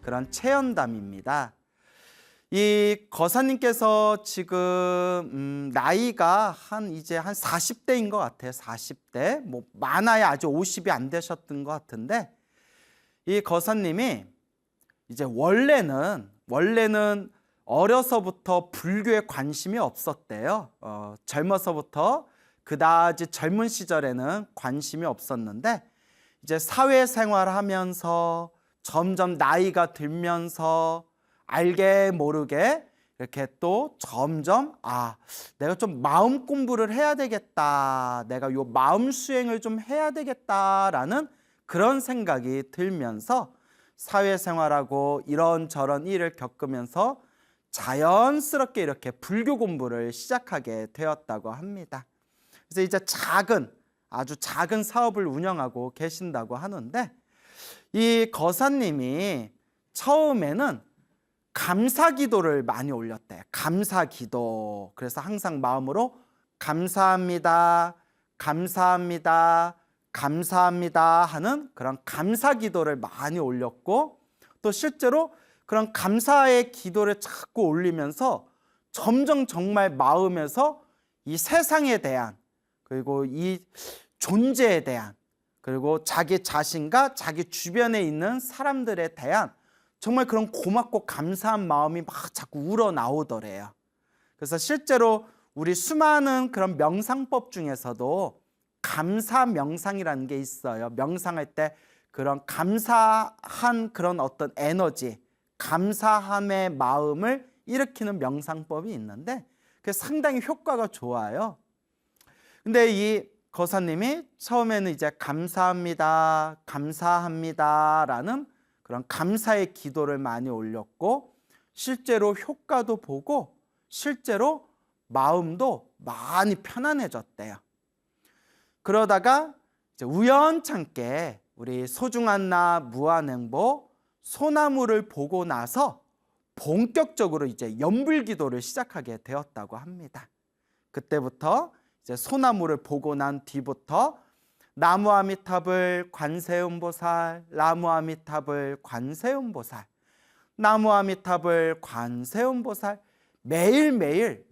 그런 체험담입니다. 이 거사님께서 지금 나이가 이제 한 40대인 것 같아요. 40대. 뭐 많아야 아직 50이 안 되셨던 것 같은데, 이 거사님이 이제 원래는 어려서부터 불교에 관심이 없었대요. 젊어서부터 그다지 젊은 시절에는 관심이 없었는데, 이제 사회생활하면서 점점 나이가 들면서 알게 모르게 이렇게 또 점점 내가 좀 마음 공부를 해야 되겠다, 내가 요 마음 수행을 좀 해야 되겠다라는 그런 생각이 들면서 사회생활하고 이런저런 일을 겪으면서 자연스럽게 이렇게 불교 공부를 시작하게 되었다고 합니다. 그래서 이제 아주 작은 사업을 운영하고 계신다고 하는데, 이 거사님이 처음에는 감사기도를 많이 올렸대요. 감사기도. 그래서 항상 마음으로 감사합니다, 감사합니다, 감사합니다 하는 그런 감사기도를 많이 올렸고, 또 실제로 그런 감사의 기도를 자꾸 올리면서 점점 정말 마음에서 이 세상에 대한, 그리고 이 존재에 대한, 그리고 자기 자신과 자기 주변에 있는 사람들에 대한 정말 그런 고맙고 감사한 마음이 막 자꾸 우러나오더래요. 그래서 실제로 우리 수많은 그런 명상법 중에서도 감사 명상이라는 게 있어요. 명상할 때 그런 감사한 그런 어떤 에너지, 감사함의 마음을 일으키는 명상법이 있는데, 그게 상당히 효과가 좋아요. 근데 이 거사님이 처음에는 이제 감사합니다, 감사합니다 라는 그런 감사의 기도를 많이 올렸고, 실제로 효과도 보고 실제로 마음도 많이 편안해졌대요. 그러다가 이제 우연찮게 우리 소중한 나 무한행보 소나무를 보고 나서 본격적으로 이제 연불기도를 시작하게 되었다고 합니다. 그때부터 이제 소나무를 보고 난 뒤부터 나무아미타불 관세음보살, 나무아미타불 관세음보살, 나무아미타불 관세음보살, 매일매일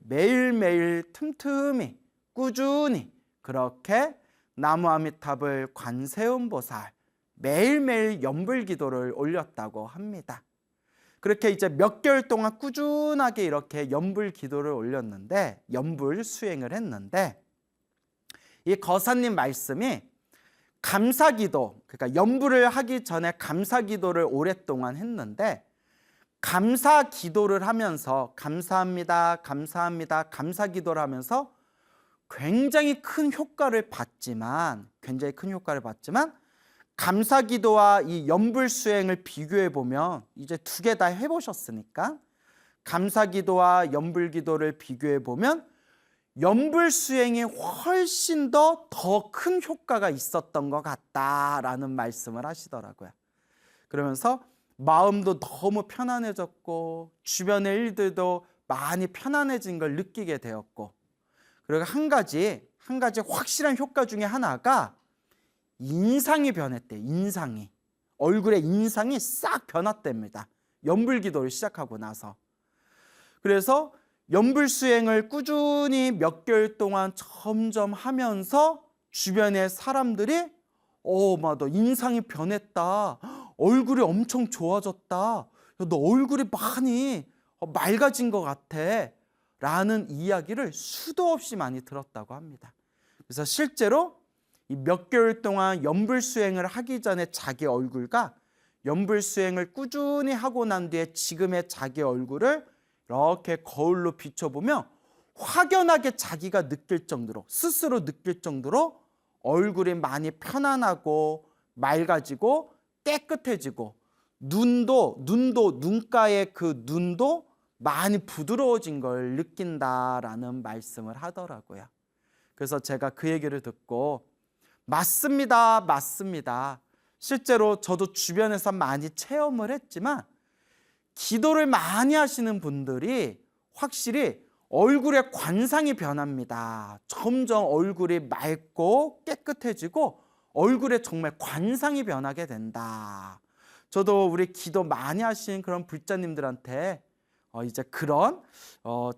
틈틈이 꾸준히 그렇게 나무아미타불 관세음보살 매일매일 연불기도를 올렸다고 합니다. 그렇게 이제 몇 개월 동안 꾸준하게 이렇게 연불기도를 올렸는데, 연불 수행을 했는데, 이 거사님 말씀이 감사기도, 그러니까 연불을 하기 전에 감사기도를 오랫동안 했는데, 감사기도를 하면서 감사합니다, 감사합니다, 감사기도를 하면서 굉장히 큰 효과를 봤지만 감사기도와 이 연불수행을 비교해 보면, 이제 두 개 다 해보셨으니까 감사기도와 연불기도를 비교해 보면 연불수행이 훨씬 더 큰 효과가 있었던 것 같다라는 말씀을 하시더라고요. 그러면서 마음도 너무 편안해졌고 주변의 일들도 많이 편안해진 걸 느끼게 되었고, 그리고 한 가지 확실한 효과 중에 하나가 인상이 변했대요. 얼굴의 인상이 싹 변했답니다. 연불기도를 시작하고 나서. 그래서 연불수행을 꾸준히 몇 개월 동안 점점 하면서 주변의 사람들이 너 인상이 변했다, 얼굴이 엄청 좋아졌다, 너 얼굴이 많이 맑아진 것 같아 라는 이야기를 수도 없이 많이 들었다고 합니다. 그래서 실제로 이 몇 개월 동안 연불수행을 하기 전에 자기 얼굴과 연불수행을 꾸준히 하고 난 뒤에 지금의 자기 얼굴을 이렇게 거울로 비춰보면 확연하게 자기가 스스로 느낄 정도로 얼굴이 많이 편안하고 맑아지고 깨끗해지고, 눈가의 그 눈도 많이 부드러워진 걸 느낀다라는 말씀을 하더라고요. 그래서 제가 그 얘기를 듣고 맞습니다. 실제로 저도 주변에서 많이 체험을 했지만, 기도를 많이 하시는 분들이 확실히 얼굴의 관상이 변합니다. 점점 얼굴이 맑고 깨끗해지고 얼굴에 정말 관상이 변하게 된다. 저도 우리 기도 많이 하신 그런 불자님들한테 이제 그런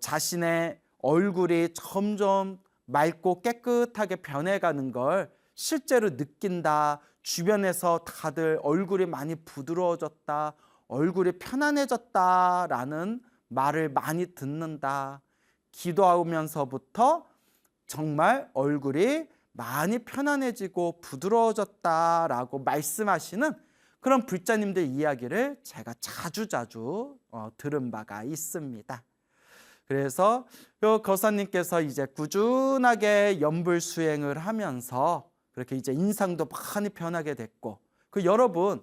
자신의 얼굴이 점점 맑고 깨끗하게 변해가는 걸 실제로 느낀다. 주변에서 다들 얼굴이 많이 부드러워졌다. 얼굴이 편안해졌다라는 말을 많이 듣는다. 기도하면서부터 정말 얼굴이 많이 편안해지고 부드러워졌다라고 말씀하시는 그런 불자님들 이야기를 제가 자주자주 들은 바가 있습니다. 그래서 요 거사님께서 이제 꾸준하게 연불 수행을 하면서 그렇게 이제 인상도 많이 변하게 됐고, 여러분,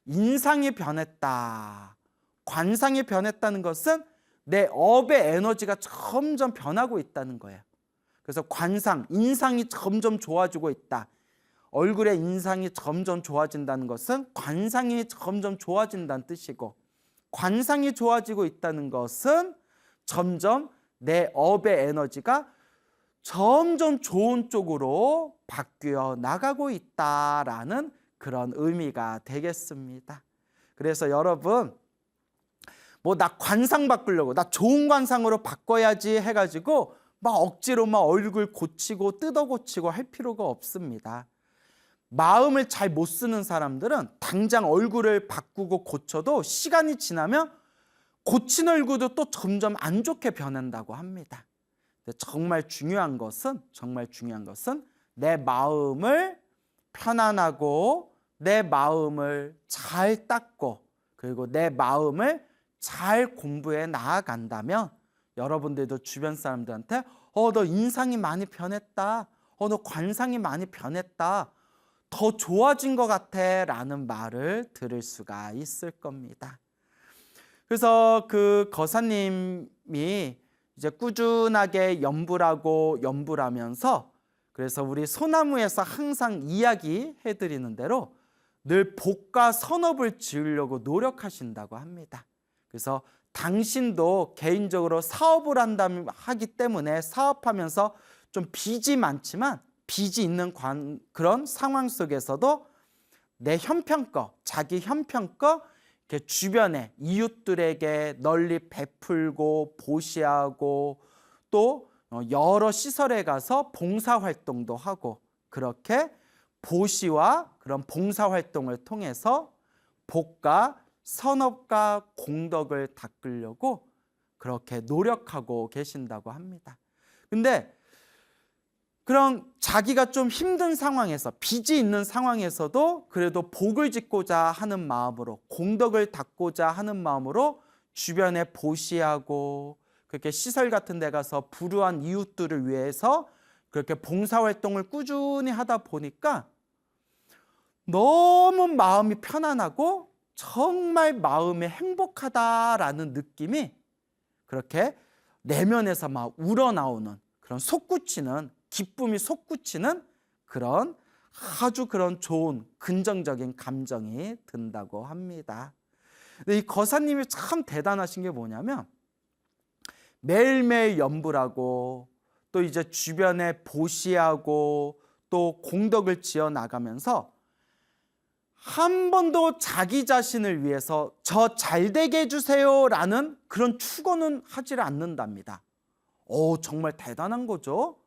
인상이 변했다, 관상이 변했다는 것은 내 업의 에너지가 점점 변하고 있다는 거예요. 그래서 관상, 인상이 점점 좋아지고 있다. 얼굴의 인상이 점점 좋아진다는 것은 관상이 점점 좋아진다는 뜻이고, 관상이 좋아지고 있다는 것은 점점 내 업의 에너지가 점점 좋은 쪽으로 바뀌어 나가고 있다라는 그런 의미가 되겠습니다. 그래서 여러분, 나 관상 바꾸려고, 나 좋은 관상으로 바꿔야지 해가지고 막 억지로 막 얼굴 고치고 뜯어 고치고 할 필요가 없습니다. 마음을 잘 못 쓰는 사람들은 당장 얼굴을 바꾸고 고쳐도 시간이 지나면 고친 얼굴도 또 점점 안 좋게 변한다고 합니다. 근데 정말 중요한 것은 내 마음을 편안하고 내 마음을 잘 닦고 그리고 내 마음을 잘 공부해 나아간다면 여러분들도 주변 사람들한테 너 인상이 많이 변했다, 너 관상이 많이 변했다, 더 좋아진 것 같아 라는 말을 들을 수가 있을 겁니다. 그래서 그 거사님이 이제 꾸준하게 연불하면서 그래서 우리 소나무에서 항상 이야기해 드리는 대로 늘 복과 선업을 지으려고 노력하신다고 합니다. 그래서 당신도 개인적으로 사업을 하기 때문에 사업하면서 좀 빚이 많지만 빚이 있는 그런 상황 속에서도 내 형편껏, 자기 형편껏 이렇게 주변에 이웃들에게 널리 베풀고 보시하고 또 여러 시설에 가서 봉사활동도 하고 그렇게 보시와 그런 봉사활동을 통해서 복과 선업과 공덕을 닦으려고 그렇게 노력하고 계신다고 합니다. 근데 그런 자기가 좀 힘든 상황에서 빚이 있는 상황에서도 그래도 복을 짓고자 하는 마음으로 공덕을 닦고자 하는 마음으로 주변에 보시하고 그렇게 시설 같은 데 가서 불우한 이웃들을 위해서 그렇게 봉사활동을 꾸준히 하다 보니까 너무 마음이 편안하고 정말 마음이 행복하다라는 느낌이 그렇게 내면에서 막 우러나오는 그런 솟구치는 기쁨이 솟구치는 그런 아주 그런 좋은 긍정적인 감정이 든다고 합니다. 근데 이 거사님이 참 대단하신 게 뭐냐면 매일매일 연불하고 또 이제 주변에 보시하고 또 공덕을 지어 나가면서 한 번도 자기 자신을 위해서 저 잘되게 해주세요 라는 그런 축원은 하지 않는답니다. 정말 대단한 거죠.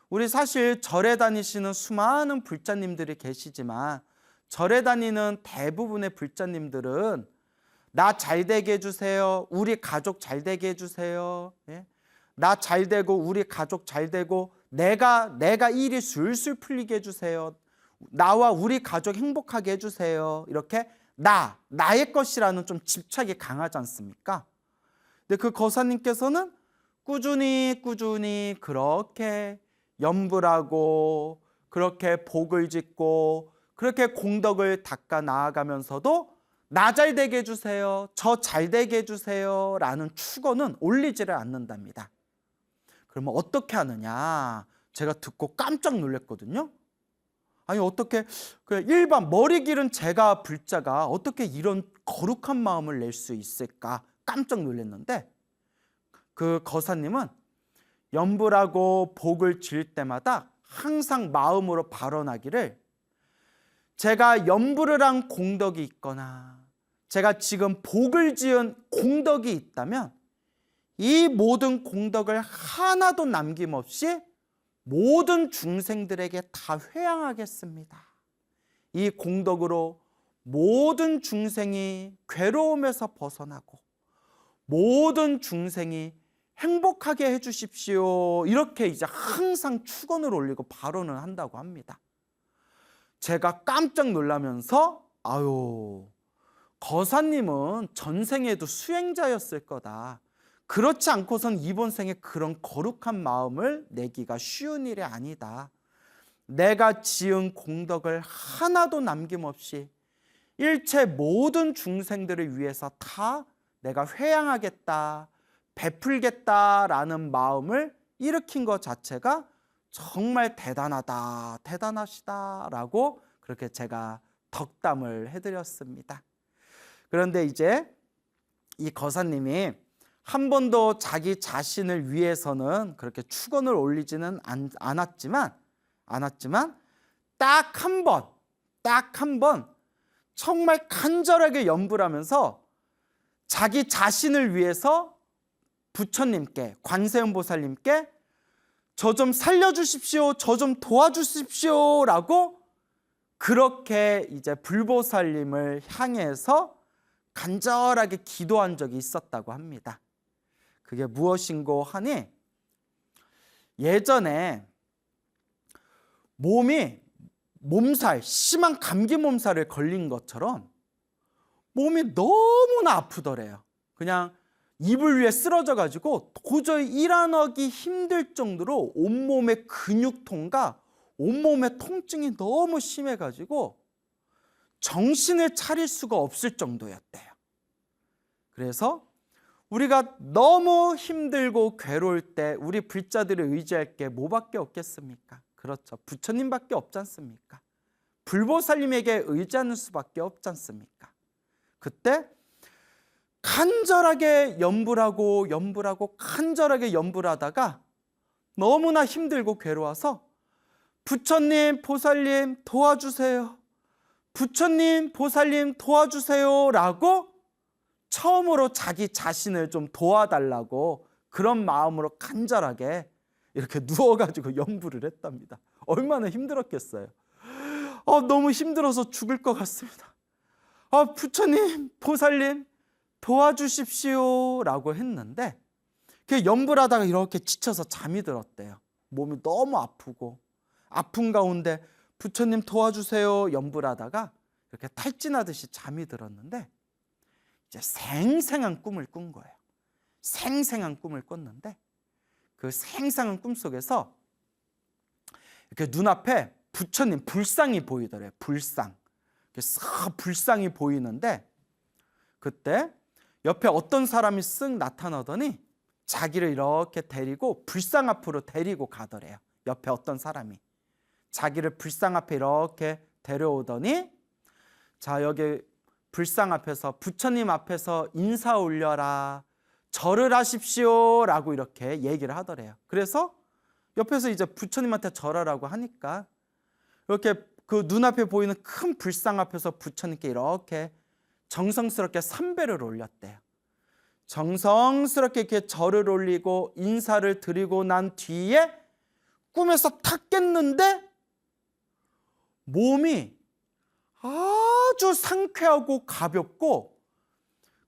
우리 사실 절에 다니시는 수많은 불자님들이 계시지만 절에 다니는 대부분의 불자님들은 나 잘되게 해주세요, 우리 가족 잘되게 해주세요, 나 잘되고 우리 가족 잘되고 내가 일이 술술 풀리게 해주세요, 나와 우리 가족 행복하게 해주세요, 이렇게 나의 것이라는 좀 집착이 강하지 않습니까? 근데 그 거사님께서는 꾸준히 그렇게 연불하고 그렇게 복을 짓고 그렇게 공덕을 닦아 나아가면서도 나 잘되게 해주세요, 저 잘되게 해주세요 라는 축원은 올리지를 않는답니다. 그러면 어떻게 하느냐, 제가 듣고 깜짝 놀랐거든요. 아니 어떻게 일반 머리 기른 제가 불자가 어떻게 이런 거룩한 마음을 낼 수 있을까 깜짝 놀랐는데, 그 거사님은 연불하고 복을 지을 때마다 항상 마음으로 발언하기를 제가 연불을 한 공덕이 있거나 제가 지금 복을 지은 공덕이 있다면 이 모든 공덕을 하나도 남김없이 모든 중생들에게 다 회양하겠습니다. 이 공덕으로 모든 중생이 괴로움에서 벗어나고 모든 중생이 행복하게 해주십시오. 이렇게 이제 항상 축원을 올리고 발언을 한다고 합니다. 제가 깜짝 놀라면서 아유, 거사님은 전생에도 수행자였을 거다. 그렇지 않고선 이번 생에 그런 거룩한 마음을 내기가 쉬운 일이 아니다. 내가 지은 공덕을 하나도 남김없이 일체 모든 중생들을 위해서 다 내가 회양하겠다, 베풀겠다라는 마음을 일으킨 것 자체가 정말 대단하다, 대단하시다라고 그렇게 제가 덕담을 해드렸습니다. 그런데 이제 이 거사님이 한 번도 자기 자신을 위해서는 그렇게 축원을 올리지는 않았지만 딱 한 번 정말 간절하게 염불 하면서 자기 자신을 위해서 부처님께, 관세음보살님께 저 좀 살려주십시오, 저 좀 도와주십시오 라고 그렇게 이제 불보살님을 향해서 간절하게 기도한 적이 있었다고 합니다. 그게 무엇인고 하니, 예전에 몸살, 심한 감기 몸살에 걸린 것처럼 몸이 너무나 아프더래요. 그냥 이불 위에 쓰러져 가지고 도저히 일어나기 힘들 정도로 온몸의 근육통과 온몸의 통증이 너무 심해 가지고 정신을 차릴 수가 없을 정도였대요. 그래서 우리가 너무 힘들고 괴로울 때 우리 불자들을 의지할 게 뭐밖에 없겠습니까? 그렇죠. 부처님밖에 없지 않습니까? 불보살님에게 의지하는 수밖에 없지 않습니까? 그때 간절하게 염불하고 간절하게 염불하다가 너무나 힘들고 괴로워서 부처님, 보살님 도와주세요. 부처님, 보살님 도와주세요 라고 처음으로 자기 자신을 좀 도와달라고 그런 마음으로 간절하게 이렇게 누워가지고 염불을 했답니다. 얼마나 힘들었겠어요. 너무 힘들어서 죽을 것 같습니다. 부처님, 보살님 도와주십시오 라고 했는데 그 염불하다가 이렇게 지쳐서 잠이 들었대요. 몸이 너무 아프고 아픈 가운데 부처님 도와주세요 염불하다가 이렇게 탈진하듯이 잠이 들었는데 이제 생생한 꿈을 꾼 거예요. 생생한 꿈을 꿨는데 그 생생한 꿈 속에서 이렇게 눈앞에 부처님 불상이 보이더래요. 불상이 보이는데 그때 옆에 어떤 사람이 쓱 나타나더니 자기를 이렇게 데리고 불상 앞으로 데리고 가더래요. 옆에 어떤 사람이 자기를 불상 앞에 이렇게 데려오더니 자, 여기 불상 앞에서 부처님 앞에서 인사 올려라, 절을 하십시오 라고 이렇게 얘기를 하더래요. 그래서 옆에서 이제 부처님한테 절하라고 하니까 이렇게 그 눈앞에 보이는 큰 불상 앞에서 부처님께 이렇게 정성스럽게 삼배를 올렸대요. 정성스럽게 이렇게 절을 올리고 인사를 드리고 난 뒤에 꿈에서 탁 깼는데 몸이 아주 상쾌하고 가볍고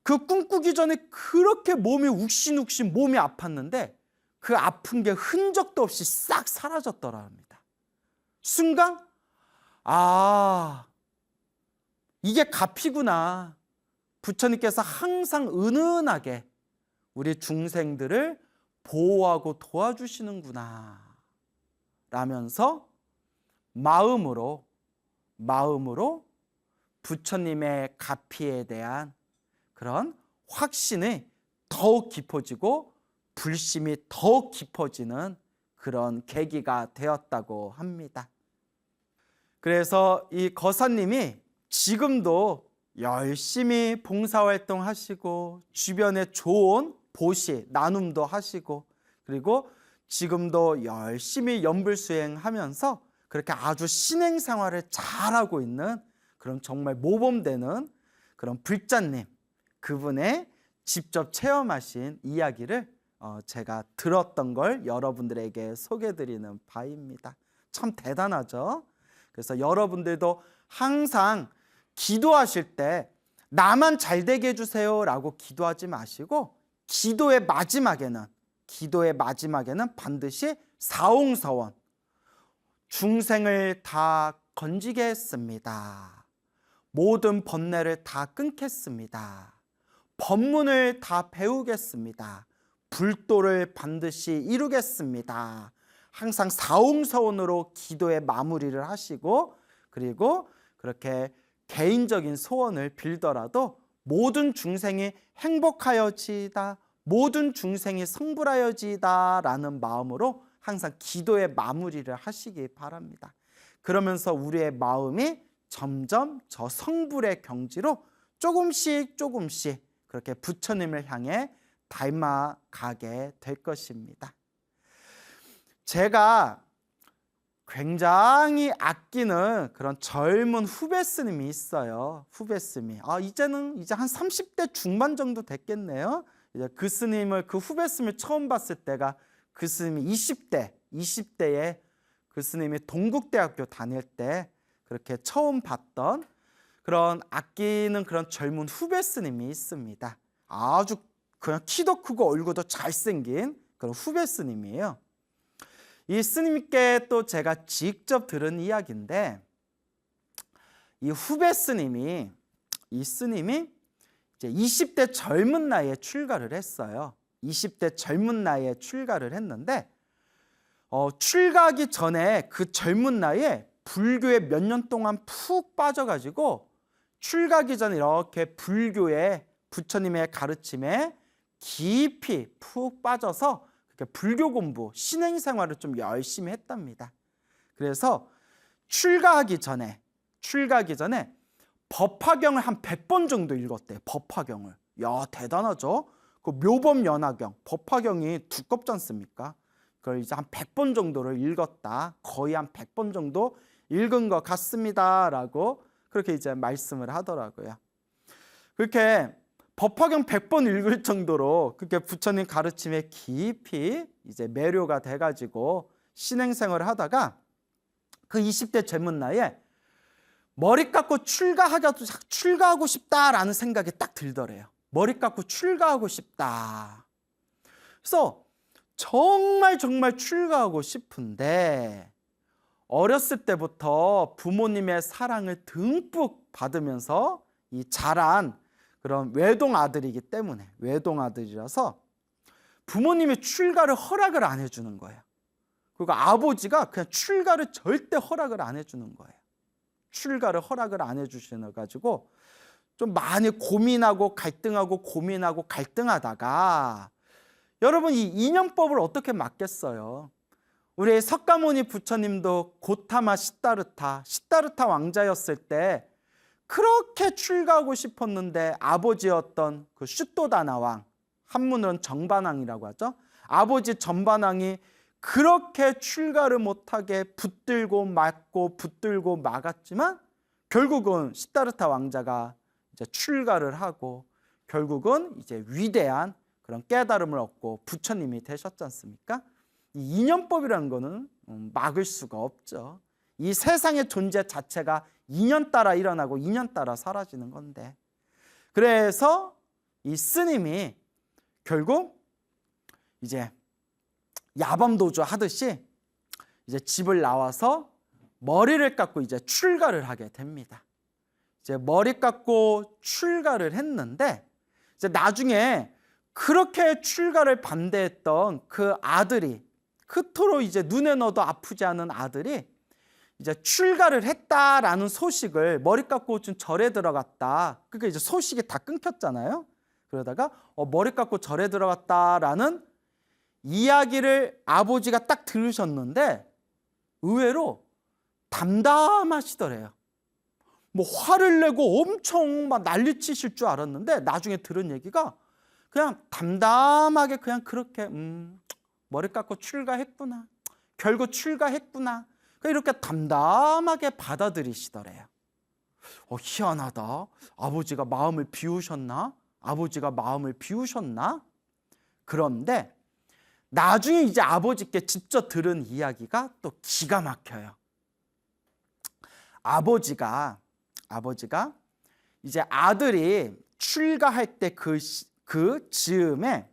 그 꿈꾸기 전에 그렇게 몸이 욱신욱신 몸이 아팠는데 그 아픈 게 흔적도 없이 싹 사라졌더랍니다. 순간 이게 가피구나. 부처님께서 항상 은은하게 우리 중생들을 보호하고 도와주시는구나 라면서 마음으로 부처님의 가피에 대한 그런 확신이 더욱 깊어지고 불심이 더욱 깊어지는 그런 계기가 되었다고 합니다. 그래서 이 거사님이 지금도 열심히 봉사활동하시고 주변에 좋은 보시, 나눔도 하시고 그리고 지금도 열심히 염불수행하면서 그렇게 아주 신행생활을 잘하고 있는 그런 정말 모범되는 그런 불자님, 그분의 직접 체험하신 이야기를 제가 들었던 걸 여러분들에게 소개해드리는 바입니다. 참 대단하죠? 그래서 여러분들도 항상 기도하실 때 나만 잘 되게 해주세요 라고 기도하지 마시고 기도의 마지막에는 반드시 사홍서원, 중생을 다 건지겠습니다. 모든 번뇌를 다 끊겠습니다. 법문을 다 배우겠습니다. 불도를 반드시 이루겠습니다. 항상 사홍서원으로 기도의 마무리를 하시고, 그리고 그렇게 개인적인 소원을 빌더라도 모든 중생이 행복하여지이다, 모든 중생이 성불하여지이다 라는 마음으로 항상 기도의 마무리를 하시기 바랍니다. 그러면서 우리의 마음이 점점 저 성불의 경지로 조금씩 그렇게 부처님을 향해 닮아가게 될 것입니다. 제가 굉장히 아끼는 그런 젊은 후배 스님이 있어요. 후배 스님이. 이제 한 30대 중반 정도 됐겠네요. 이제 그 후배 스님을 처음 봤을 때가 그 스님이 20대에 그 스님이 동국대학교 다닐 때 그렇게 처음 봤던 그런 아끼는 그런 젊은 후배 스님이 있습니다. 아주 그냥 키도 크고 얼굴도 잘생긴 그런 후배 스님이에요. 이 스님께 또 제가 직접 들은 이야기인데, 이 후배 스님이 이제 20대 젊은 나이에 출가를 했어요. 20대 젊은 나이에 출가를 했는데 출가하기 전에 그 젊은 나이에 불교에 몇 년 동안 푹 빠져가지고 출가하기 전에 이렇게 불교에 부처님의 가르침에 깊이 푹 빠져서 불교 공부, 신행 생활을 좀 열심히 했답니다. 그래서 출가하기 전에 법화경을 한 100번 정도 읽었대요. 법화경을. 야, 대단하죠? 그 묘법연화경, 법화경이 두껍지 않습니까? 그걸 이제 한 100번 정도를 읽었다. 거의 한 100번 정도 읽은 것 같습니다. 라고 그렇게 이제 말씀을 하더라고요. 그렇게 법화경 100번 읽을 정도로 그렇게 부처님 가르침에 깊이 이제 매료가 돼가지고 신행생활을 하다가 그 20대 젊은 나이에 머리 깎고 출가하고 싶다라는 생각이 딱 들더래요. 머리 깎고 출가하고 싶다. 그래서 정말 출가하고 싶은데 어렸을 때부터 부모님의 사랑을 듬뿍 받으면서 이 자란 그런 외동 아들이기 때문에, 외동 아들이라서 부모님이 출가를 허락을 안 해주는 거예요. 그리고 아버지가 그냥 출가를 절대 허락을 안 해주는 거예요. 출가를 허락을 안 해주셔가지고 좀 많이 갈등하다가 여러분, 이 인연법을 어떻게 막겠어요? 우리 석가모니 부처님도 고타마 시다르타 왕자였을 때 그렇게 출가하고 싶었는데 아버지였던 그 슈토다나 왕, 한문으로는 정반왕이라고 하죠. 아버지 정반왕이 그렇게 출가를 못하게 붙들고 막았지만 결국은 시다르타 왕자가 이제 출가를 하고 결국은 이제 위대한 그런 깨달음을 얻고 부처님이 되셨지 않습니까? 이 인연법이라는 거는 막을 수가 없죠. 이 세상의 존재 자체가 인연 따라 일어나고 인연 따라 사라지는 건데, 그래서 이 스님이 결국 이제 야밤도주 하듯이 이제 집을 나와서 머리를 깎고 이제 출가를 하게 됩니다. 이제 머리 깎고 출가를 했는데 이제 나중에 그렇게 출가를 반대했던 그 아들이, 그토록 이제 눈에 넣어도 아프지 않은 아들이 이제 출가를 했다라는 소식을, 머리 깎고 좀 절에 들어갔다, 그러니까 이제 소식이 다 끊겼잖아요. 그러다가 머리 깎고 절에 들어갔다라는 이야기를 아버지가 딱 들으셨는데 의외로 담담하시더래요. 뭐 화를 내고 엄청 막 난리치실 줄 알았는데 나중에 들은 얘기가 그냥 담담하게 그냥 그렇게 머리 깎고 출가했구나, 결국 출가했구나, 이렇게 담담하게 받아들이시더래요. 희한하다. 아버지가 마음을 비우셨나? 아버지가 마음을 비우셨나? 그런데 나중에 이제 아버지께 직접 들은 이야기가 또 기가 막혀요. 아버지가 이제 아들이 출가할 때 그 즈음에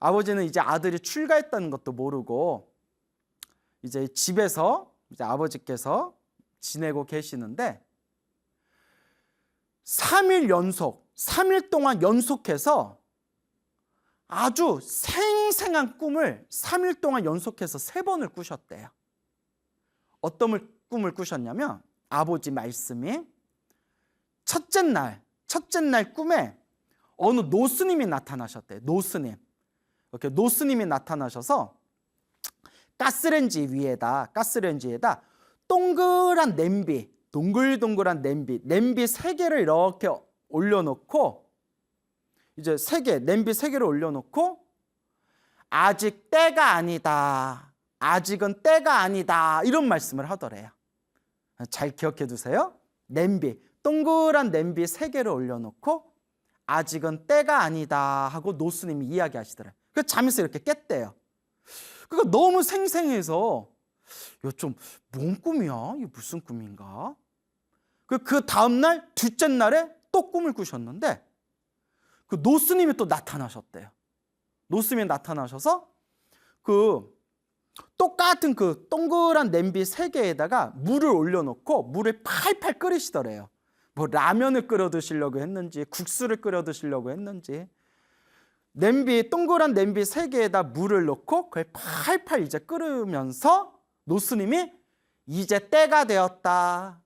아버지는 이제 아들이 출가했다는 것도 모르고 이제 집에서 이제 아버지께서 지내고 계시는데 3일 동안 연속해서 아주 생생한 꿈을 3일 동안 연속해서 3번을 꾸셨대요. 어떤 꿈을 꾸셨냐면 아버지 말씀이 첫째 날 꿈에 어느 노스님이 나타나셨대요. 이렇게 노스님이 나타나셔서 가스레인지 위에다 동그란 냄비, 동글동글한 냄비 3개를 이렇게 올려놓고 이제 냄비 3개를 올려놓고 아직 때가 아니다. 아직은 때가 아니다. 이런 말씀을 하더래요. 잘 기억해 두세요. 동그란 냄비 3개를 올려놓고 아직은 때가 아니다 하고 노스님이 이야기하시더래요. 그래서 잠에서 이렇게 깼대요. 그러니까 너무 생생해서 이거 좀 뭔 꿈이야? 이게 무슨 꿈인가? 그 다음날 둘째 날에 또 꿈을 꾸셨는데 그 노스님이 또 나타나셨대요. 노스님이 나타나셔서 그 똑같은 그 동그란 냄비 3개에다가 물을 올려놓고 물을 팔팔 끓이시더래요. 뭐 라면을 끓여 드시려고 했는지 국수를 끓여 드시려고 했는지 동그란 냄비 3개에다 물을 넣고 그걸 팔팔 이제 끓으면서 노스님이 이제 때가 되었다.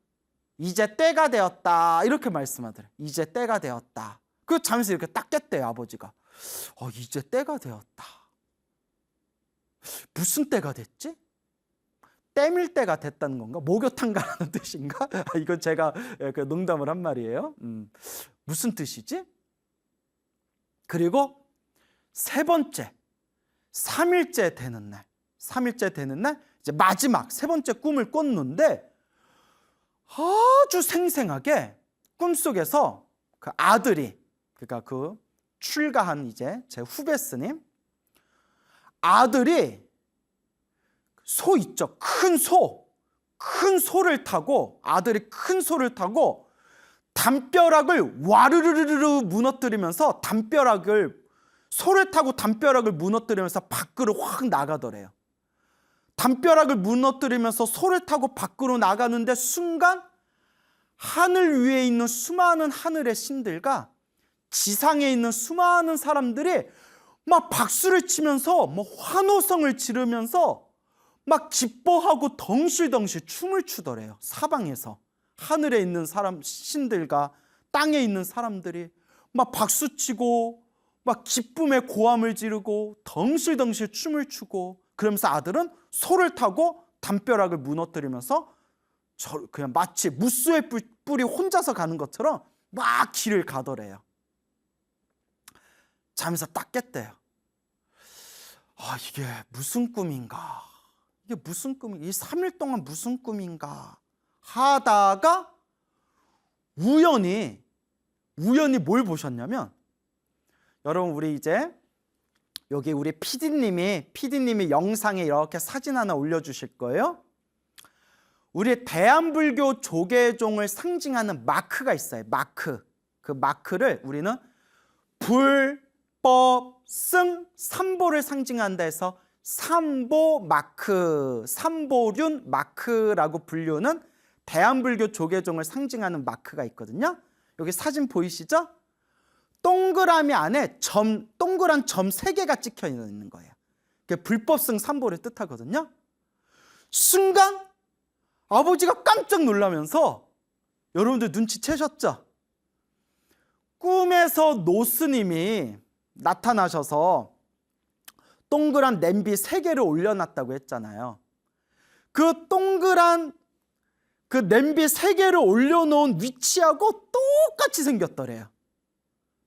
이제 때가 되었다. 이렇게 말씀하더래요. 이제 때가 되었다. 그 잠에서 이렇게 딱 깼대요, 아버지가. 이제 때가 되었다. 무슨 때가 됐지? 때밀 때가 됐다는 건가? 목욕탕 가라는 뜻인가? 이건 제가 농담을 한 말이에요. 무슨 뜻이지? 그리고 세 번째, 3일째 되는 날 이제 마지막 세 번째 꿈을 꿨는데 아주 생생하게 꿈속에서 그 아들이, 그러니까 그 출가한 이제 제 후배 스님 아들이 소 있죠. 큰 소를 타고 아들이 큰 소를 타고 담벼락을 와르르르르 무너뜨리면서 소를 타고 담벼락을 무너뜨리면서 밖으로 확 나가더래요. 담벼락을 무너뜨리면서 소를 타고 밖으로 나가는데 순간 하늘 위에 있는 수많은 하늘의 신들과 지상에 있는 수많은 사람들이 막 박수를 치면서 뭐 환호성을 지르면서 막 기뻐하고 덩실덩실 춤을 추더래요. 사방에서 하늘에 있는 신들과 땅에 있는 사람들이 막 박수치고 막 기쁨의 고함을 지르고 덩실덩실 춤을 추고 그러면서 아들은 소를 타고 담벼락을 무너뜨리면서 그냥 마치 무수의 뿔이 혼자서 가는 것처럼 막 길을 가더래요. 잠에서 딱 깼대요. 이게 무슨 꿈인가? 이 3일 동안 무슨 꿈인가? 하다가 우연히 뭘 보셨냐면, 여러분 우리 이제 여기 우리 PD님이 영상에 이렇게 사진 하나 올려주실 거예요. 우리 대한불교 조계종을 상징하는 마크가 있어요. 그 마크를 우리는 불법승 삼보를 상징한다 해서 삼보 마크, 삼보륜 마크라고 불리는 대한불교 조계종을 상징하는 마크가 있거든요. 여기 사진 보이시죠? 동그라미 안에 동그란 점 3개가 찍혀 있는 거예요. 그게 불법승 삼보를 뜻하거든요. 순간 아버지가 깜짝 놀라면서, 여러분들 눈치채셨죠? 꿈에서 노스님이 나타나셔서 동그란 냄비 3개를 올려놨다고 했잖아요. 그 동그란 그 냄비 3개를 올려놓은 위치하고 똑같이 생겼더래요.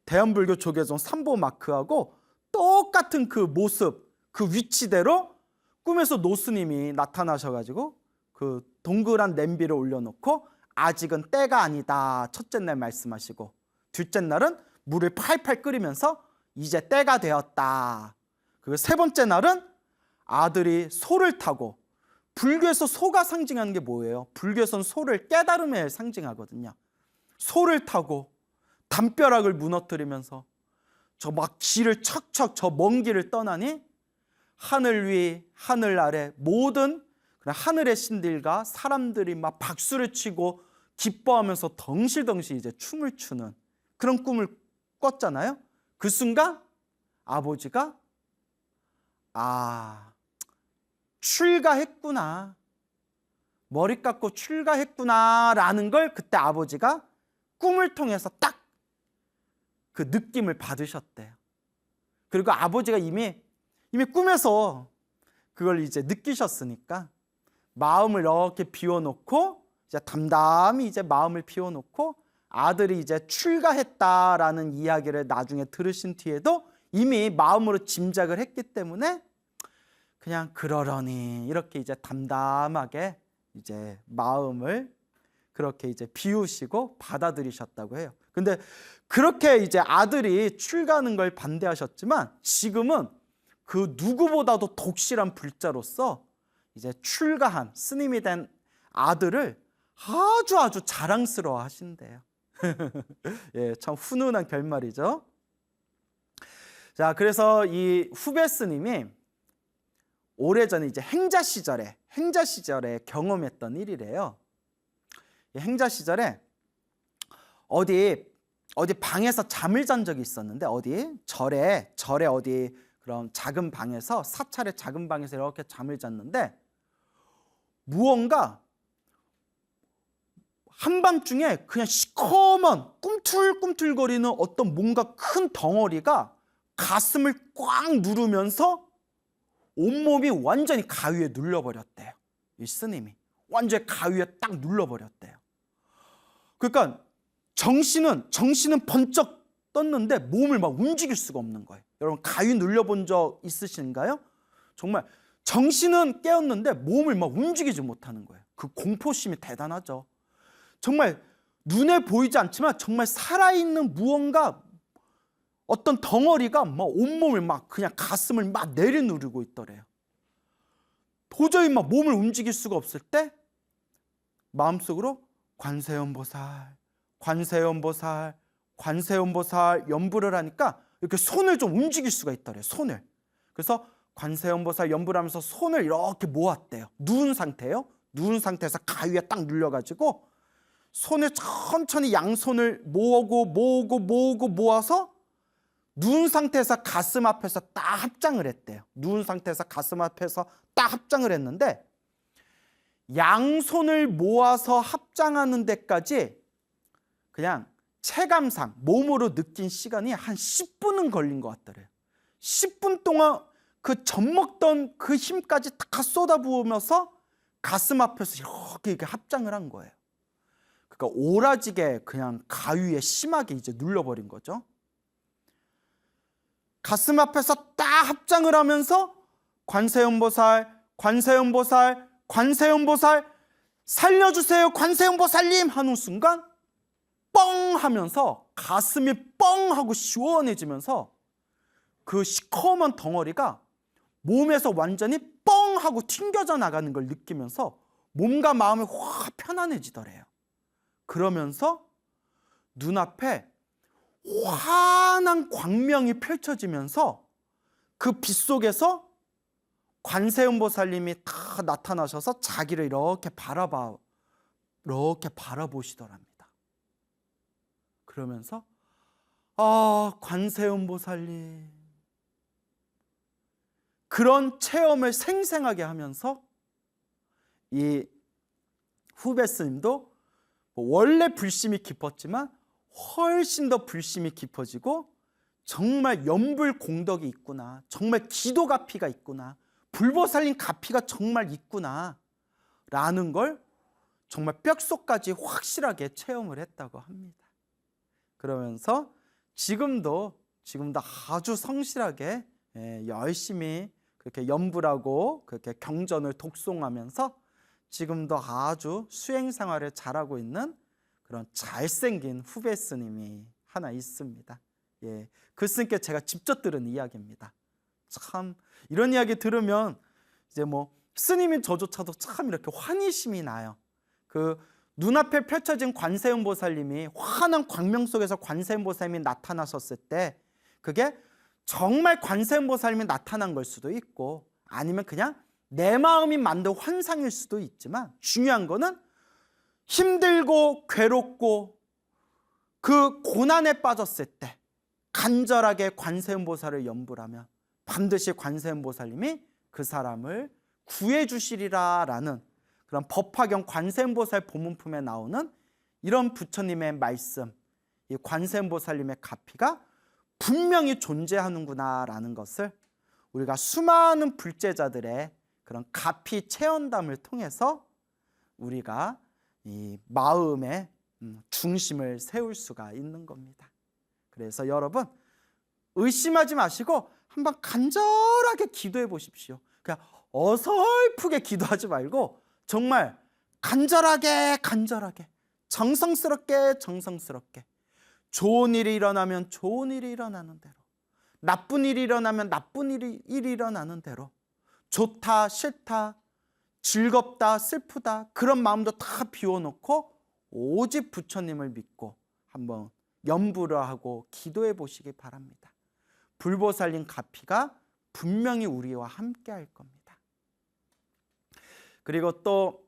대한불교 조계종 삼보 마크하고 똑같은 그 모습, 그 위치대로 꿈에서 노스님이 나타나셔가지고 그 동그란 냄비를 올려놓고 아직은 때가 아니다. 첫째 날 말씀하시고, 둘째 날은 물을 팔팔 끓이면서 이제 때가 되었다. 그리고 세 번째 날은 아들이 소를 타고, 불교에서 소가 상징하는 게 뭐예요? 불교에서는 소를 깨달음에 상징하거든요. 소를 타고 담벼락을 무너뜨리면서 저 막 길을 척척 저 먼 길을 떠나니 하늘 위 하늘 아래 모든 하늘의 신들과 사람들이 막 박수를 치고 기뻐하면서 덩실덩실 이제 춤을 추는 그런 꿈을 꿨잖아요. 그 순간 아버지가 출가했구나, 머리 깎고 출가했구나 라는 걸 그때 아버지가 꿈을 통해서 딱 그 느낌을 받으셨대요. 그리고 아버지가 이미 꿈에서 그걸 이제 느끼셨으니까 마음을 이렇게 비워놓고 이제 담담히 이제 마음을 비워놓고 아들이 이제 출가했다라는 이야기를 나중에 들으신 뒤에도 이미 마음으로 짐작을 했기 때문에 그냥 그러려니 이렇게 이제 담담하게 이제 마음을 그렇게 이제 비우시고 받아들이셨다고 해요. 근데 그렇게 이제 아들이 출가하는 걸 반대하셨지만 지금은 그 누구보다도 독실한 불자로서 이제 출가한 스님이 된 아들을 아주 자랑스러워 하신대요. 예, 참 훈훈한 결말이죠. 자, 그래서 이 후배 스님이 오래전에 이제 행자 시절에 경험했던 일이래요. 행자 시절에 어디 방에서 잠을 잔 적이 있었는데, 어디 절에 어디 그런 작은 방에서, 사찰의 작은 방에서 이렇게 잠을 잤는데 무언가 한밤중에 그냥 시커먼 꿈틀꿈틀거리는 어떤 뭔가 큰 덩어리가 가슴을 꽉 누르면서 온몸이 완전히 가위에 눌려버렸대요. 이 스님이 완전히 가위에 딱 눌러버렸대요. 그러니까 정신은 번쩍 떴는데 몸을 막 움직일 수가 없는 거예요. 여러분 가위 눌려본 적 있으신가요? 정말 정신은 깨었는데 몸을 막 움직이지 못하는 거예요. 그 공포심이 대단하죠. 정말 눈에 보이지 않지만 정말 살아있는 무언가, 어떤 덩어리가 막 온몸을 막 그냥 가슴을 막 내려누르고 있더래요. 도저히 막 몸을 움직일 수가 없을 때 마음속으로 관세음보살, 관세음보살, 관세음보살 연부를 하니까 이렇게 손을 좀 움직일 수가 있더래요. 손을. 그래서 관세음보살 연부를 하면서 손을 이렇게 모았대요. 누운 상태예요. 누운 상태에서 가위에 딱 눌려가지고 손을 천천히 양손을 모아서 누운 상태에서 가슴 앞에서 딱 합장을 했대요. 누운 상태에서 가슴 앞에서 딱 합장을 했는데 양손을 모아서 합장하는 데까지 그냥 체감상 몸으로 느낀 시간이 한 10분은 걸린 것 같더래요. 10분 동안 그 젖먹던 그 힘까지 다 쏟아부으면서 가슴 앞에서 이렇게 합장을 한 거예요. 그러니까 오라지게 그냥 가위에 심하게 이제 눌러버린 거죠. 가슴 앞에서 딱 합장을 하면서 관세음보살, 관세음보살, 관세음보살 살려주세요 관세음보살님 하는 순간 뻥 하면서 가슴이 뻥 하고 시원해지면서 그 시커먼 덩어리가 몸에서 완전히 뻥 하고 튕겨져 나가는 걸 느끼면서 몸과 마음이 확 편안해지더래요. 그러면서 눈앞에 환한 광명이 펼쳐지면서 그 빛 속에서 관세음보살님이 다 나타나셔서 자기를 이렇게 바라보시더랍니다. 그러면서 관세음보살님, 그런 체험을 생생하게 하면서 이 후배 스님도 원래 불심이 깊었지만 훨씬 더 불심이 깊어지고 정말 연불 공덕이 있구나, 정말 기도 가피가 있구나, 불보살님 가피가 정말 있구나 라는 걸 정말 뼛속까지 확실하게 체험을 했다고 합니다. 그러면서 지금도 아주 성실하게 열심히 그렇게 연불하고 그렇게 경전을 독송하면서 지금도 아주 수행 생활을 잘하고 있는 그런 잘생긴 후배 스님이 하나 있습니다. 예, 그 스님께 제가 직접 들은 이야기입니다. 참 이런 이야기 들으면 이제 뭐 스님인 저조차도 참 이렇게 환희심이 나요. 그 눈앞에 펼쳐진 관세음보살님이 환한 광명 속에서 관세음보살님이 나타나셨을 때 그게 정말 관세음보살님이 나타난 걸 수도 있고 아니면 그냥 내 마음이 만든 환상일 수도 있지만 중요한 거는 힘들고 괴롭고 그 고난에 빠졌을 때 간절하게 관세음보살을 염불하면 반드시 관세음보살님이 그 사람을 구해 주시리라 라는 그런 법화경 관세음보살 보문품에 나오는 이런 부처님의 말씀, 이 관세음보살님의 가피가 분명히 존재하는구나 라는 것을 우리가 수많은 불제자들의 그런 가피 체험담을 통해서 우리가 이 마음의 중심을 세울 수가 있는 겁니다. 그래서 여러분 의심하지 마시고 한번 간절하게 기도해 보십시오. 그냥 어설프게 기도하지 말고 정말 간절하게 정성스럽게 좋은 일이 일어나면 좋은 일이 일어나는 대로, 나쁜 일이 일어나면 나쁜 일이 일어나는 대로, 좋다 싫다 즐겁다 슬프다 그런 마음도 다 비워놓고 오직 부처님을 믿고 한번 염불을 하고 기도해 보시기 바랍니다. 불보살님 가피가 분명히 우리와 함께 할 겁니다. 그리고 또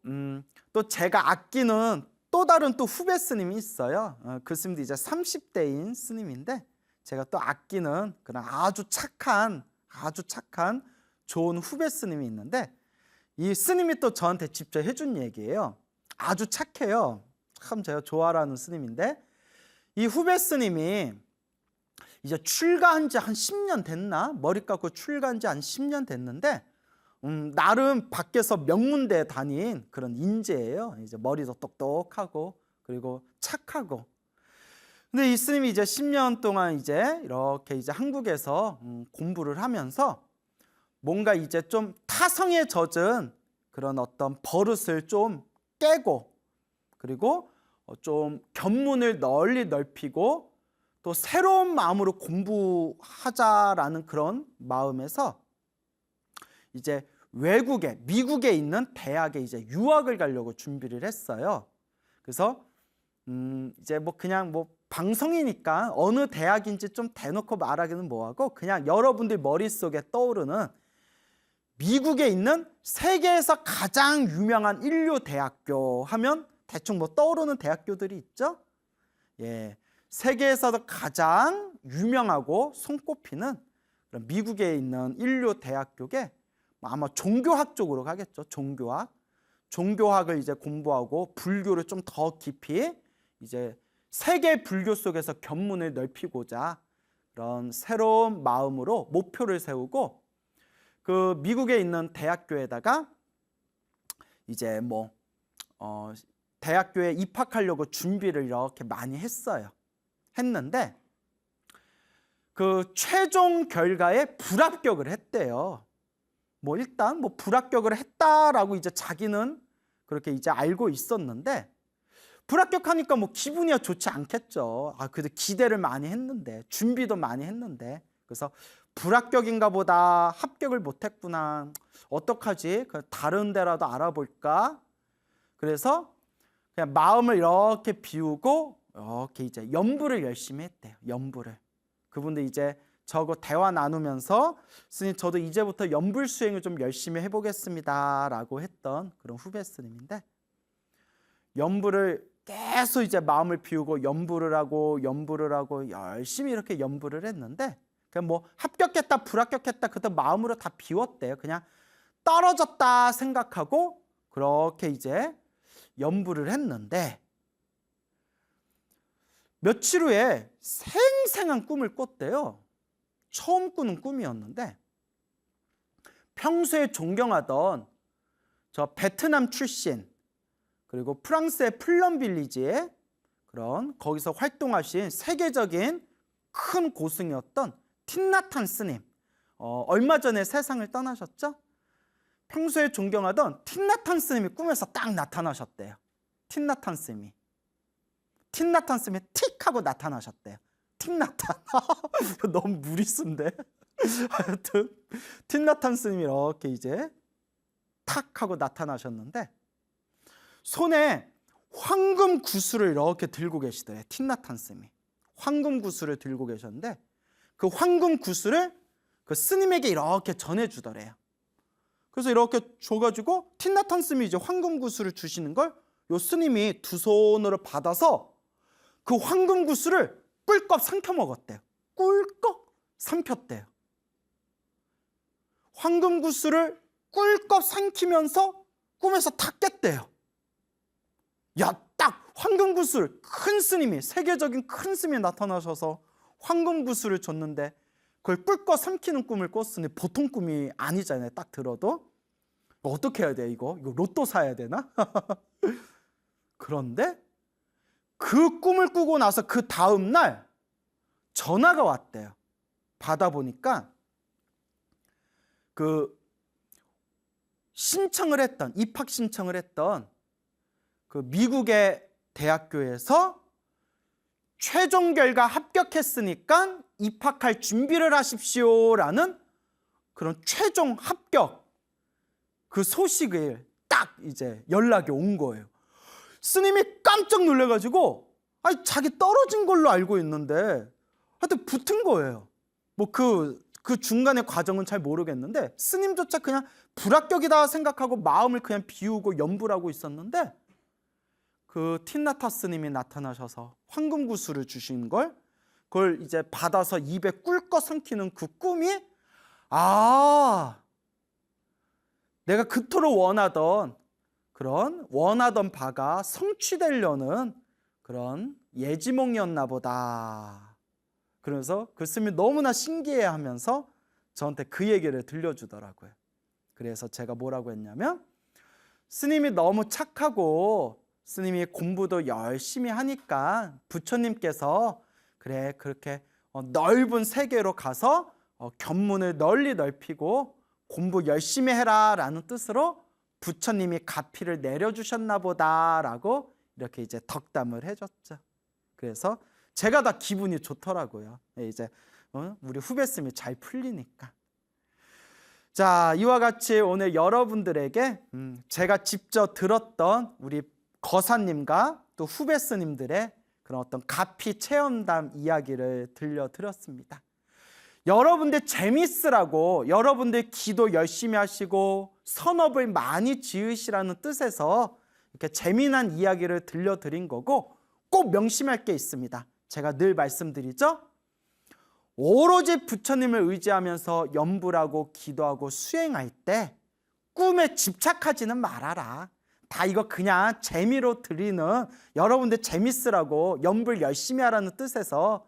제가 아끼는 또 다른 또 후배 스님이 있어요. 그 스님도 이제 30대인 스님인데 제가 또 아끼는 그런 아주 착한 좋은 후배 스님이 있는데 이 스님이 또 저한테 직접 해준 얘기예요. 아주 착해요. 참 제가 좋아하는 스님인데 이 후배 스님이 이제 출가한 지 한 10년 됐나? 머리 깎고 출가한 지 한 10년 됐는데 나름 밖에서 명문대에 다닌 그런 인재예요. 이제 머리도 똑똑하고 그리고 착하고. 근데 이 스님이 이제 10년 동안 이제 이렇게 이제 한국에서 공부를 하면서 뭔가 이제 좀 타성에 젖은 그런 어떤 버릇을 좀 깨고 그리고 좀 견문을 널리 넓히고 또 새로운 마음으로 공부하자라는 그런 마음에서 이제 외국에 미국에 있는 대학에 이제 유학을 가려고 준비를 했어요. 그래서 이제 뭐 그냥 뭐 방송이니까 어느 대학인지 좀 대놓고 말하기는 뭐하고 그냥 여러분들 머릿속에 떠오르는 미국에 있는 세계에서 가장 유명한 인류 대학교 하면 대충 뭐 떠오르는 대학교들이 있죠. 예, 세계에서도 가장 유명하고 손꼽히는 그런 미국에 있는 인류 대학교에 아마 종교학 쪽으로 가겠죠. 종교학을 이제 공부하고 불교를 좀 더 깊이 이제 세계 불교 속에서 견문을 넓히고자 그런 새로운 마음으로 목표를 세우고 그 미국에 있는 대학교에다가 이제 뭐 대학교에 입학하려고 준비를 이렇게 많이 했는데 그 최종 결과에 불합격을 했대요. 뭐 일단 뭐 불합격을 했다라고 이제 자기는 그렇게 이제 알고 있었는데 불합격하니까 뭐 기분이야 좋지 않겠죠. 그래도 기대를 많이 했는데 준비도 많이 했는데 그래서 불합격인가 보다 합격을 못했구나 어떡하지 다른 데라도 알아볼까 그래서 그냥 마음을 이렇게 비우고 이렇게 이제 염불을 열심히 했대요. 염불을 그분들 이제 저거 대화 나누면서 스님 저도 이제부터 염불 수행을 좀 열심히 해보겠습니다 라고 했던 그런 후배 스님인데 염불을 계속 이제 마음을 비우고 염불을 하고 열심히 이렇게 염불을 했는데 그냥 뭐 합격했다 불합격했다 그때 마음으로 다 비웠대요. 그냥 떨어졌다 생각하고 그렇게 이제 염불을 했는데 며칠 후에 생생한 꿈을 꿨대요. 처음 꾸는 꿈이었는데 평소에 존경하던 저 베트남 출신 그리고 프랑스의 플럼빌리지에 그런 거기서 활동하신 세계적인 큰 고승이었던 틴나탄 스님 얼마 전에 세상을 떠나셨죠? 평소에 존경하던 틴나탄 스님이 꿈에서 딱 나타나셨대요. 틴나탄 스님이 틱 하고 나타나셨대요. 틴나탄 너무 무리수인데 하여튼 틴나탄 스님이 이렇게 이제 탁 하고 나타나셨는데 손에 황금 구슬을 이렇게 들고 계시더래요. 틴나탄 스님이 황금 구슬을 들고 계셨는데 그 황금 구슬을 그 스님에게 이렇게 전해주더래요. 그래서 이렇게 줘가지고 틴나탄 스님이 이제 황금 구슬을 주시는 걸 요 스님이 두 손으로 받아서 그 황금 구슬을 꿀꺽 삼켜 먹었대요. 꿀꺽 삼켰대요. 황금 구슬을 꿀꺽 삼키면서 꿈에서 탁 깼대요. 야, 딱 황금 구슬 큰 스님이 세계적인 큰 스님이 나타나셔서 황금 구슬을 줬는데 그걸 꿀꺽 삼키는 꿈을 꿨으니 보통 꿈이 아니잖아요. 딱 들어도 어떻게 해야 돼? 이거 로또 사야 되나? 그런데 그 꿈을 꾸고 나서 그 다음 날 전화가 왔대요. 받아보니까 그 입학 신청을 했던 그 미국의 대학교에서 최종 결과 합격했으니까 입학할 준비를 하십시오라는 그런 최종 합격 그 소식을 딱 이제 연락이 온 거예요. 스님이 깜짝 놀래가지고 아니 자기 떨어진 걸로 알고 있는데 하여튼 붙은 거예요. 뭐 그 중간의 과정은 잘 모르겠는데 스님조차 그냥 불합격이다 생각하고 마음을 그냥 비우고 염불하고 있었는데 그 틴나타 스님이 나타나셔서 황금 구슬을 주신 걸 그걸 이제 받아서 입에 꿀꺽 삼키는 그 꿈이 내가 그토록 원하던 바가 성취되려는 그런 예지몽이었나 보다. 그래서 그 스님이 너무나 신기해하면서 저한테 그 얘기를 들려주더라고요. 그래서 제가 뭐라고 했냐면 스님이 너무 착하고 스님이 공부도 열심히 하니까 부처님께서 그래 그렇게 넓은 세계로 가서 견문을 널리 넓히고 공부 열심히 해라 라는 뜻으로 부처님이 가피를 내려주셨나 보다라고 이렇게 이제 덕담을 해줬죠. 그래서 제가 다 기분이 좋더라고요. 이제 우리 후배 스님이 잘 풀리니까. 자, 이와 같이 오늘 여러분들에게 제가 직접 들었던 우리 거사님과 또 후배 스님들의 그런 어떤 가피 체험담 이야기를 들려드렸습니다. 여러분들 재밌으라고 여러분들 기도 열심히 하시고 선업을 많이 지으시라는 뜻에서 이렇게 재미난 이야기를 들려드린 거고 꼭 명심할 게 있습니다. 제가 늘 말씀드리죠. 오로지 부처님을 의지하면서 염불하고 기도하고 수행할 때 꿈에 집착하지는 말아라. 다 이거 그냥 재미로 드리는 여러분들 재밌으라고 염불 열심히 하라는 뜻에서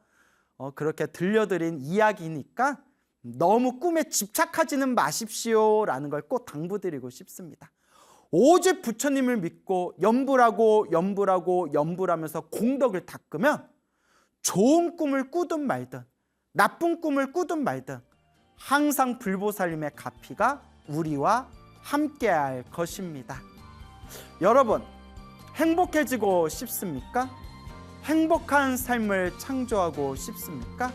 그렇게 들려드린 이야기니까 너무 꿈에 집착하지는 마십시오라는 걸 꼭 당부드리고 싶습니다. 오직 부처님을 믿고 염불하면서 공덕을 닦으면 좋은 꿈을 꾸든 말든 나쁜 꿈을 꾸든 말든 항상 불보살님의 가피가 우리와 함께할 것입니다. 여러분 행복해지고 싶습니까? 행복한 삶을 창조하고 싶습니까?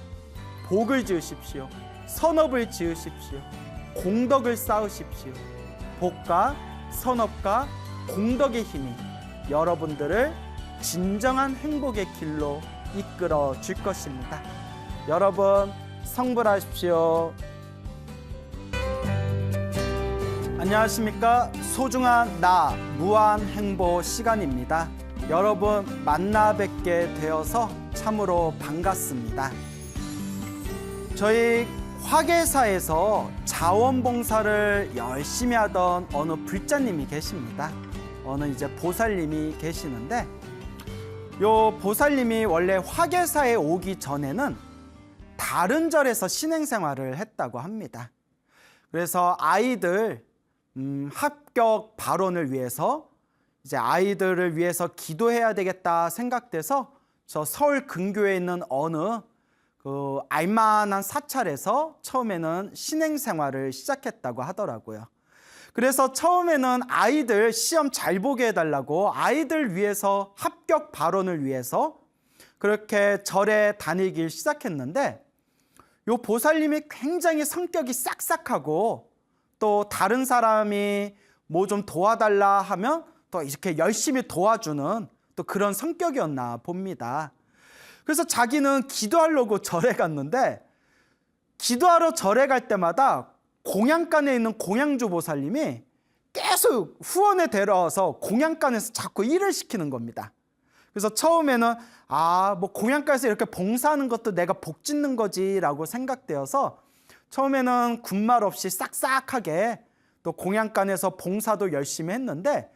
복을 지으십시오. 선업을 지으십시오. 공덕을 쌓으십시오. 복과 선업과 공덕의 힘이 여러분들을 진정한 행복의 길로 이끌어 줄 것입니다. 여러분 성불하십시오. 안녕하십니까? 소중한 나 무한행보 시간입니다. 여러분 만나 뵙게 되어서 참으로 반갑습니다. 저희 화계사에서 자원봉사를 열심히 하던 어느 불자님이 계십니다. 어느 이제 보살님이 계시는데 요 보살님이 원래 화계사에 오기 전에는 다른 절에서 신행생활을 했다고 합니다. 그래서 아이들 합격 발원을 위해서 이제 아이들을 위해서 기도해야 되겠다 생각돼서 저 서울 근교에 있는 어느 그 알만한 사찰에서 처음에는 신행생활을 시작했다고 하더라고요. 그래서 처음에는 아이들 시험 잘 보게 해달라고 아이들 위해서 합격 발원을 위해서 그렇게 절에 다니길 시작했는데 요 보살님이 굉장히 성격이 싹싹하고 또 다른 사람이 뭐 좀 도와달라 하면 또 이렇게 열심히 도와주는 또 그런 성격이었나 봅니다. 그래서 자기는 기도하려고 절에 갔는데 기도하러 절에 갈 때마다 공양간에 있는 공양주 보살님이 계속 후원에 데려와서 공양간에서 자꾸 일을 시키는 겁니다. 그래서 처음에는 뭐 공양간에서 이렇게 봉사하는 것도 내가 복 짓는 거지라고 생각되어서 처음에는 군말 없이 싹싹하게 또 공양간에서 봉사도 열심히 했는데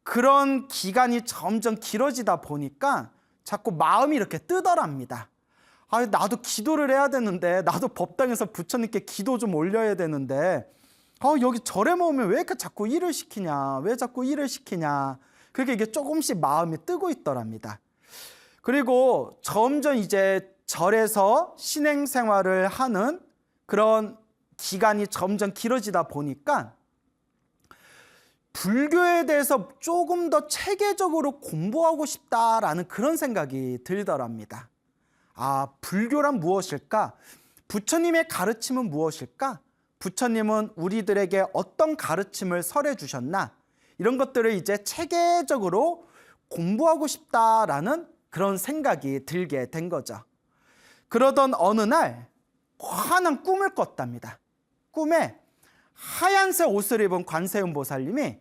그런 기간이 점점 길어지다 보니까 자꾸 마음이 이렇게 뜨더랍니다. 나도 기도를 해야 되는데, 나도 법당에서 부처님께 기도 좀 올려야 되는데 여기 절에 모으면 왜 이렇게 자꾸 일을 시키냐, 왜 자꾸 일을 시키냐, 그렇게 이게 조금씩 마음이 뜨고 있더랍니다. 그리고 점점 이제 절에서 신행 생활을 하는 그런 기간이 점점 길어지다 보니까 불교에 대해서 조금 더 체계적으로 공부하고 싶다라는 그런 생각이 들더랍니다. 불교란 무엇일까? 부처님의 가르침은 무엇일까? 부처님은 우리들에게 어떤 가르침을 설해 주셨나? 이런 것들을 이제 체계적으로 공부하고 싶다라는 그런 생각이 들게 된 거죠. 그러던 어느 날 환한 꿈을 꿨답니다. 꿈에 하얀색 옷을 입은 관세음 보살님이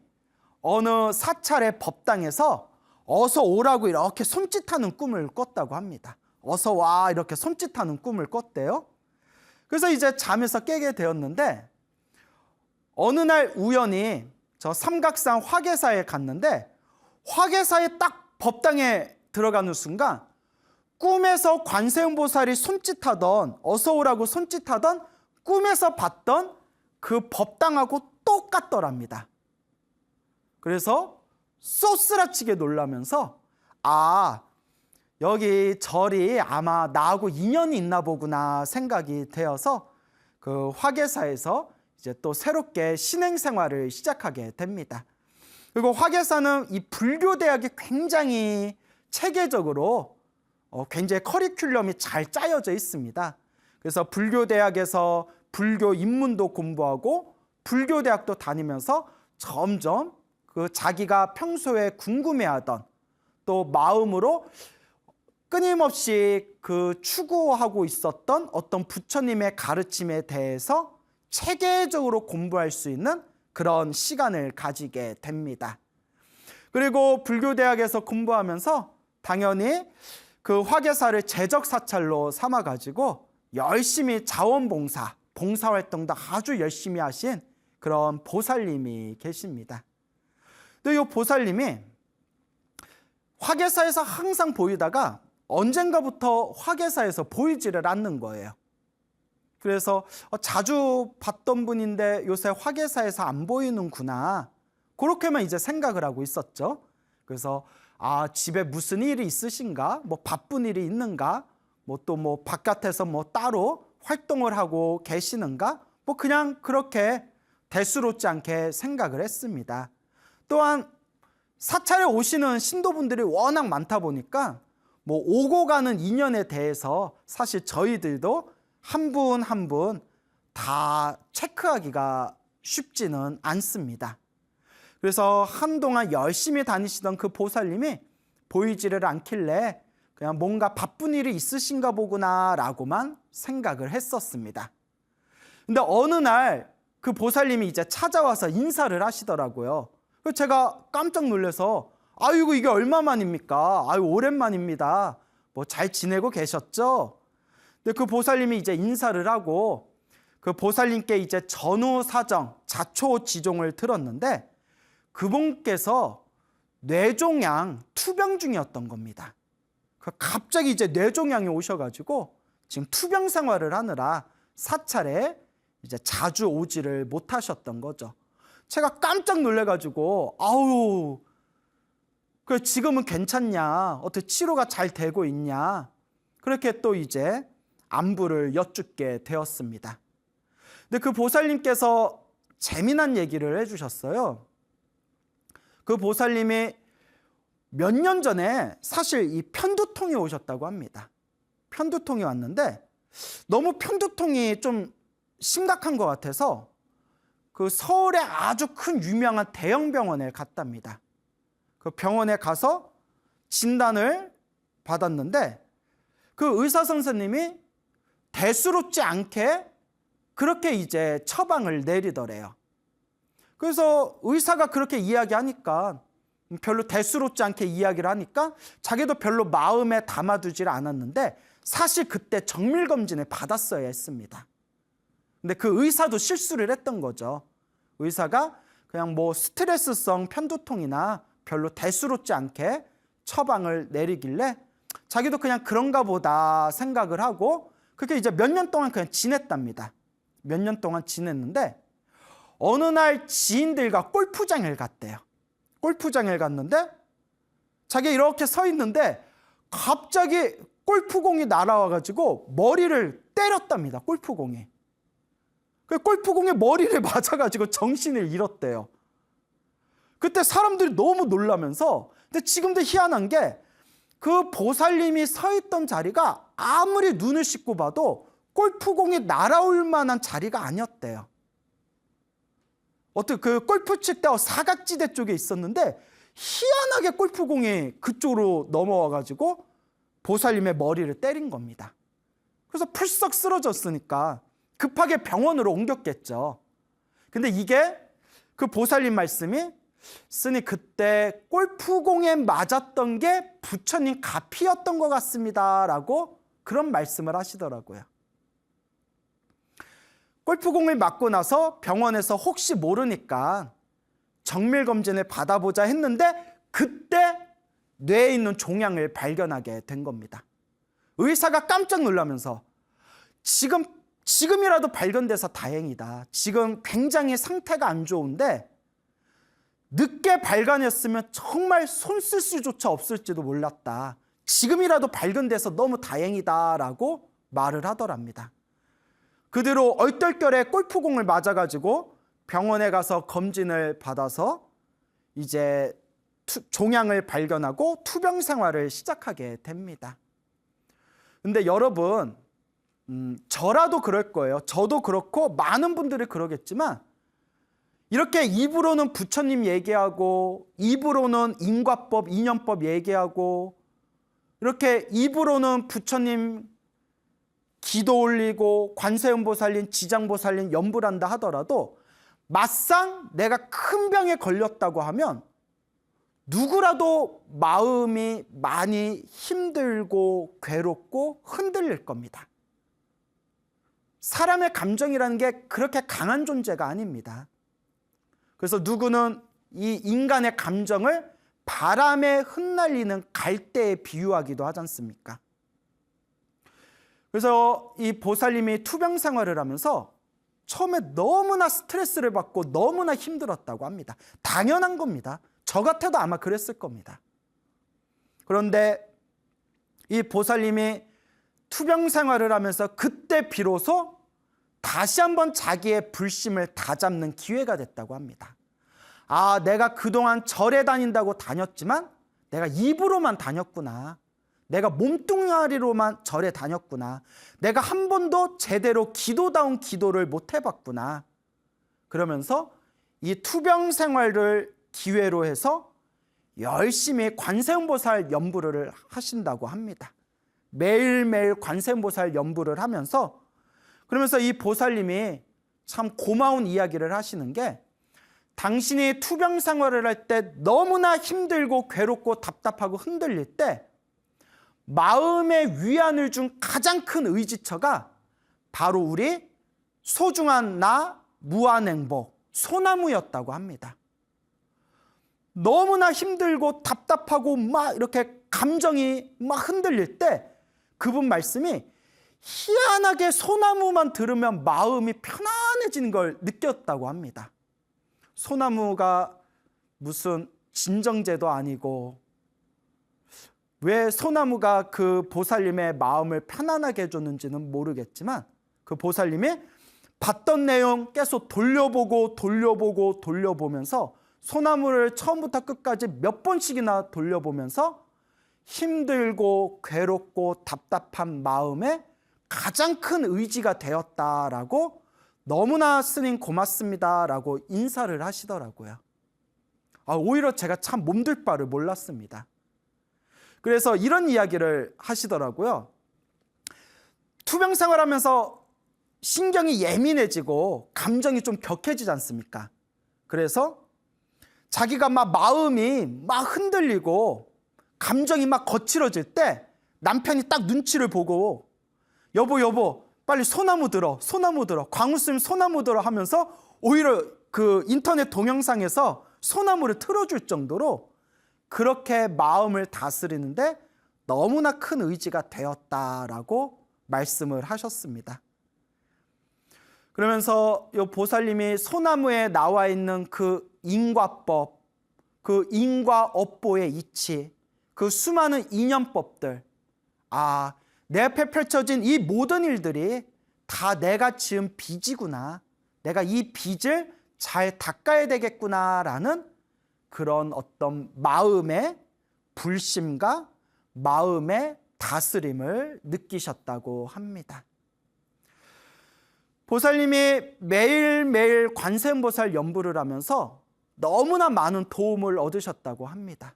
어느 사찰의 법당에서 어서 오라고 이렇게 손짓하는 꿈을 꿨다고 합니다. 어서 와 이렇게 손짓하는 꿈을 꿨대요. 그래서 이제 잠에서 깨게 되었는데 어느 날 우연히 저 삼각산 화계사에 갔는데 화계사에 딱 법당에 들어가는 순간 꿈에서 관세음보살이 손짓하던 어서 오라고 손짓하던 꿈에서 봤던 그 법당하고 똑같더랍니다. 그래서 쏘스라치게 놀라면서 여기 절이 아마 나하고 인연이 있나 보구나 생각이 되어서 그 화계사에서 이제 또 새롭게 신행 생활을 시작하게 됩니다. 그리고 화계사는 이 불교대학이 굉장히 체계적으로 굉장히 커리큘럼이 잘 짜여져 있습니다. 그래서 불교대학에서 불교 입문도 공부하고 불교대학도 다니면서 점점 그 자기가 평소에 궁금해하던 또 마음으로 끊임없이 그 추구하고 있었던 어떤 부처님의 가르침에 대해서 체계적으로 공부할 수 있는 그런 시간을 가지게 됩니다. 그리고 불교대학에서 공부하면서 당연히 그 화계사를 제적사찰로 삼아가지고 열심히 자원봉사, 봉사활동도 아주 열심히 하신 그런 보살님이 계십니다. 근데 이 보살님이 화계사에서 항상 보이다가 언젠가부터 화계사에서 보이지를 않는 거예요. 그래서 자주 봤던 분인데 요새 화계사에서 안 보이는구나, 그렇게만 이제 생각을 하고 있었죠. 그래서 집에 무슨 일이 있으신가, 뭐 바쁜 일이 있는가, 뭐 또 뭐 바깥에서 뭐 따로 활동을 하고 계시는가, 뭐 그냥 그렇게 대수롭지 않게 생각을 했습니다. 또한 사찰에 오시는 신도분들이 워낙 많다 보니까 뭐 오고 가는 인연에 대해서 사실 저희들도 한 분 한 분 다 체크하기가 쉽지는 않습니다. 그래서 한동안 열심히 다니시던 그 보살님이 보이지를 않길래 그냥 뭔가 바쁜 일이 있으신가 보구나 라고만 생각을 했었습니다. 근데 어느 날 그 보살님이 이제 찾아와서 인사를 하시더라고요. 그래서 제가 깜짝 놀라서 아이고 이게 얼마만입니까? 아유 오랜만입니다. 뭐 잘 지내고 계셨죠? 근데 그 보살님이 이제 인사를 하고 그 보살님께 이제 전후 사정, 자초지종을 들었는데 그분께서 뇌종양 투병 중이었던 겁니다. 갑자기 이제 뇌종양이 오셔가지고 지금 투병 생활을 하느라 사찰에 이제 자주 오지를 못하셨던 거죠. 제가 깜짝 놀래가지고 그 지금은 괜찮냐, 어떻게 치료가 잘 되고 있냐, 그렇게 또 이제 안부를 여쭙게 되었습니다. 근데 그 보살님께서 재미난 얘기를 해주셨어요. 그 보살님이 몇 년 전에 사실 이 편두통이 오셨다고 합니다. 편두통이 왔는데 너무 편두통이 좀 심각한 것 같아서 그 서울에 아주 큰 유명한 대형 병원에 갔답니다. 그 병원에 가서 진단을 받았는데 그 의사 선생님이 대수롭지 않게 그렇게 이제 처방을 내리더래요. 그래서 의사가 그렇게 이야기하니까 별로 대수롭지 않게 이야기를 하니까 자기도 별로 마음에 담아두질 않았는데 사실 그때 정밀검진을 받았어야 했습니다. 근데 그 의사도 실수를 했던 거죠. 의사가 그냥 뭐 스트레스성 편두통이나 별로 대수롭지 않게 처방을 내리길래 자기도 그냥 그런가 보다 생각을 하고 그렇게 이제 몇 년 동안 그냥 지냈답니다. 몇 년 동안 지냈는데 어느 날 지인들과 골프장을 갔대요. 골프장을 갔는데 자기 이렇게 서 있는데 갑자기 골프공이 날아와가지고 머리를 때렸답니다. 골프공이. 그 골프공에 머리를 맞아가지고 정신을 잃었대요. 그때 사람들이 너무 놀라면서 근데 지금도 희한한 게 그 보살님이 서 있던 자리가 아무리 눈을 씻고 봐도 골프공이 날아올 만한 자리가 아니었대요. 어떻게 그 골프 칠 때 사각지대 쪽에 있었는데 희한하게 골프공이 그쪽으로 넘어와가지고 보살님의 머리를 때린 겁니다. 그래서 풀썩 쓰러졌으니까 급하게 병원으로 옮겼겠죠. 근데 이게 그 보살님 말씀이 스님 그때 골프공에 맞았던 게 부처님 가피였던 것 같습니다 라고 그런 말씀을 하시더라고요. 골프공을 맞고 나서 병원에서 혹시 모르니까 정밀검진을 받아보자 했는데 그때 뇌에 있는 종양을 발견하게 된 겁니다. 의사가 깜짝 놀라면서 지금이라도 발견돼서 다행이다. 지금 굉장히 상태가 안 좋은데 늦게 발견했으면 정말 손 쓸 수조차 없을지도 몰랐다. 지금이라도 발견돼서 너무 다행이다라고 말을 하더랍니다. 그대로 얼떨결에 골프공을 맞아가지고 병원에 가서 검진을 받아서 이제 종양을 발견하고 투병 생활을 시작하게 됩니다. 근데 여러분, 저라도 그럴 거예요. 저도 그렇고 많은 분들이 그러겠지만 이렇게 입으로는 부처님 얘기하고 입으로는 인과법, 인연법 얘기하고 이렇게 입으로는 부처님 기도 올리고 관세음보살님, 지장보살님 연불 한다 하더라도 막상 내가 큰 병에 걸렸다고 하면 누구라도 마음이 많이 힘들고 괴롭고 흔들릴 겁니다. 사람의 감정이라는 게 그렇게 강한 존재가 아닙니다. 그래서 누구는 이 인간의 감정을 바람에 흩날리는 갈대에 비유하기도 하지 않습니까? 그래서 이 보살님이 투병 생활을 하면서 처음에 너무나 스트레스를 받고 너무나 힘들었다고 합니다. 당연한 겁니다. 저 같아도 아마 그랬을 겁니다. 그런데 이 보살님이 투병 생활을 하면서 그때 비로소 다시 한번 자기의 불심을 다잡는 기회가 됐다고 합니다. 아, 내가 그동안 절에 다닌다고 다녔지만 내가 입으로만 다녔구나. 내가 몸뚱아리로만 절에 다녔구나. 내가 한 번도 제대로 기도다운 기도를 못 해봤구나. 그러면서 이 투병 생활을 기회로 해서 열심히 관세음보살 연불을 하신다고 합니다. 매일매일 관세음보살 연불을 하면서 그러면서 이 보살님이 참 고마운 이야기를 하시는 게 당신이 투병 생활을 할 때 너무나 힘들고 괴롭고 답답하고 흔들릴 때 마음의 위안을 준 가장 큰 의지처가 바로 우리 소중한 나 무한행복 소나무였다고 합니다. 너무나 힘들고 답답하고 막 이렇게 감정이 막 흔들릴 때 그분 말씀이 희한하게 소나무만 들으면 마음이 편안해지는 걸 느꼈다고 합니다. 소나무가 무슨 진정제도 아니고 왜 소나무가 그 보살님의 마음을 편안하게 해줬는지는 모르겠지만 그 보살님이 봤던 내용 계속 돌려보면서 소나무를 처음부터 끝까지 몇 번씩이나 돌려보면서 힘들고 괴롭고 답답한 마음에 가장 큰 의지가 되었다라고 너무나 스님 고맙습니다라고 인사를 하시더라고요. 오히려 제가 참 몸둘 바를 몰랐습니다. 그래서 이런 이야기를 하시더라고요. 투병 생활하면서 신경이 예민해지고 감정이 좀 격해지지 않습니까? 그래서 자기가 마음이 흔들리고 감정이 거칠어질 때 남편이 딱 눈치를 보고 여보 빨리 소나무 들어 광우스님 소나무 들어 하면서 오히려 그 인터넷 동영상에서 소나무를 틀어줄 정도로 그렇게 마음을 다스리는데 너무나 큰 의지가 되었다라고 말씀을 하셨습니다. 그러면서 이 보살님이 소나무에 나와 있는 그 인과법, 그 인과업보의 이치, 그 수많은 인연법들, 내 앞에 펼쳐진 이 모든 일들이 다 내가 지은 빚이구나, 내가 이 빚을 잘 닦아야 되겠구나라는 그런 어떤 마음의 불심과 마음의 다스림을 느끼셨다고 합니다. 보살님이 매일매일 관세음보살 연부를 하면서 너무나 많은 도움을 얻으셨다고 합니다.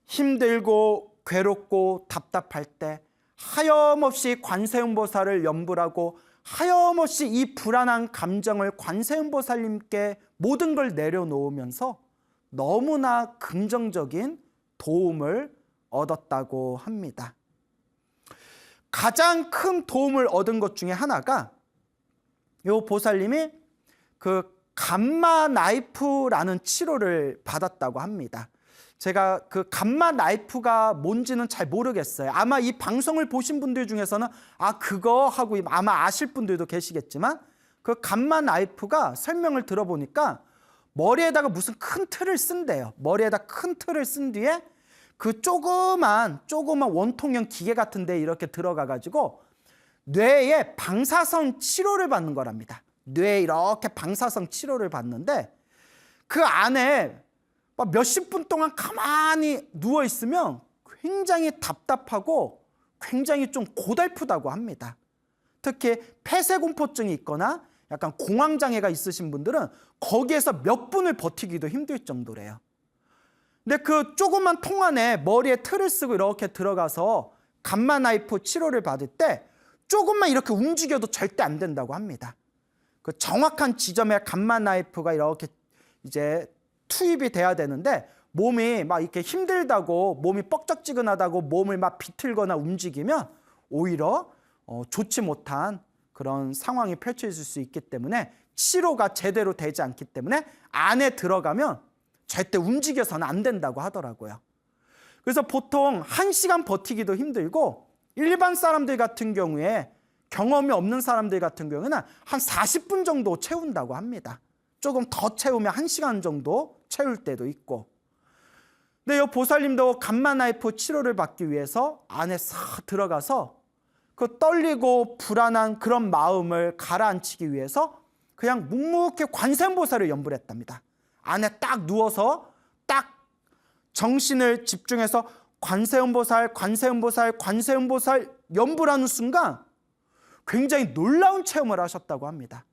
힘들고 괴롭고 답답할 때 하염없이 관세음보살을 연부를 하고 하염없이 이 불안한 감정을 관세음보살님께 모든 걸 내려놓으면서 너무나 긍정적인 도움을 얻었다고 합니다. 가장 큰 도움을 얻은 것 중에 하나가 요 보살님이 그 감마 나이프라는 치료를 받았다고 합니다. 제가 그 감마 나이프가 뭔지는 잘 모르겠어요. 아마 이 방송을 보신 분들 중에서는 그거 하고 아마 아실 분들도 계시겠지만, 그 감마 나이프가 설명을 들어보니까 머리에다가 무슨 큰 틀을 쓴대요. 머리에다 큰 틀을 쓴 뒤에 그 조그만 원통형 기계 같은 데 이렇게 들어가 가지고 뇌에 방사선 치료를 받는 거랍니다. 뇌에 이렇게 방사선 치료를 받는데, 그 안에 몇십 분 동안 가만히 누워 있으면 굉장히 답답하고 굉장히 좀 고달프다고 합니다. 특히 폐쇄공포증이 있거나 약간 공황장애가 있으신 분들은 거기에서 몇 분을 버티기도 힘들 정도래요. 근데 그 조그만 통 안에 머리에 틀을 쓰고 이렇게 들어가서 감마 나이프 치료를 받을 때 조금만 이렇게 움직여도 절대 안 된다고 합니다. 그 정확한 지점에 감마 나이프가 이렇게 이제 투입이 돼야 되는데, 몸이 이렇게 힘들다고, 몸이 뻑적지근하다고 몸을 비틀거나 움직이면 오히려 좋지 못한 그런 상황이 펼쳐질 수 있기 때문에 치료가 제대로 되지 않기 때문에 안에 들어가면 절대 움직여서는 안 된다고 하더라고요. 그래서 보통 1시간 버티기도 힘들고, 일반 사람들 같은 경우에, 경험이 없는 사람들 같은 경우에는 한 40분 정도 채운다고 합니다. 조금 더 채우면 1시간 정도 채울 때도 있고. 근데 이 보살님도 감마 나이프 치료를 받기 위해서 안에 싹 들어가서 그 떨리고 불안한 그런 마음을 가라앉히기 위해서 그냥 묵묵히 관세음보살을 연부를 했답니다. 안에 딱 누워서 딱 정신을 집중해서 관세음보살 연부를 하는 순간 굉장히 놀라운 체험을 하셨다고 합니다.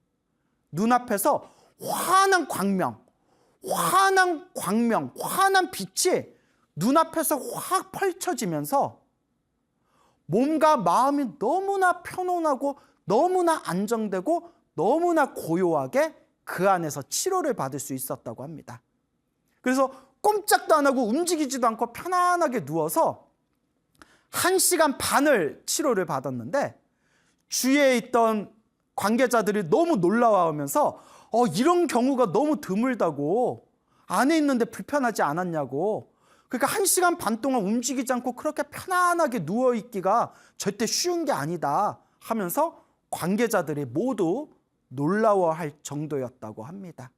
눈앞에서 환한 광명, 환한 빛이 눈앞에서 확 펼쳐지면서 몸과 마음이 너무나 편안하고 너무나 안정되고 너무나 고요하게 그 안에서 치료를 받을 수 있었다고 합니다. 그래서 꼼짝도 안 하고 움직이지도 않고 편안하게 누워서 1시간 반을 치료를 받았는데, 주위에 있던 관계자들이 너무 놀라워하면서 이런 경우가 너무 드물다고, 안에 있는데 불편하지 않았냐고, 그러니까 1시간 반 동안 움직이지 않고 그렇게 편안하게 누워있기가 절대 쉬운 게 아니다 하면서 관계자들이 모두 놀라워할 정도였다고 합니다.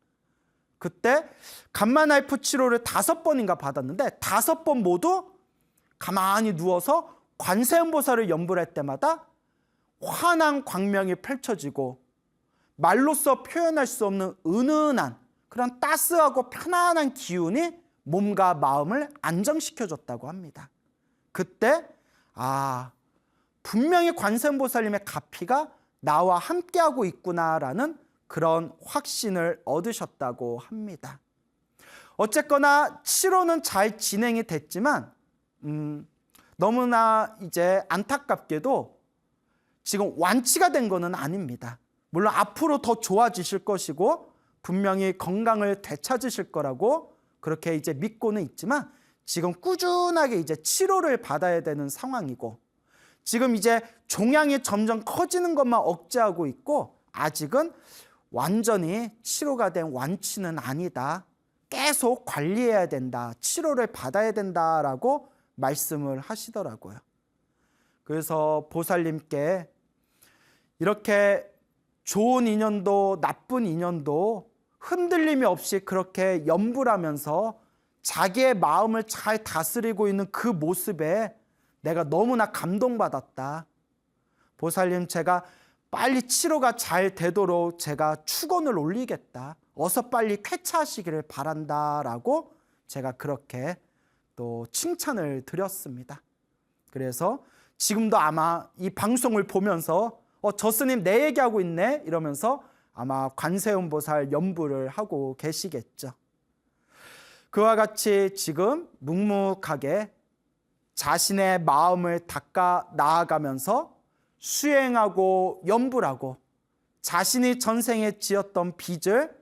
그때 감마 나이프 치료를 5번인가 받았는데 5번 모두 가만히 누워서 관세음보살을 연부를 할 때마다 환한 광명이 펼쳐지고 말로써 표현할 수 없는 은은한 그런 따스하고 편안한 기운이 몸과 마음을 안정시켜줬다고 합니다. 그때 분명히 관세음보살님의 가피가 나와 함께하고 있구나라는 그런 확신을 얻으셨다고 합니다. 어쨌거나 치료는 잘 진행이 됐지만 너무나 이제 안타깝게도 지금 완치가 된 것은 아닙니다. 물론 앞으로 더 좋아지실 것이고 분명히 건강을 되찾으실 거라고 그렇게 이제 믿고는 있지만 지금 꾸준하게 이제 치료를 받아야 되는 상황이고 지금 이제 종양이 점점 커지는 것만 억제하고 있고 아직은 완전히 치료가 된 완치는 아니다. 계속 관리해야 된다. 치료를 받아야 된다라고 말씀을 하시더라고요. 그래서 보살님께 이렇게 좋은 인연도 나쁜 인연도 흔들림이 없이 그렇게 염불하면서 자기의 마음을 잘 다스리고 있는 그 모습에 내가 너무나 감동받았다. 보살님, 제가 빨리 치료가 잘 되도록 제가 축원을 올리겠다. 어서 빨리 쾌차하시기를 바란다라고 제가 그렇게 또 칭찬을 드렸습니다. 그래서 지금도 아마 이 방송을 보면서 저 스님 내 얘기하고 있네 이러면서 아마 관세음보살 연부를 하고 계시겠죠. 그와 같이 지금 묵묵하게 자신의 마음을 닦아 나아가면서 수행하고 연불하고 자신이 전생에 지었던 빚을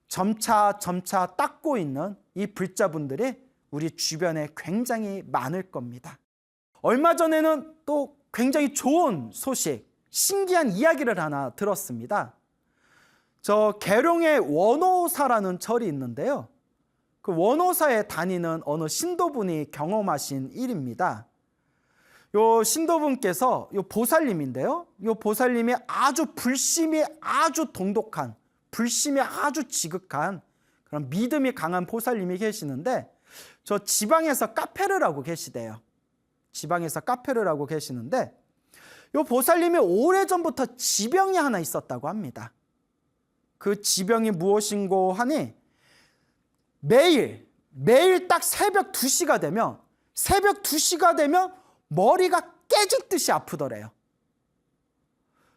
점차 닦고 있는 이 불자분들이 우리 주변에 굉장히 많을 겁니다. 얼마 전에는 또 굉장히 좋은 소식, 신기한 이야기를 하나 들었습니다. 저 계룡의 원호사라는 절이 있는데요. 그 원호사에 다니는 어느 신도분이 경험하신 일입니다. 요 신도분께서 요 보살님인데요. 요 보살님이 아주 불심이 아주 동독한, 불심이 아주 지극한 그런 믿음이 강한 보살님이 계시는데 저 지방에서 카페를 하고 계시대요. 지방에서 카페를 하고 계시는데 요 보살님이 오래전부터 지병이 하나 있었다고 합니다. 그 지병이 무엇인고 하니 매일 딱 새벽 2시가 되면 머리가 깨질 듯이 아프더래요.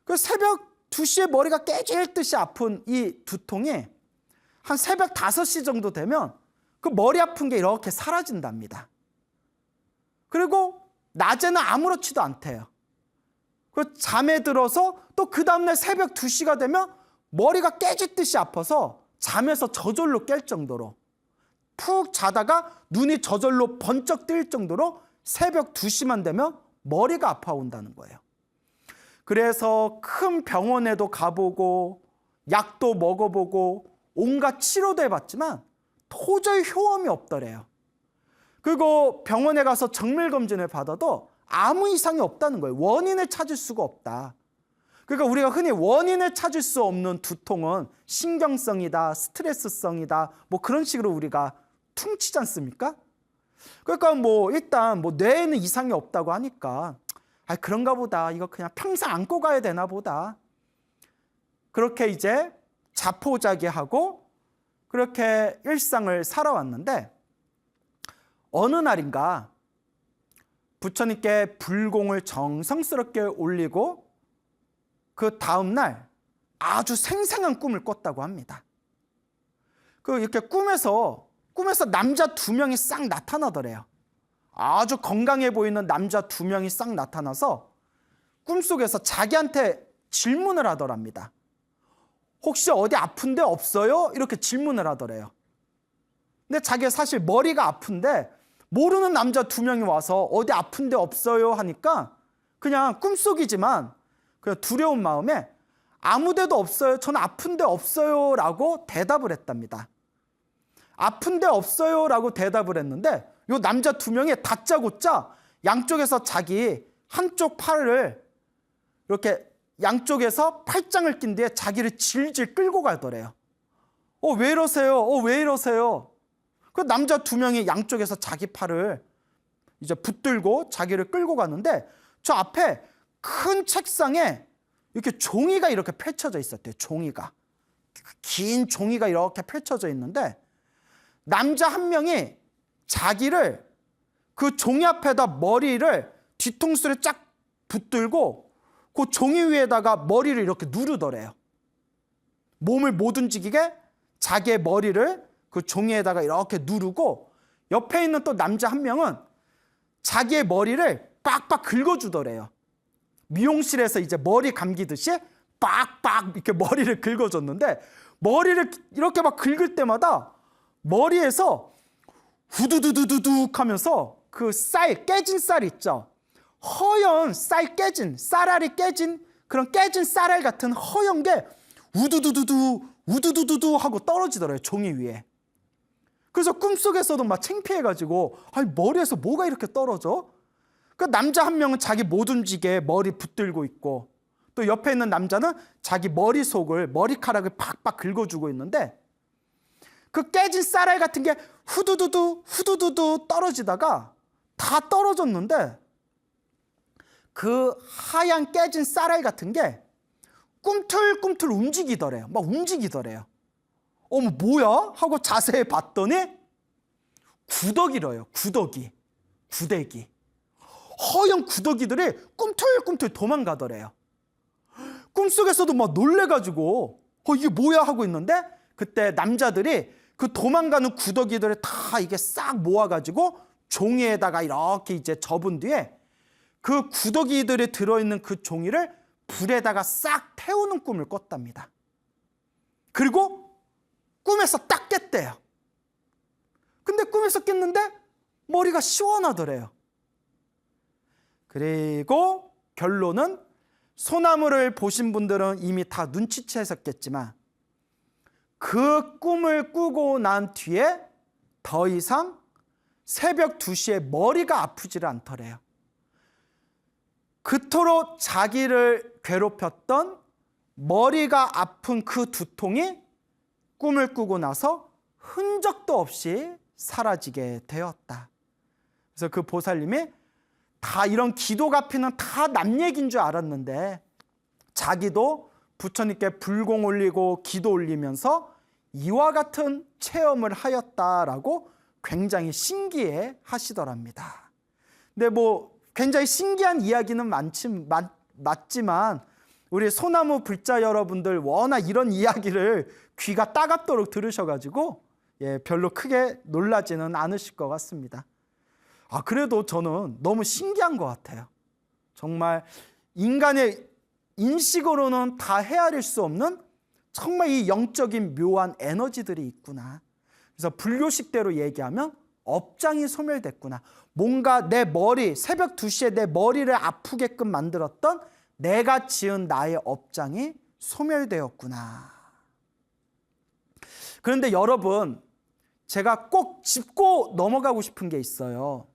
그 새벽 2시에 머리가 깨질 듯이 아픈 이 두통이 한 새벽 5시 정도 되면 그 머리 아픈 게 이렇게 사라진답니다. 그리고 낮에는 아무렇지도 않대요. 그 잠에 들어서 또 그 다음날 새벽 2시가 되면 머리가 깨질 듯이 아파서 잠에서 저절로 깰 정도로 푹 자다가 눈이 저절로 번쩍 뜰 정도로 새벽 2시만 되면 머리가 아파온다는 거예요. 그래서 큰 병원에도 가보고 약도 먹어보고 온갖 치료도 해봤지만 도저히 효험이 없더래요. 그리고 병원에 가서 정밀검진을 받아도 아무 이상이 없다는 거예요. 원인을 찾을 수가 없다. 그러니까 우리가 흔히 원인을 찾을 수 없는 두통은 신경성이다, 스트레스성이다, 뭐 그런 식으로 우리가 퉁치지 않습니까? 그러니까 일단 뇌에는 이상이 없다고 하니까 그런가 보다. 이거 그냥 평생 안고 가야 되나 보다. 그렇게 이제 자포자기하고 그렇게 일상을 살아왔는데 어느 날인가 부처님께 불공을 정성스럽게 올리고 그 다음날 아주 생생한 꿈을 꿨다고 합니다. 이렇게 꿈에서 남자 2명이 싹 나타나더래요. 아주 건강해 보이는 남자 2명이 싹 나타나서 꿈속에서 자기한테 질문을 하더랍니다. 혹시 어디 아픈 데 없어요? 이렇게 질문을 하더래요. 근데 자기가 사실 머리가 아픈데 모르는 남자 2명이 와서 어디 아픈 데 없어요 하니까 그냥 꿈속이지만 그냥 두려운 마음에 아무 데도 없어요. 저는 아픈 데 없어요 라고 대답을 했답니다. 아픈 데 없어요 라고 대답을 했는데 요 남자 2명이 다짜고짜 양쪽에서 자기 한쪽 팔을 이렇게 양쪽에서 팔짱을 낀 뒤에 자기를 질질 끌고 가더래요. 왜 이러세요? 왜 이러세요? 그 남자 2명이 양쪽에서 자기 팔을 이제 붙들고 자기를 끌고 갔는데 저 앞에 큰 책상에 이렇게 종이가 이렇게 펼쳐져 있었대요. 종이가. 긴 종이가 이렇게 펼쳐져 있는데 남자 한 명이 자기를 그 종이 앞에다 머리를 뒤통수를 쫙 붙들고 그 종이 위에다가 머리를 이렇게 누르더래요. 몸을 못 움직이게 자기의 머리를 그 종이에다가 이렇게 누르고 옆에 있는 또 남자 한 명은 자기의 머리를 빡빡 긁어주더래요. 미용실에서 이제 머리 감기듯이 빡빡 이렇게 머리를 긁어줬는데 머리를 이렇게 막 긁을 때마다 머리에서 후두두두두둑 하면서 그 쌀, 깨진 쌀 있죠. 허연 쌀 깨진, 쌀알이 깨진 그런 깨진 쌀알 같은 허연 게 우두두두두 우두두두두 하고 떨어지더래요. 종이 위에. 그래서 꿈속에서도 막 창피해가지고 아니 머리에서 뭐가 이렇게 떨어져? 그 남자 한 명은 자기 못 움직이게 머리 붙들고 있고 또 옆에 있는 남자는 자기 머리카락을 팍팍 긁어주고 있는데 그 깨진 쌀알 같은 게 후두두두 후두두두 떨어지다가 다 떨어졌는데 그 하얀 깨진 쌀알 같은 게 꿈틀꿈틀 움직이더래요. 막 움직이더래요. 어머 뭐야? 하고 자세히 봤더니 구더기래요. 구더기. 허연 구더기들이 꿈틀꿈틀 도망가더래요. 꿈속에서도 막 놀래가지고 이게 뭐야 하고 있는데 그때 남자들이 그 도망가는 구더기들을 다 이게 싹 모아가지고 종이에다가 이렇게 이제 접은 뒤에 그 구더기들이 들어있는 그 종이를 불에다가 싹 태우는 꿈을 꿨답니다. 그리고 꿈에서 딱 깼대요. 근데 꿈에서 깼는데 머리가 시원하더래요. 그리고 결론은 소나무를 보신 분들은 이미 다 눈치채셨겠지만 그 꿈을 꾸고 난 뒤에 더 이상 새벽 2시에 머리가 아프지를 않더래요. 그토록 자기를 괴롭혔던 머리가 아픈 그 두통이 꿈을 꾸고 나서 흔적도 없이 사라지게 되었다. 그래서 그 보살님이 다 이런 기도가 피는 다 남 얘기인 줄 알았는데 자기도 부처님께 불공 올리고 기도 올리면서 이와 같은 체험을 하였다라고 굉장히 신기해 하시더랍니다. 근데 굉장히 신기한 이야기는 맞지만 우리 소나무 불자 여러분들 워낙 이런 이야기를 귀가 따갑도록 들으셔가지고 별로 크게 놀라지는 않으실 것 같습니다. 그래도 저는 너무 신기한 것 같아요. 정말 인간의 인식으로는 다 헤아릴 수 없는 정말 이 영적인 묘한 에너지들이 있구나. 그래서 불교식대로 얘기하면 업장이 소멸됐구나. 뭔가 내 머리, 새벽 2시에 내 머리를 아프게끔 만들었던 내가 지은 나의 업장이 소멸되었구나. 그런데 여러분, 제가 꼭 짚고 넘어가고 싶은 게 있어요.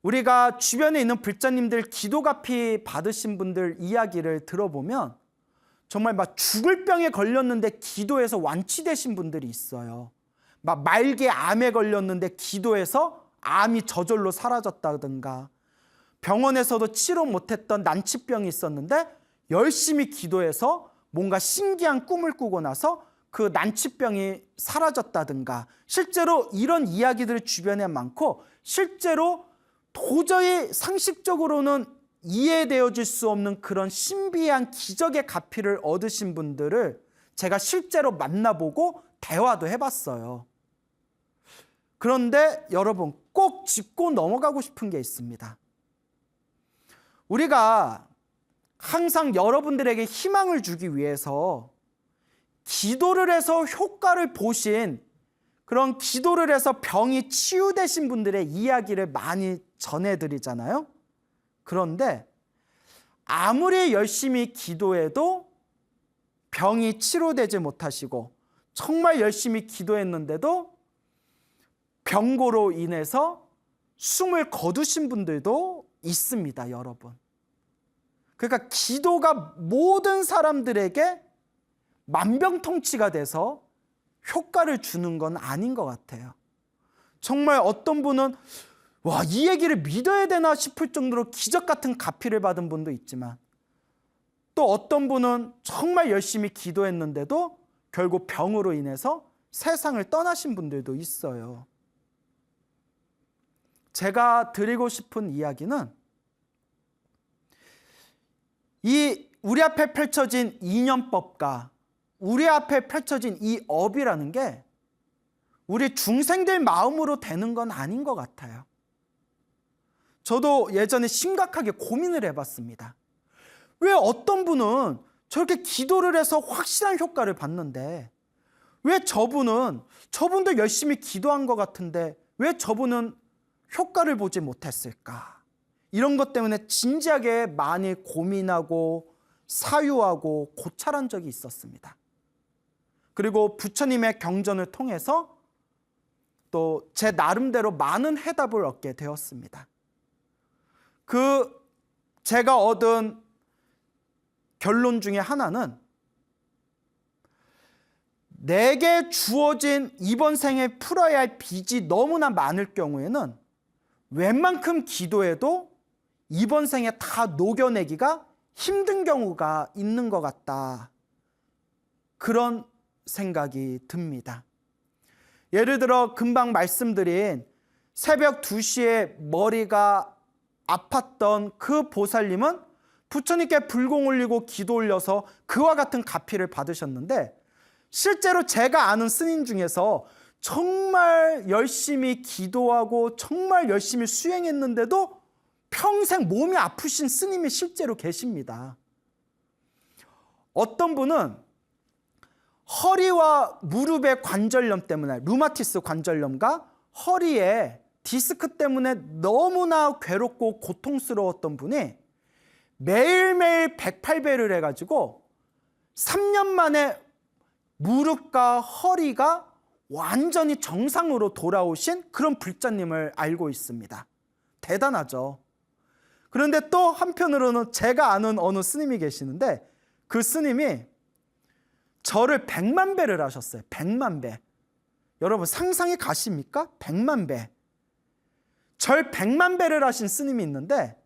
우리가 주변에 있는 불자님들 기도가피 받으신 분들 이야기를 들어보면 정말 막 죽을 병에 걸렸는데 기도해서 완치되신 분들이 있어요. 막 말기에 암에 걸렸는데 기도해서 암이 저절로 사라졌다든가, 병원에서도 치료 못했던 난치병이 있었는데 열심히 기도해서 뭔가 신기한 꿈을 꾸고 나서 그 난치병이 사라졌다든가, 실제로 이런 이야기들이 주변에 많고 실제로 도저히 상식적으로는 이해되어질 수 없는 그런 신비한 기적의 가피를 얻으신 분들을 제가 실제로 만나보고 대화도 해봤어요. 그런데 여러분, 꼭 짚고 넘어가고 싶은 게 있습니다. 우리가 항상 여러분들에게 희망을 주기 위해서 기도를 해서 효과를 보신, 그런 기도를 해서 병이 치유되신 분들의 이야기를 많이 전해드리잖아요. 그런데 아무리 열심히 기도해도 병이 치료되지 못하시고 정말 열심히 기도했는데도 병고로 인해서 숨을 거두신 분들도 있습니다, 여러분. 그러니까 기도가 모든 사람들에게 만병통치가 돼서 효과를 주는 건 아닌 것 같아요. 정말 어떤 분은 이 얘기를 믿어야 되나 싶을 정도로 기적 같은 가피를 받은 분도 있지만, 또 어떤 분은 정말 열심히 기도했는데도 결국 병으로 인해서 세상을 떠나신 분들도 있어요. 제가 드리고 싶은 이야기는 이 우리 앞에 펼쳐진 이념법과 우리 앞에 펼쳐진 이 업이라는 게 우리 중생들 마음으로 되는 건 아닌 것 같아요. 저도 예전에 심각하게 고민을 해봤습니다. 왜 어떤 분은 저렇게 기도를 해서 확실한 효과를 봤는데 왜 저분도 열심히 기도한 것 같은데 왜 저분은 효과를 보지 못했을까? 이런 것 때문에 진지하게 많이 고민하고 사유하고 고찰한 적이 있었습니다. 그리고 부처님의 경전을 통해서 또 제 나름대로 많은 해답을 얻게 되었습니다. 제가 얻은 결론 중에 하나는 내게 주어진 이번 생에 풀어야 할 빚이 너무나 많을 경우에는 웬만큼 기도해도 이번 생에 다 녹여내기가 힘든 경우가 있는 것 같다. 그런 생각이 듭니다. 예를 들어 금방 말씀드린 새벽 2시에 머리가 아팠던 그 보살님은 부처님께 불공 올리고 기도 올려서 그와 같은 가피를 받으셨는데 실제로 제가 아는 스님 중에서 정말 열심히 기도하고 정말 열심히 수행했는데도 평생 몸이 아프신 스님이 실제로 계십니다. 어떤 분은 허리와 무릎의 관절염 때문에 루마티스 관절염과 허리에 디스크 때문에 너무나 괴롭고 고통스러웠던 분이 매일매일 108배를 해가지고 3년 만에 무릎과 허리가 완전히 정상으로 돌아오신 그런 불자님을 알고 있습니다. 대단하죠. 그런데 또 한편으로는 제가 아는 어느 스님이 계시는데 그 스님이 절을 100만 배를 하셨어요. 100만 배. 여러분 상상이 가십니까? 100만 배. 절 100만 배를 하신 스님이 있는데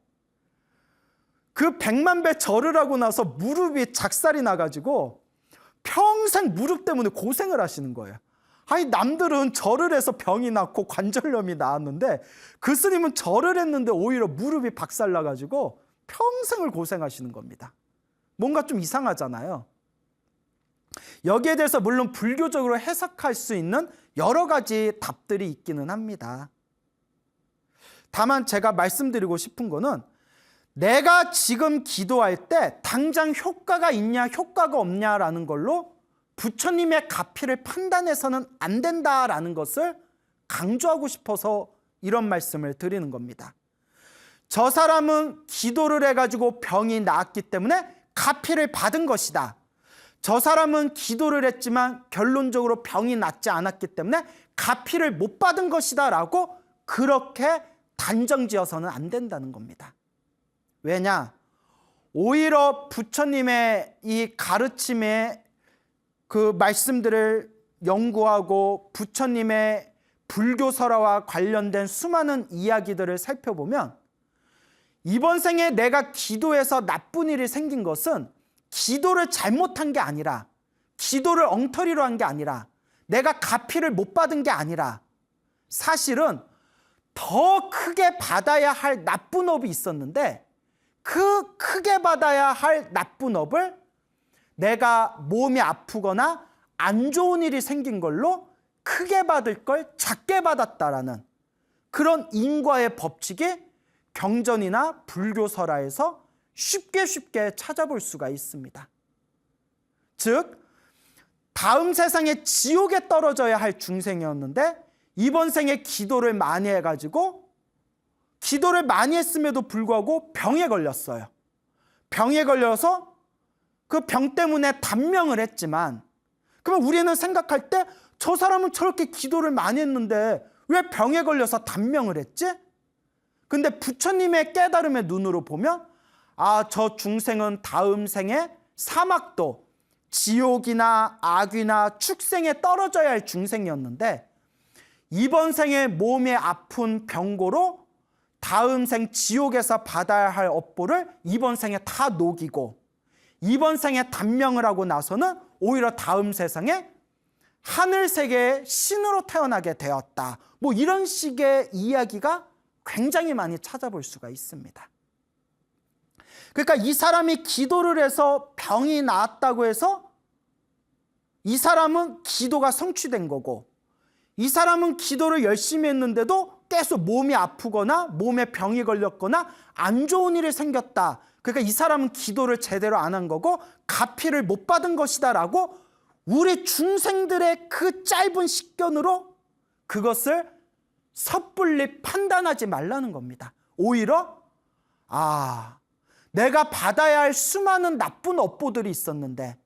그 100만 배 절을 하고 나서 무릎이 작살이 나가지고 평생 무릎 때문에 고생을 하시는 거예요. 아니 남들은 절을 해서 병이 낫고 관절염이 나았는데 그 스님은 절을 했는데 오히려 무릎이 박살나가지고 평생을 고생하시는 겁니다. 뭔가 좀 이상하잖아요. 여기에 대해서 물론 불교적으로 해석할 수 있는 여러 가지 답들이 있기는 합니다. 다만 제가 말씀드리고 싶은 거는 내가 지금 기도할 때 당장 효과가 있냐 효과가 없냐라는 걸로 부처님의 가피를 판단해서는 안 된다라는 것을 강조하고 싶어서 이런 말씀을 드리는 겁니다. 저 사람은 기도를 해가지고 병이 나았기 때문에 가피를 받은 것이다. 저 사람은 기도를 했지만 결론적으로 병이 낫지 않았기 때문에 가피를 못 받은 것이다 라고 그렇게 단정지어서는 안 된다는 겁니다. 왜냐? 오히려 부처님의 이 가르침의 그 말씀들을 연구하고 부처님의 불교설화와 관련된 수많은 이야기들을 살펴보면 이번 생에 내가 기도해서 나쁜 일이 생긴 것은 기도를 잘못한 게 아니라 기도를 엉터리로 한 게 아니라 내가 가피를 못 받은 게 아니라 사실은 더 크게 받아야 할 나쁜 업이 있었는데 그 크게 받아야 할 나쁜 업을 내가 몸이 아프거나 안 좋은 일이 생긴 걸로 크게 받을 걸 작게 받았다라는 그런 인과의 법칙이 경전이나 불교설화에서 쉽게 찾아볼 수가 있습니다. 즉 다음 세상에 지옥에 떨어져야 할 중생이었는데 이번 생에 기도를 많이 해가지고 기도를 많이 했음에도 불구하고 병에 걸렸어요. 병에 걸려서 그 병 때문에 단명을 했지만 그러면 우리는 생각할 때 저 사람은 저렇게 기도를 많이 했는데 왜 병에 걸려서 단명을 했지? 근데 부처님의 깨달음의 눈으로 보면 저 중생은 다음 생에 사막도 지옥이나 악이나 축생에 떨어져야 할 중생이었는데 이번 생에 몸에 아픈 병고로 다음 생 지옥에서 받아야 할 업보를 이번 생에 다 녹이고 이번 생에 단명을 하고 나서는 오히려 다음 세상에 하늘 세계의 신으로 태어나게 되었다. 뭐 이런 식의 이야기가 굉장히 많이 찾아볼 수가 있습니다. 그러니까 이 사람이 기도를 해서 병이 나았다고 해서 이 사람은 기도가 성취된 거고, 이 사람은 기도를 열심히 했는데도 계속 몸이 아프거나 몸에 병이 걸렸거나 안 좋은 일이 생겼다. 그러니까 이 사람은 기도를 제대로 안 한 거고 가피를 못 받은 것이다라고 우리 중생들의 그 짧은 식견으로 그것을 섣불리 판단하지 말라는 겁니다. 오히려 내가 받아야 할 수많은 나쁜 업보들이 있었는데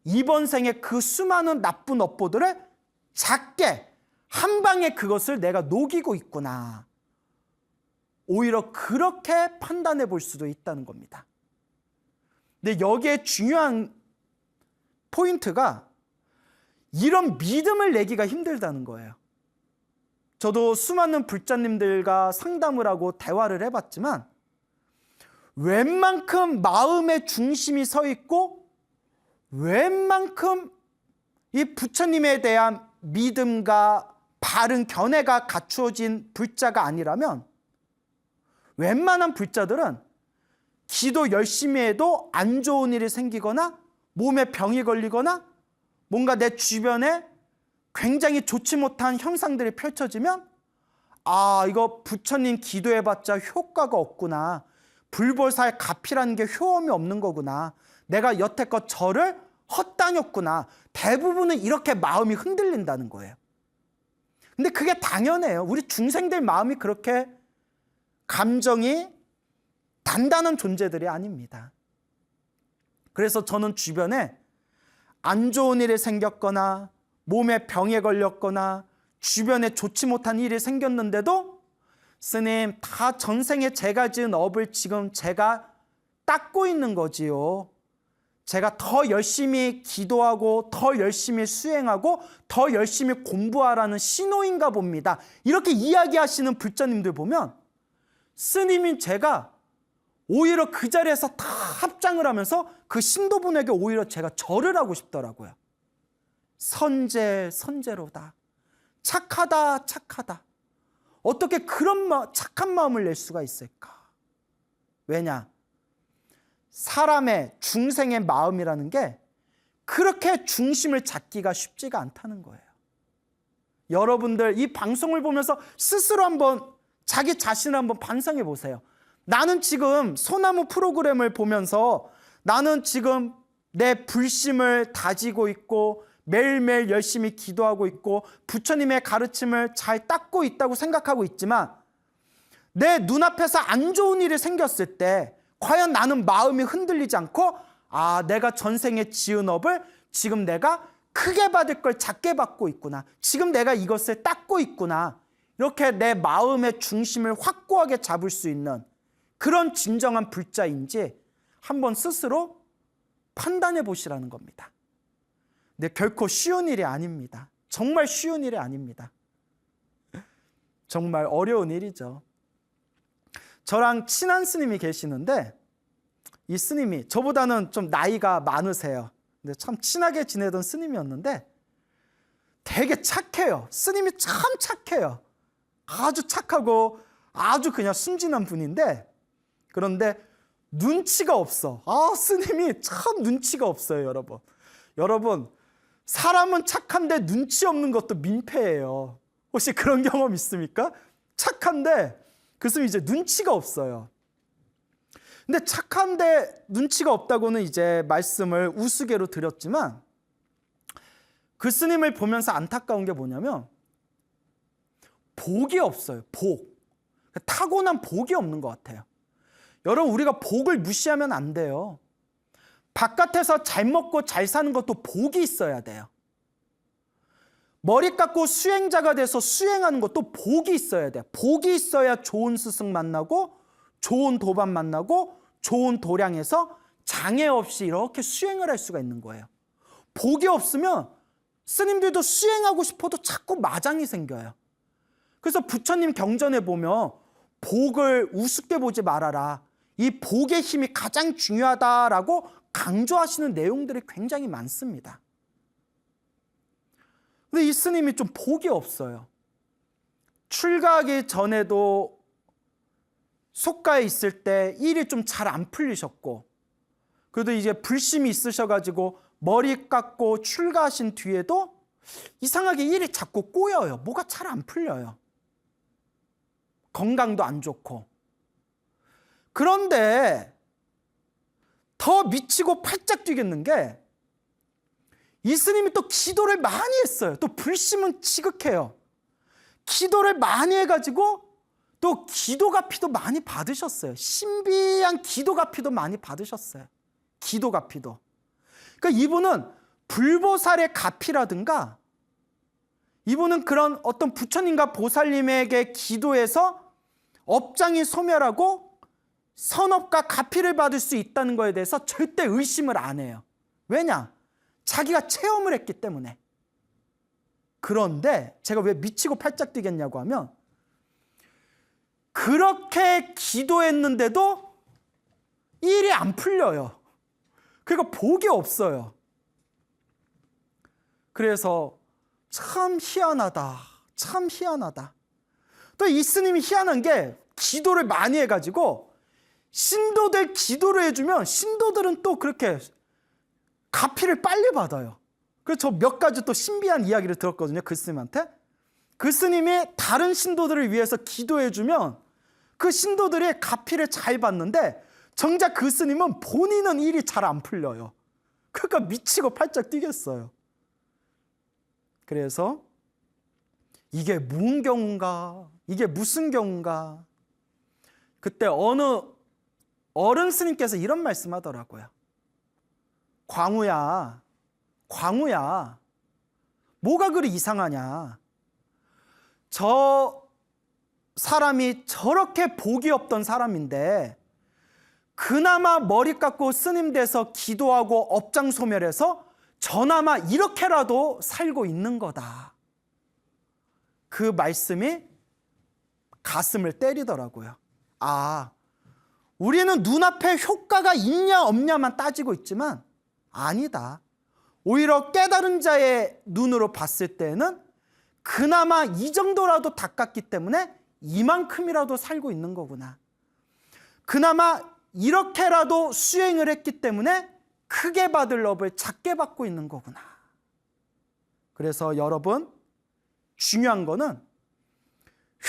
이번 생에 그 수많은 나쁜 업보들을 작게 한 방에 그것을 내가 녹이고 있구나. 오히려 그렇게 판단해 볼 수도 있다는 겁니다. 근데 여기에 중요한 포인트가 이런 믿음을 내기가 힘들다는 거예요. 저도 수많은 불자님들과 상담을 하고 대화를 해봤지만 웬만큼 마음의 중심이 서 있고 웬만큼 이 부처님에 대한 믿음과 바른 견해가 갖추어진 불자가 아니라면 웬만한 불자들은 기도 열심히 해도 안 좋은 일이 생기거나 몸에 병이 걸리거나 뭔가 내 주변에 굉장히 좋지 못한 현상들이 펼쳐지면 이거 부처님 기도해봤자 효과가 없구나. 불보살 가피라는 게 효험이 없는 거구나. 내가 여태껏 절을 헛다녔구나. 대부분은 이렇게 마음이 흔들린다는 거예요. 근데 그게 당연해요. 우리 중생들 마음이 그렇게 감정이 단단한 존재들이 아닙니다. 그래서 저는 주변에 안 좋은 일이 생겼거나 몸에 병에 걸렸거나 주변에 좋지 못한 일이 생겼는데도 스님, 다 전생에 제가 지은 업을 지금 제가 닦고 있는 거지요. 제가 더 열심히 기도하고 더 열심히 수행하고 더 열심히 공부하라는 신호인가 봅니다. 이렇게 이야기하시는 불자님들 보면 스님인 제가 오히려 그 자리에서 다 합장을 하면서 그 신도분에게 오히려 제가 절을 하고 싶더라고요. 선제로다. 착하다. 어떻게 그런 착한 마음을 낼 수가 있을까? 왜냐? 사람의 중생의 마음이라는 게 그렇게 중심을 잡기가 쉽지가 않다는 거예요. 여러분들 이 방송을 보면서 스스로 한번 자기 자신을 한번 반성해 보세요. 나는 지금 소나무 프로그램을 보면서 나는 지금 내 불심을 다지고 있고 매일매일 열심히 기도하고 있고 부처님의 가르침을 잘 닦고 있다고 생각하고 있지만 내 눈앞에서 안 좋은 일이 생겼을 때 과연 나는 마음이 흔들리지 않고 내가 전생에 지은 업을 지금 내가 크게 받을 걸 작게 받고 있구나. 지금 내가 이것을 닦고 있구나. 이렇게 내 마음의 중심을 확고하게 잡을 수 있는 그런 진정한 불자인지 한번 스스로 판단해 보시라는 겁니다. 근데 결코 쉬운 일이 아닙니다. 정말 쉬운 일이 아닙니다. 정말 어려운 일이죠. 저랑 친한 스님이 계시는데 이 스님이 저보다는 좀 나이가 많으세요. 근데 참 친하게 지내던 스님이었는데 되게 착해요. 스님이 참 착해요. 아주 착하고 아주 그냥 순진한 분인데 그런데 눈치가 없어. 스님이 참 눈치가 없어요, 여러분. 여러분, 사람은 착한데 눈치 없는 것도 민폐예요. 혹시 그런 경험 있습니까? 착한데 그 스님이 이제 눈치가 없어요. 근데 착한데 눈치가 없다고는 이제 말씀을 우스개로 드렸지만 그 스님을 보면서 안타까운 게 뭐냐면 복이 없어요. 타고난 복이 없는 것 같아요. 여러분, 우리가 복을 무시하면 안 돼요. 바깥에서 잘 먹고 잘 사는 것도 복이 있어야 돼요. 머리 깎고 수행자가 돼서 수행하는 것도 복이 있어야 돼요. 복이 있어야 좋은 스승 만나고 좋은 도반 만나고 좋은 도량에서 장애 없이 이렇게 수행을 할 수가 있는 거예요. 복이 없으면 스님들도 수행하고 싶어도 자꾸 마장이 생겨요. 그래서 부처님 경전에 보면 복을 우습게 보지 말아라. 이 복의 힘이 가장 중요하다라고 강조하시는 내용들이 굉장히 많습니다. 근데 이 스님이 좀 복이 없어요. 출가하기 전에도 속가에 있을 때 일이 좀 잘 안 풀리셨고, 그래도 이제 불심이 있으셔가지고 머리 깎고 출가하신 뒤에도 이상하게 일이 자꾸 꼬여요. 뭐가 잘 안 풀려요. 건강도 안 좋고. 그런데 더 미치고 팔짝 뛰겠는 게, 이 스님이 또 기도를 많이 했어요. 또 불심은 지극해요. 기도를 많이 해가지고 또 기도가피도 많이 받으셨어요. 신비한 기도가피도 많이 받으셨어요. 기도가피도. 그러니까 이분은 불보살의 가피라든가, 이분은 그런 어떤 부처님과 보살님에게 기도해서 업장이 소멸하고 선업과 가피를 받을 수 있다는 것에 대해서 절대 의심을 안 해요. 왜냐? 자기가 체험을 했기 때문에. 그런데 제가 왜 미치고 팔짝 뛰겠냐고 하면, 그렇게 기도했는데도 일이 안 풀려요. 그러니까 복이 없어요. 그래서 참 희한하다. 참 희한하다. 또 이 스님이 희한한 게, 기도를 많이 해가지고 신도들 기도를 해주면 신도들은 또 그렇게 가피를 빨리 받아요. 그래서 저 몇 가지 또 신비한 이야기를 들었거든요. 그 스님한테. 그 스님이 다른 신도들을 위해서 기도해주면 그 신도들이 가피를 잘 받는데, 정작 그 스님은 본인은 일이 잘 안 풀려요. 그러니까 미치고 팔짝 뛰겠어요. 그래서 이게 무슨 경우인가? 이게 무슨 경우인가? 그때 어느 어른 스님께서 이런 말씀하더라고요. 광우야, 광우야, 뭐가 그리 이상하냐? 저 사람이 저렇게 복이 없던 사람인데 그나마 머리 깎고 스님 돼서 기도하고 업장 소멸해서 저나마 이렇게라도 살고 있는 거다. 그 말씀이 가슴을 때리더라고요. 아, 우리는 눈앞에 효과가 있냐 없냐만 따지고 있지만 아니다. 오히려 깨달은 자의 눈으로 봤을 때는 그나마 이 정도라도 닦았기 때문에 이만큼이라도 살고 있는 거구나. 그나마 이렇게라도 수행을 했기 때문에 크게 받을 업을 작게 받고 있는 거구나. 그래서 여러분, 중요한 거는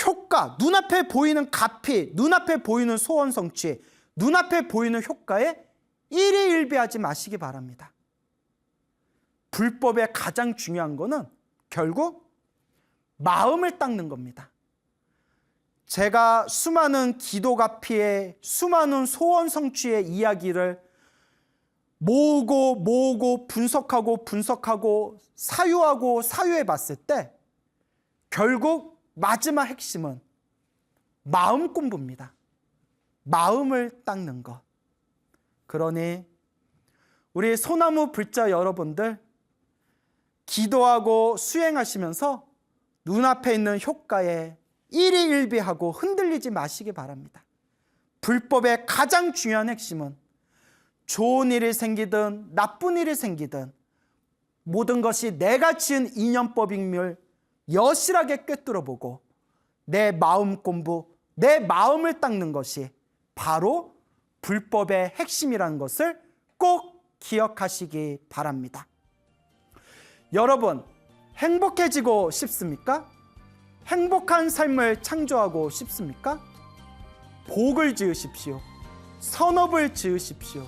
효과, 눈앞에 보이는 가피, 눈앞에 보이는 소원 성취, 눈앞에 보이는 효과에 일희일비하지 마시기 바랍니다. 불법의 가장 중요한 거는 결국 마음을 닦는 겁니다. 제가 수많은 기도가피의, 수많은 소원 성취의 이야기를 모으고 분석하고 사유해 봤을 때 결국 마지막 핵심은 마음 공부입니다. 마음을 닦는 것. 그러니 우리 소나무 불자 여러분들, 기도하고 수행하시면서 눈앞에 있는 효과에 일희일비하고 흔들리지 마시기 바랍니다. 불법의 가장 중요한 핵심은 좋은 일이 생기든 나쁜 일이 생기든 모든 것이 내가 지은 인연법임을 여실하게 꿰뚫어보고 내 마음 공부, 내 마음을 닦는 것이 바로 불법의 핵심이라는 것을 꼭 기억하시기 바랍니다. 여러분, 행복해지고 싶습니까? 행복한 삶을 창조하고 싶습니까? 복을 지으십시오. 선업을 지으십시오.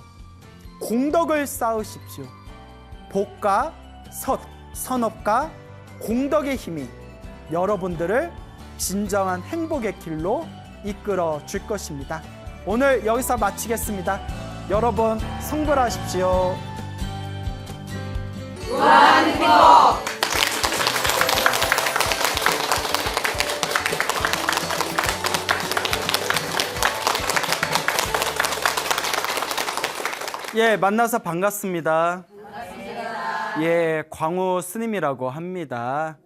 공덕을 쌓으십시오. 복과 선업과 공덕의 힘이 여러분들을 진정한 행복의 길로 이끌어 줄 것입니다. 오늘 여기서 마치겠습니다. 여러분, 성불하십시오. 무한행복! 예, 만나서 반갑습니다. 반갑습니다. 예, 광우 스님이라고 합니다.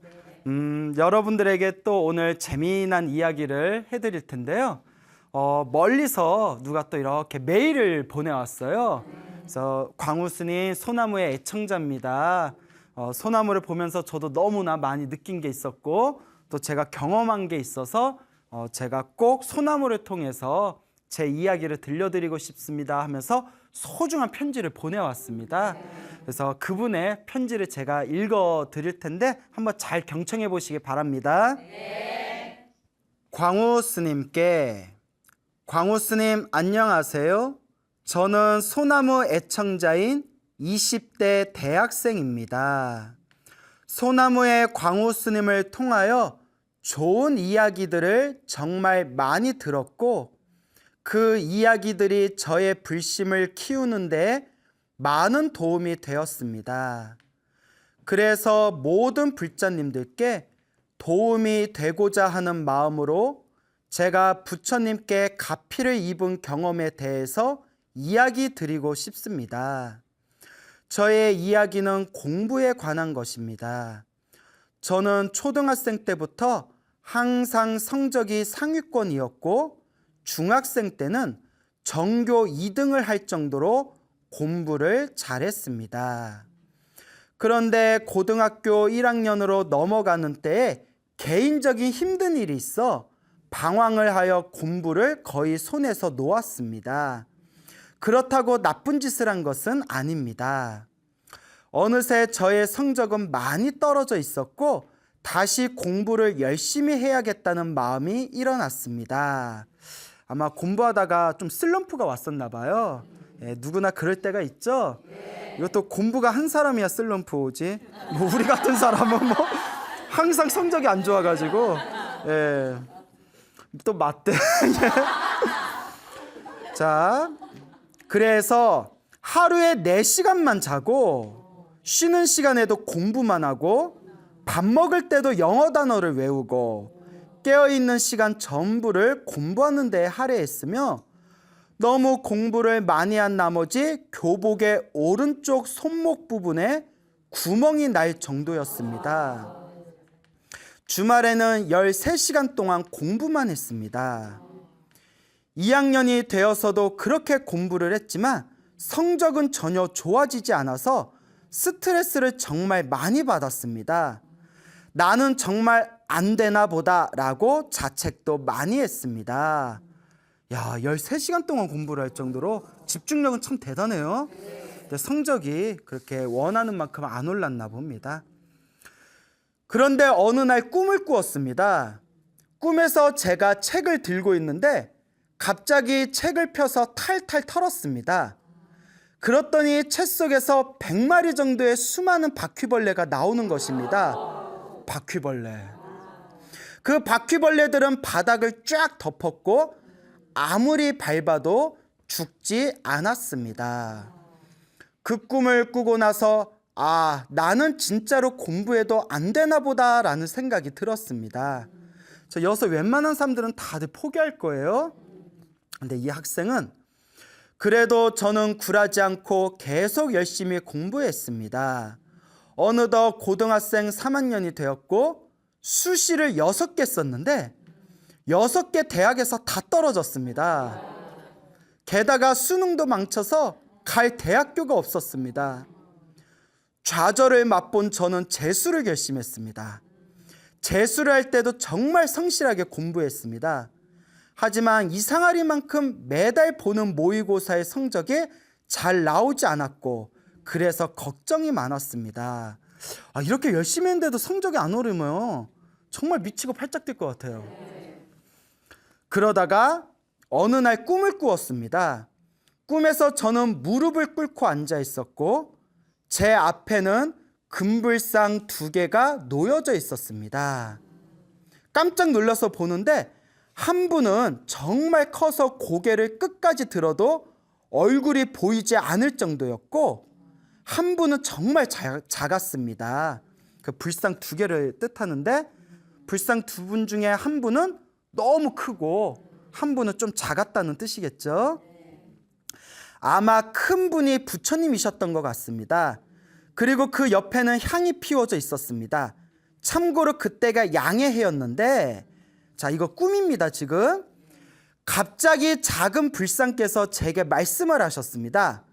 여러분들에게 또 오늘 재미난 이야기를 해드릴 텐데요. 멀리서 누가 또 이렇게 메일을 보내왔어요. 그래서 광우 스님 소나무의 애청자입니다. 소나무를 보면서 저도 너무나 많이 느낀 게 있었고 또 제가 경험한 게 있어서 제가 꼭 소나무를 통해서 제 이야기를 들려드리고 싶습니다 하면서 소중한 편지를 보내왔습니다. 그래서 그분의 편지를 제가 읽어 드릴 텐데 한번 잘 경청해 보시기 바랍니다. 광우 스님께, 광우 스님 안녕하세요. 저는 소나무 애청자인 20대 대학생입니다. 소나무의 광우 스님을 통하여 좋은 이야기들을 정말 많이 들었고 그 이야기들이 저의 불심을 키우는 데 많은 도움이 되었습니다. 그래서 모든 불자님들께 도움이 되고자 하는 마음으로 제가 부처님께 가피를 입은 경험에 대해서 이야기 드리고 싶습니다. 저의 이야기는 공부에 관한 것입니다. 저는 초등학생 때부터 항상 성적이 상위권이었고 중학생 때는 전교 2등을 할 정도로 공부를 잘했습니다. 그런데 고등학교 1학년으로 넘어가는 때에 개인적인 힘든 일이 있어 방황을 하여 공부를 거의 손에서 놓았습니다. 그렇다고 나쁜 짓을 한 것은 아닙니다. 어느새 저의 성적은 많이 떨어져 있었고 다시 공부를 열심히 해야겠다는 마음이 일어났습니다. 아마 공부하다가 좀 슬럼프가 왔었나 봐요. 누구나 그럴 때가 있죠. 이것도 공부가 한 사람이야 슬럼프 오지. 뭐 우리 같은 사람은 뭐 항상 성적이 안 좋아가지고 또 맞대. 자, 그래서 하루에 4시간만 자고 쉬는 시간에도 공부만 하고 밥 먹을 때도 영어 단어를 외우고 깨어있는 시간 전부를 공부하는 데 할애했으며 너무 공부를 많이 한 나머지 교복의 오른쪽 손목 부분에 구멍이 날 정도였습니다. 주말에는 13시간 동안 공부만 했습니다. 2학년이 되어서도 그렇게 공부를 했지만 성적은 전혀 좋아지지 않아서 스트레스를 정말 많이 받았습니다. 나는 정말 안 되나 보다 라고 자책도 많이 했습니다. 야, 13시간 동안 공부를 할 정도로 집중력은 참 대단해요. 근데 성적이 그렇게 원하는 만큼 안 올랐나 봅니다. 그런데 어느 날 꿈을 꾸었습니다. 꿈에서 제가 책을 들고 있는데 갑자기 책을 펴서 탈탈 털었습니다. 그랬더니 책 속에서 100마리 정도의 수많은 바퀴벌레가 나오는 것입니다. 바퀴벌레. 그 바퀴벌레들은 바닥을 쫙 덮었고 아무리 밟아도 죽지 않았습니다. 그 꿈을 꾸고 나서 나는 진짜로 공부해도 안 되나 보다 라는 생각이 들었습니다. 여기서 웬만한 사람들은 다들 포기할 거예요. 근데 이 학생은 그래도 저는 굴하지 않고 계속 열심히 공부했습니다. 어느덧 고등학생 3학년이 되었고 수시를 6개 썼는데 6개 대학에서 다 떨어졌습니다. 게다가 수능도 망쳐서 갈 대학교가 없었습니다. 좌절을 맛본 저는 재수를 결심했습니다. 재수를 할 때도 정말 성실하게 공부했습니다. 하지만 이상하리만큼 매달 보는 모의고사의 성적이 잘 나오지 않았고 그래서 걱정이 많았습니다. 이렇게 열심히 했는데도 성적이 안 오르면 정말 미치고 팔짝 뛸 것 같아요. 그러다가 어느 날 꿈을 꾸었습니다. 꿈에서 저는 무릎을 꿇고 앉아 있었고 제 앞에는 금불상 2개가 놓여져 있었습니다. 깜짝 놀라서 보는데 한 분은 정말 커서 고개를 끝까지 들어도 얼굴이 보이지 않을 정도였고 한 분은 정말 작았습니다. 그 불상 2개를 뜻하는데 불상 2분 중에 한 분은 너무 크고 한 분은 좀 작았다는 뜻이겠죠. 아마 큰 분이 부처님이셨던 것 같습니다. 그리고 그 옆에는 향이 피워져 있었습니다. 참고로 그때가 양의 해였는데 이거 꿈입니다. 지금 갑자기 작은 불상께서 제게 말씀을 하셨습니다.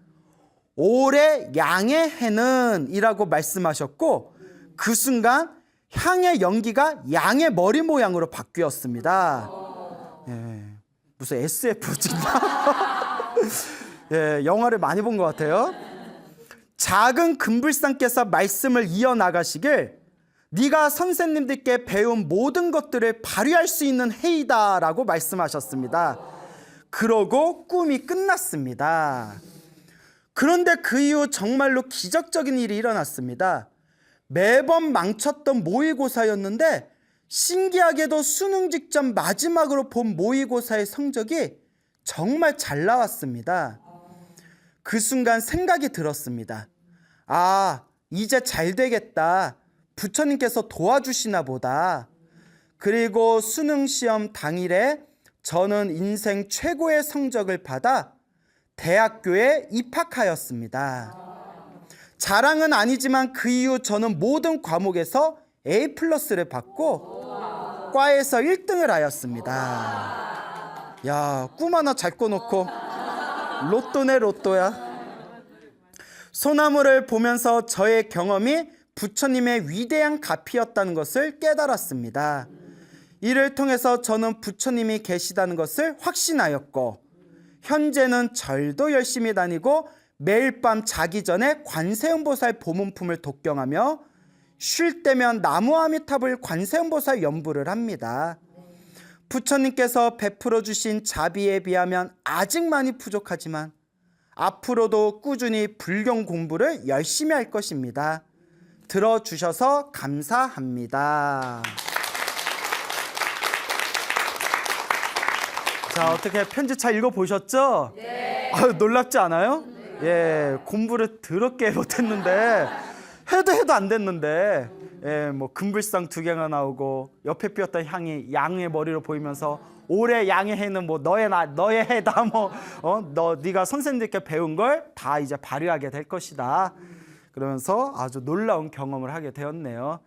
올해 양의 해는 이라고 말씀하셨고 그 순간 향의 연기가 양의 머리 모양으로 바뀌었습니다. 예, 무슨 SF 찍나? 예, 영화를 많이 본 것 같아요. 작은 금불상께서 말씀을 이어나가시길 네가 선생님들께 배운 모든 것들을 발휘할 수 있는 해이다 라고 말씀하셨습니다. 그러고 꿈이 끝났습니다. 그런데 그 이후 정말로 기적적인 일이 일어났습니다. 매번 망쳤던 모의고사였는데 신기하게도 수능 직전 마지막으로 본 모의고사의 성적이 정말 잘 나왔습니다. 그 순간 생각이 들었습니다. 아, 이제 잘 되겠다. 부처님께서 도와주시나 보다. 그리고 수능 시험 당일에 저는 인생 최고의 성적을 받아 대학교에 입학하였습니다. 자랑은 아니지만 그 이후 저는 모든 과목에서 A+를 받고 과에서 1등을 하였습니다. 야, 꿈 하나 잘 꿔놓고 로또네 로또야. 소나무를 보면서 저의 경험이 부처님의 위대한 가피였다는 것을 깨달았습니다. 이를 통해서 저는 부처님이 계시다는 것을 확신하였고 현재는 절도 열심히 다니고 매일 밤 자기 전에 관세음보살 보문품을 독경하며 쉴 때면 나무아미탑을 관세음보살 연부를 합니다. 부처님께서 베풀어 주신 자비에 비하면 아직 많이 부족하지만 앞으로도 꾸준히 불경 공부를 열심히 할 것입니다. 들어주셔서 감사합니다. 자, 어떻게 편지 잘 읽어보셨죠? 네. 아유, 놀랍지 않아요? 예, 공부를 더럽게 못했는데 해도 안 됐는데 예, 뭐 금불상 2개가 나오고 옆에 피었던 향이 양의 머리로 보이면서 올해 양의 해는 뭐 너의 해다 뭐 네가 선생님들께 배운 걸 다 이제 발휘하게 될 것이다. 그러면서 아주 놀라운 경험을 하게 되었네요.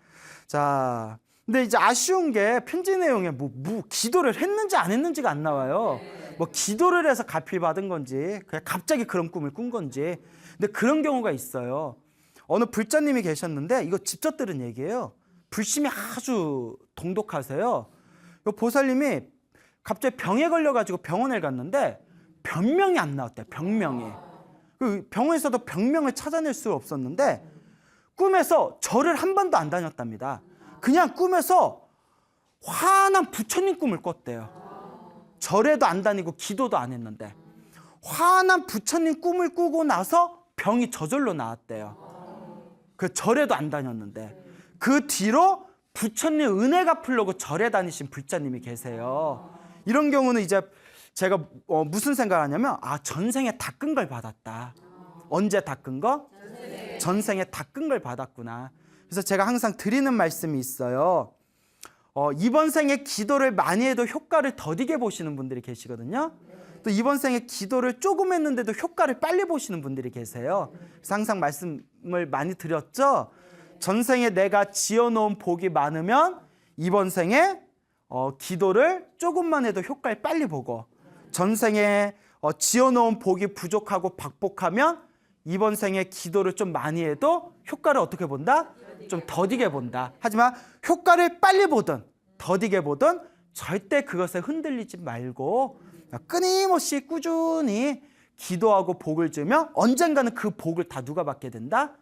자, 근데 이제 아쉬운 게 편지 내용에 뭐 기도를 했는지 안 했는지가 안 나와요. 뭐 기도를 해서 가필 받은 건지 그냥 갑자기 그런 꿈을 꾼 건지. 근데 그런 경우가 있어요. 어느 불자님이 계셨는데 이거 직접 들은 얘기예요. 불심이 아주 동독하세요. 이 보살님이 갑자기 병에 걸려가지고 병원에 갔는데 병명이 안 나왔대요. 병명이. 그 병원에서도 병명을 찾아낼 수 없었는데 꿈에서 절을 한 번도 안 다녔답니다. 그냥 꿈에서 환한 부처님 꿈을 꿨대요. 절에도 안 다니고 기도도 안 했는데 환한 부처님 꿈을 꾸고 나서 병이 저절로 나았대요. 그 절에도 안 다녔는데 그 뒤로 부처님 은혜 갚으려고 절에 다니신 불자님이 계세요. 이런 경우는 이제 제가 무슨 생각을 하냐면 전생에 닦은 걸 받았다. 언제 닦은 거? 전생에 닦은 걸 받았구나. 그래서 제가 항상 드리는 말씀이 있어요. 이번 생에 기도를 많이 해도 효과를 더디게 보시는 분들이 계시거든요. 또 이번 생에 기도를 조금 했는데도 효과를 빨리 보시는 분들이 계세요. 그래서 항상 말씀을 많이 드렸죠. 전생에 내가 지어놓은 복이 많으면 이번 생에 기도를 조금만 해도 효과를 빨리 보고, 전생에 지어놓은 복이 부족하고 박복하면 이번 생에 기도를 좀 많이 해도 효과를 어떻게 본다? 좀 더디게 본다. 하지만 효과를 빨리 보든 더디게 보든 절대 그것에 흔들리지 말고 끊임없이 꾸준히 기도하고 복을 주면 언젠가는 그 복을 다 누가 받게 된다?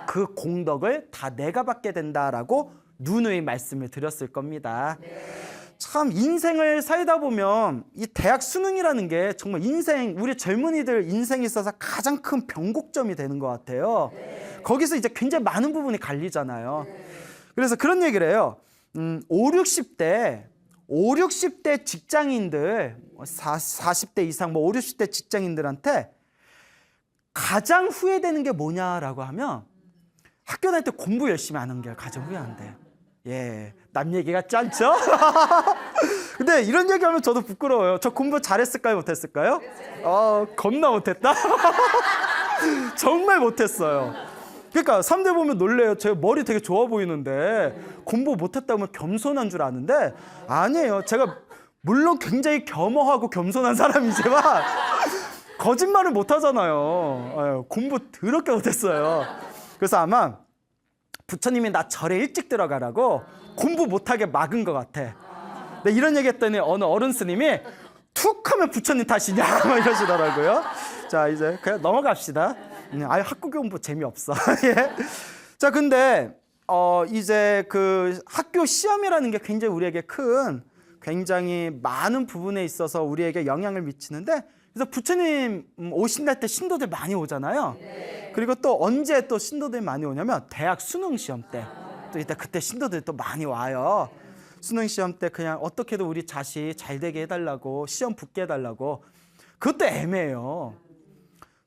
그 공덕을 다 내가 받게 된다라고 누누이 말씀을 드렸을 겁니다. 참 인생을 살다 보면 이 대학 수능이라는 게 정말 우리 젊은이들 인생에 있어서 가장 큰 변곡점이 되는 것 같아요. 거기서 이제 굉장히 많은 부분이 갈리잖아요. 그래서 그런 얘기를 해요. 50, 60대 직장인들, 40대 이상 50, 60대 직장인들한테 가장 후회되는 게 뭐냐라고 하면 학교 다닐 때 공부 열심히 안 한 게 가장 후회한대요. 예, 남 얘기 같지 않죠? 근데 이런 얘기하면 저도 부끄러워요. 저 공부 잘했을까요? 못했을까요? 겁나 못했다? 정말 못했어요. 그러니까 사람들 보면 놀래요. 제가 머리 되게 좋아 보이는데 공부 못했다고 하면 겸손한 줄 아는데 아니에요. 제가 물론 굉장히 겸허하고 겸손한 사람이지만 거짓말을 못 하잖아요. 아유, 공부 더럽게 못했어요. 그래서 아마 부처님이 나 절에 일찍 들어가라고 공부 못하게 막은 것 같아. 근데 이런 얘기 했더니 어느 어른 스님이 툭 하면 부처님 탓이냐 막 이러시더라고요. 자, 이제 그냥 넘어갑시다. 아유, 학교 공부 재미없어. 예. 자, 근데 이제 그 학교 시험이라는 게 굉장히 우리에게 굉장히 많은 부분에 있어서 우리에게 영향을 미치는데, 그래서 부처님 오신다 때 신도들 많이 오잖아요. 그리고 또 언제 또 신도들이 많이 오냐면 대학 수능 시험 때. 또 이때 그때 신도들이 또 많이 와요. 수능 시험 때 그냥 어떻게든 우리 자식 잘 되게 해달라고, 시험 붙게 해달라고. 그것도 애매해요.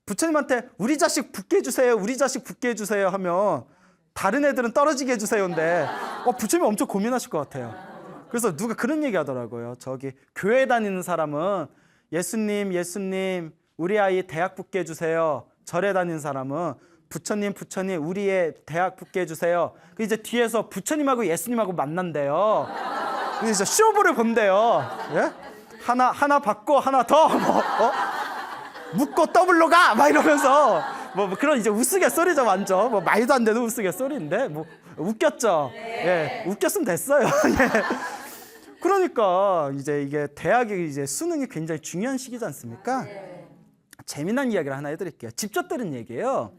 부처님한테 우리 자식 붙게 해주세요, 우리 자식 붙게 해주세요 하면 다른 애들은 떨어지게 해주세요인데 부처님이 엄청 고민하실 것 같아요. 그래서 누가 그런 얘기 하더라고요. 저기 교회 다니는 사람은 예수님 우리 아이 대학 붙게 해주세요. 절에 다니는 사람은 부처님 우리의 대학 붙게 해주세요. 이제 뒤에서 부처님하고 예수님하고 만난대요. 그래서 쇼부를 본대요. 예? 하나 받고 하나 더 묻고 더블로 가! 막 이러면서 그런 이제 우스갯소리죠, 완전. 말도 안 되는 우스갯소리인데 웃겼죠. 예, 웃겼으면 됐어요. 예. 그러니까 이제 이게 대학의 이제 수능이 굉장히 중요한 시기지 않습니까? 재미난 이야기를 하나 해드릴게요. 직접 들은 얘기예요.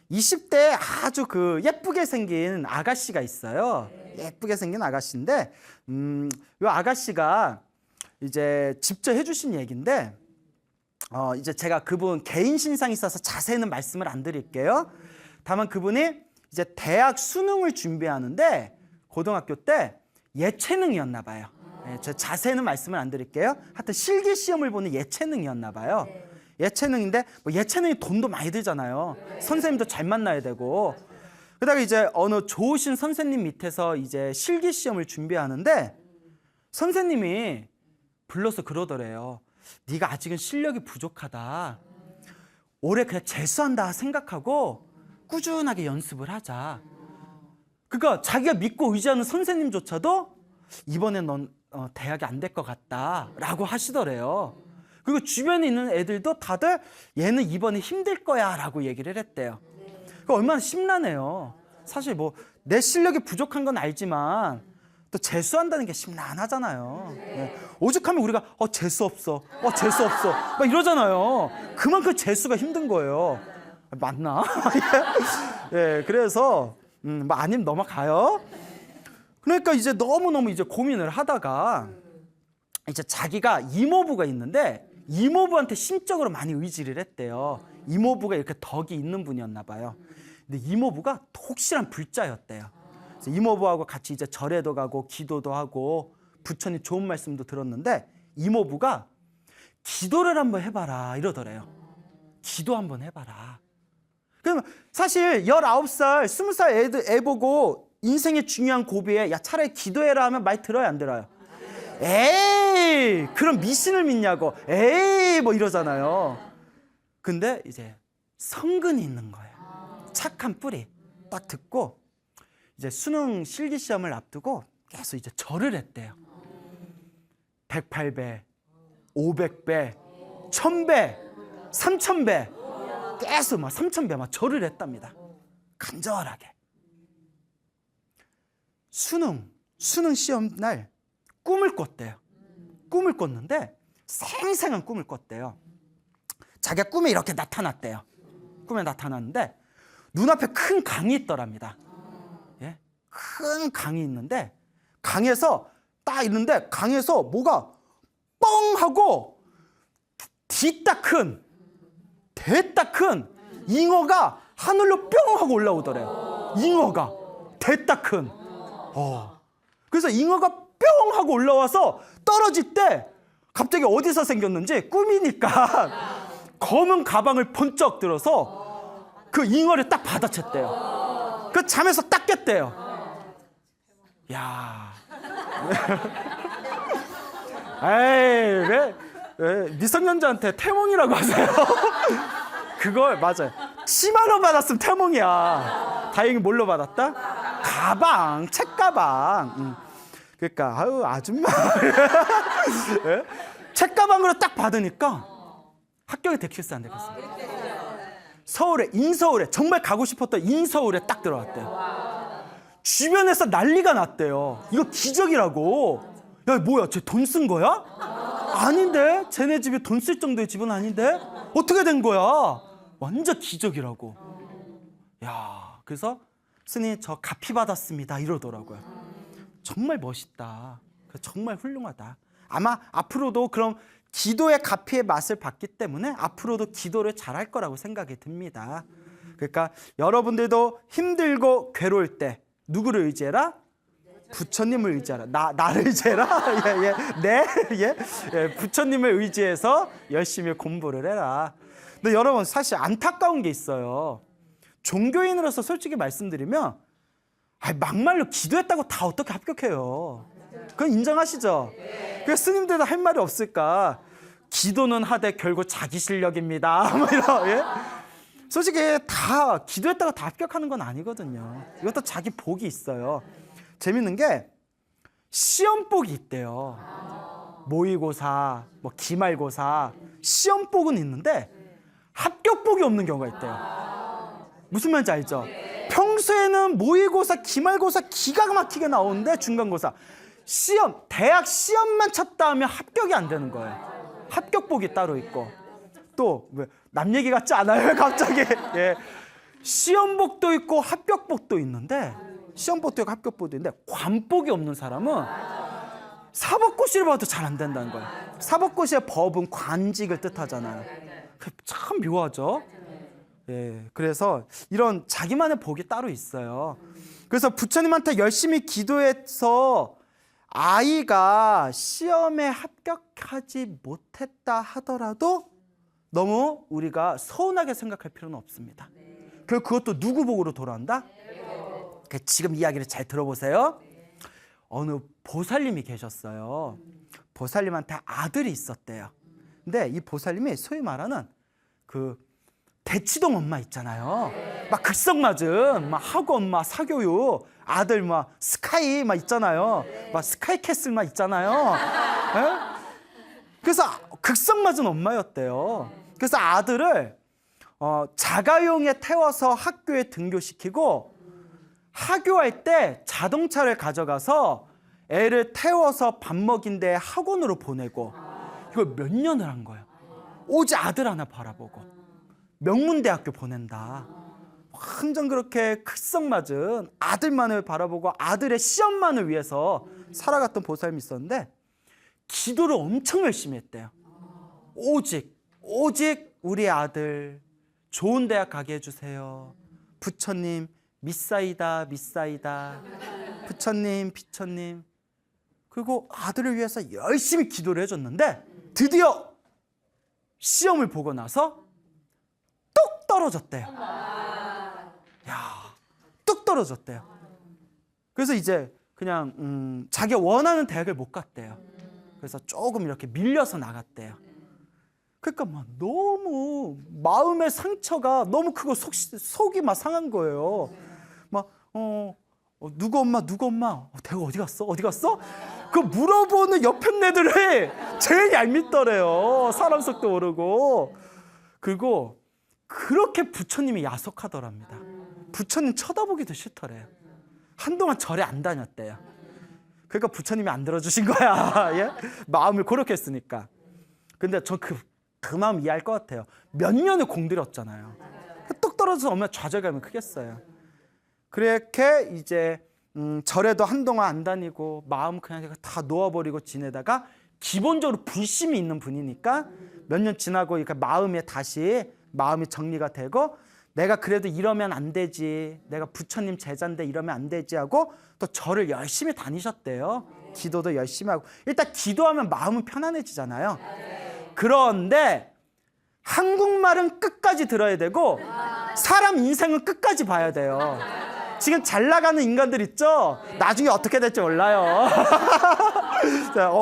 20대에 아주 예쁘게 생긴 아가씨가 있어요. 예쁘게 생긴 아가씨인데, 이 아가씨가 이제 직접 해주신 얘기인데, 이제 제가 그분 개인 신상이 있어서 자세히는 말씀을 안 드릴게요. 다만 그분이 이제 대학 수능을 준비하는데 고등학교 때 예체능이었나 봐요. 제 자세히는 말씀을 안 드릴게요. 하여튼 실기 시험을 보는 예체능이었나 봐요. 예체능인데 예체능이 돈도 많이 들잖아요. 선생님도 잘 만나야 되고. 그러다가 이제 어느 좋으신 선생님 밑에서 이제 실기 시험을 준비하는데 선생님이 불러서 그러더래요. 네가 아직은 실력이 부족하다. 올해 그냥 재수한다 생각하고 꾸준하게 연습을 하자. 그러니까 자기가 믿고 의지하는 선생님조차도 이번엔 넌 대학이 안 될 것 같다라고 하시더래요. 그리고 주변에 있는 애들도 다들 얘는 이번에 힘들 거야 라고 얘기를 했대요. 그러니까 얼마나 심란해요. 사실 내 실력이 부족한 건 알지만 또 재수한다는 게 심란하잖아요. 네. 오죽하면 우리가 재수 없어 막 이러잖아요. 그만큼 재수가 힘든 거예요. 맞나? 예, 그래서 아니면 넘어가요. 그러니까 이제 너무너무 이제 고민을 하다가 이제 자기가 이모부가 있는데 이모부한테 심적으로 많이 의지를 했대요. 이모부가 이렇게 덕이 있는 분이었나 봐요. 근데 이모부가 독실한 불자였대요. 그래서 이모부하고 같이 이제 절에도 가고 기도도 하고 부처님 좋은 말씀도 들었는데 이모부가 기도를 한번 해봐라 이러더래요. 기도 한번 해봐라. 그러면 사실 19살, 20살 애 보고 인생의 중요한 고비에 야 차라리 기도해라 하면 말 들어요, 안 들어요? 에이, 그럼 미신을 믿냐고. 에이, 이러잖아요. 근데 이제 성근이 있는 거예요. 착한 뿌리. 딱 듣고 이제 수능 실기 시험을 앞두고 계속 이제 절을 했대요. 108배, 500배, 1000배, 3000배. 계속 3000배 막 절을 했답니다. 간절하게. 수능 시험 날 꿈을 꿨대요. 꿈을 꿨는데 생생한 꿈을 꿨대요. 자기가 꿈에 이렇게 나타났대요. 꿈에 나타났는데 눈앞에 큰 강이 있더랍니다. 예? 큰 강이 있는데 강에서 딱 있는데 강에서 뭐가 뻥 하고 됐다 큰 잉어가 하늘로 뿅 하고 올라오더래요. 잉어가 됐다 큰. 그래서 잉어가 뿅 하고 올라와서 떨어질 때 갑자기 어디서 생겼는지 꿈이니까 검은 가방을 번쩍 들어서 그 잉어를 딱 받아챘대요. 그 잠에서 딱 깼대요. 야, 에이 왜 미성년자한테 태몽이라고 하세요? 그걸 맞아요. 10만 원 받았으면 태몽이야. 다행히 뭘로 받았다? 가방, 책가방. 그러니까 아유 아줌마 예? 책가방으로 딱 받으니까 합격이 됐겠어요, 안 됐겠어요? 서울에, 인서울에, 정말 가고 싶었던 인서울에 딱 들어갔대요. 주변에서 난리가 났대요. 이거 기적이라고. 야, 뭐야, 쟤 돈 쓴 거야? 아닌데? 쟤네 집에 돈 쓸 정도의 집은 아닌데? 어떻게 된 거야? 완전 기적이라고. 야, 그래서 스님 저 가피 받았습니다 이러더라고요. 정말 멋있다. 정말 훌륭하다. 아마 앞으로도 그럼 기도의 가피의 맛을 봤기 때문에 앞으로도 기도를 잘할 거라고 생각이 듭니다. 그러니까 여러분들도 힘들고 괴로울 때 누구를 의지해라? 부처님을 의지하라. 나를 의지해라. 부처님을 의지해서 열심히 공부를 해라. 근데 여러분 사실 안타까운 게 있어요. 종교인으로서 솔직히 말씀드리면 막말로 기도했다고 다 어떻게 합격해요? 그건 인정하시죠? 그래서 스님들도 할 말이 없을까? 기도는 하되 결국 자기 실력입니다. 뭐 이런, 예? 솔직히 다 기도했다고 다 합격하는 건 아니거든요. 이것도 자기 복이 있어요. 재밌는 게 시험복이 있대요. 모의고사, 뭐 기말고사, 시험복은 있는데 합격복이 없는 경우가 있대요. 무슨 말인지 알죠? 평소에는 모의고사, 기말고사 기가 막히게 나오는데 중간고사, 시험, 대학 시험만 쳤다 하면 합격이 안 되는 거예요. 합격복이 따로 있고 또 남 얘기 같지 않아요? 갑자기 시험복도 있고 합격복도 있는데 시험복도 있고 합격복도 있는데 관복이 없는 사람은 사법고시를 봐도 잘 안 된다는 거예요. 사법고시의 법은 관직을 뜻하잖아요. 참 묘하죠? 그래서 이런 자기만의 복이 따로 있어요. 그래서 부처님한테 열심히 기도해서 아이가 시험에 합격하지 못했다 하더라도 너무 우리가 서운하게 생각할 필요는 없습니다. 그것도 누구 복으로 돌아온다? 지금 이야기를 잘 들어보세요. 어느 보살님이 계셨어요. 보살님한테 아들이 있었대요. 근데 이 보살님이 소위 말하는 그 대치동 엄마 있잖아요. 막 극성맞은 막 학원 막 사교육 아들 막 스카이 막 있잖아요. 막 스카이 캐슬 막 있잖아요. 그래서 극성맞은 엄마였대요. 그래서 아들을 자가용에 태워서 학교에 등교시키고 하교할 때 자동차를 가져가서 애를 태워서 밥 먹인 데 학원으로 보내고 이걸 몇 년을 한 거예요. 오직 아들 하나 바라보고 명문대학교 보낸다. 완전 그렇게 극성맞은 아들만을 바라보고 아들의 시험만을 위해서 살아갔던 보살님이 있었는데 기도를 엄청 열심히 했대요. 오직 우리 아들 좋은 대학 가게 해주세요. 부처님 믿사이다. 부처님. 그리고 아들을 위해서 열심히 기도를 해줬는데 드디어 시험을 보고 나서 뚝 떨어졌대요. 뚝 떨어졌대요. 그래서 이제 그냥 자기가 원하는 대학을 못 갔대요. 그래서 조금 이렇게 밀려서 나갔대요. 그러니까 막 너무 마음의 상처가 너무 크고 속이 막 상한 거예요. 막 누구 엄마 대가 어디 갔어? 그 물어보는 옆에 애들이 제일 얄밉더래요. 사람 속도 모르고. 그리고 그렇게 부처님이 야속하더랍니다. 부처님 쳐다보기도 싫더래요. 한동안 절에 안 다녔대요. 그러니까 부처님이 안 들어주신 거야. 예? 마음을 그렇게 했으니까. 근데 저 그 마음 이해할 것 같아요. 몇 년을 공들였잖아요. 뚝 떨어져서 얼마나 좌절감이 크겠어요. 그렇게 이제 절에도 한동안 안 다니고 마음 그냥 다 놓아버리고 지내다가 기본적으로 불심이 있는 분이니까 몇 년 지나고 다시 마음이 정리가 되고 내가 그래도 이러면 안 되지. 내가 부처님 제자인데 이러면 안 되지 하고 또 절을 열심히 다니셨대요. 기도도 열심히 하고. 일단 기도하면 마음은 편안해지잖아요. 그런데 한국말은 끝까지 들어야 되고 사람 인생은 끝까지 봐야 돼요. 지금 잘 나가는 인간들 있죠? 나중에 어떻게 될지 몰라요.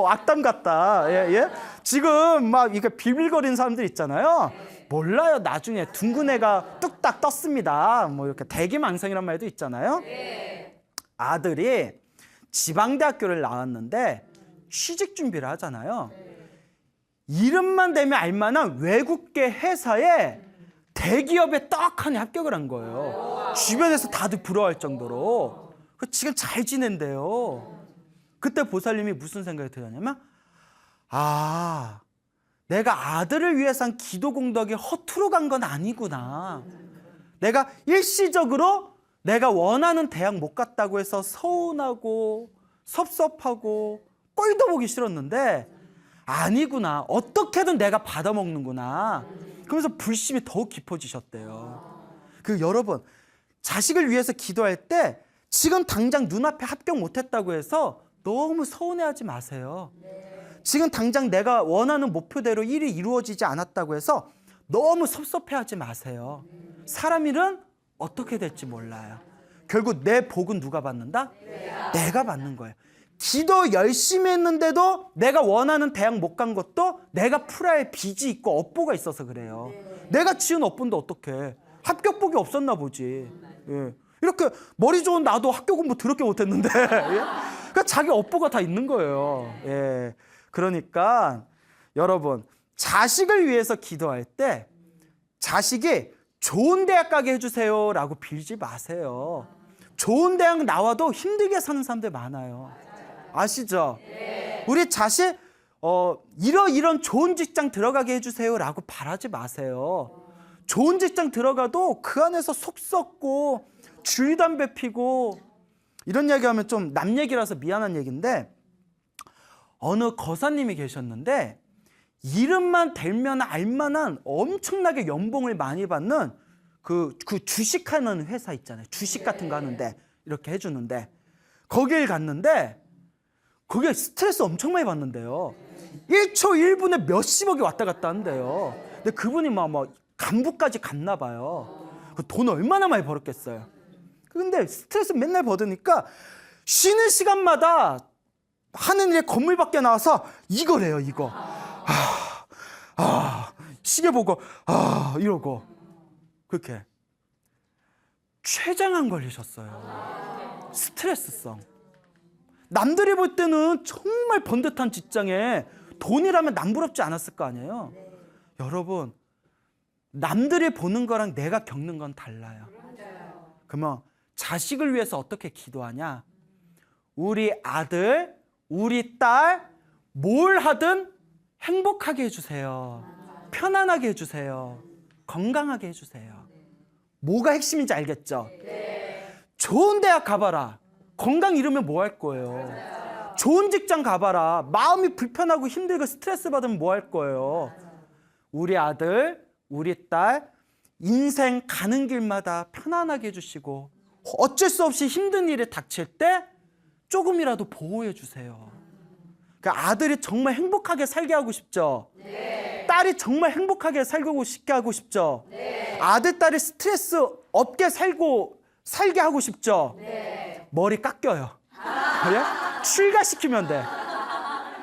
악담 같다. 예? 지금 막 이렇게 비빌거리는 사람들 있잖아요. 몰라요. 나중에 둥근 애가 뚝딱 떴습니다. 뭐 이렇게 대기망상이란 말도 있잖아요. 아들이 지방대학교를 나왔는데 취직 준비를 하잖아요. 이름만 대면 알만한 외국계 회사에 대기업에 떡하니 합격을 한 거예요. 주변에서 다들 부러워할 정도로. 지금 잘 지낸대요. 그때 보살님이 무슨 생각이 들었냐면, 아, 내가 아들을 위해서 한 기도 공덕이 허투루 간 건 아니구나. 내가 일시적으로 내가 원하는 대학 못 갔다고 해서 서운하고 섭섭하고 꼴도 보기 싫었는데 아니구나. 어떻게든 내가 받아먹는구나. 그러면서 불심이 더욱 깊어지셨대요. 여러분, 자식을 위해서 기도할 때 지금 당장 눈앞에 합격 못했다고 해서 너무 서운해하지 마세요. 지금 당장 내가 원하는 목표대로 일이 이루어지지 않았다고 해서 너무 섭섭해하지 마세요. 사람 일은 어떻게 될지 몰라요. 결국 내 복은 누가 받는다? 내가 받는 거예요. 기도 열심히 했는데도 내가 원하는 대학 못 간 것도 내가 풀어야 할 빚이 있고 업보가 있어서 그래요. 내가 지은 업보인데 어떡해. 합격복이 없었나 보지. 예. 이렇게 머리 좋은 나도 학교 공부 더럽게 못했는데 예? 그러니까 자기 업보가 다 있는 거예요. 예. 그러니까 여러분, 자식을 위해서 기도할 때 자식이 좋은 대학 가게 해주세요 라고 빌지 마세요. 좋은 대학 나와도 힘들게 사는 사람들 많아요. 아시죠? 우리 자식 이런 좋은 직장 들어가게 해주세요 라고 바라지 마세요. 좋은 직장 들어가도 그 안에서 속 썩고 줄담배 피고, 이런 얘기하면 좀 남 얘기라서 미안한 얘기인데, 어느 거사님이 계셨는데 이름만 대면 알만한 엄청나게 연봉을 많이 받는 그 주식하는 회사 있잖아요. 주식 같은 거 하는데 이렇게 해주는데, 거길 갔는데 거기에 스트레스 엄청 많이 받는데요. 1초 1분에 몇십억이 왔다 갔다 한대요. 근데 그분이 막 간부까지 갔나 봐요. 돈 얼마나 많이 벌었겠어요. 근데 스트레스 맨날 받으니까 쉬는 시간마다 하는 일에 건물 밖에 나와서 이거래요, 이거. 시계 보고 이러고. 그렇게 췌장암 걸리셨어요. 스트레스성. 남들이 볼 때는 정말 번듯한 직장에 돈이라면 남부럽지 않았을 거 아니에요. 여러분, 남들이 보는 거랑 내가 겪는 건 달라요. 그러면 자식을 위해서 어떻게 기도하냐? 우리 아들, 우리 딸 뭘 하든 행복하게 해주세요. 편안하게 해주세요. 건강하게 해주세요. 뭐가 핵심인지 알겠죠? 좋은 대학 가봐라. 건강 잃으면 뭐 할 거예요? 좋은 직장 가봐라. 마음이 불편하고 힘들고 스트레스 받으면 뭐 할 거예요? 우리 아들, 우리 딸 인생 가는 길마다 편안하게 해주시고, 어쩔 수 없이 힘든 일이 닥칠 때 조금이라도 보호해 주세요. 그러니까 아들이 정말 행복하게 살게 하고 싶죠? 네. 딸이 정말 행복하게 살고 싶게 하고 싶죠? 네. 아들, 딸이 스트레스 없게 살게 하고 싶죠? 네. 머리 깎여요. 그래? 출가시키면 돼.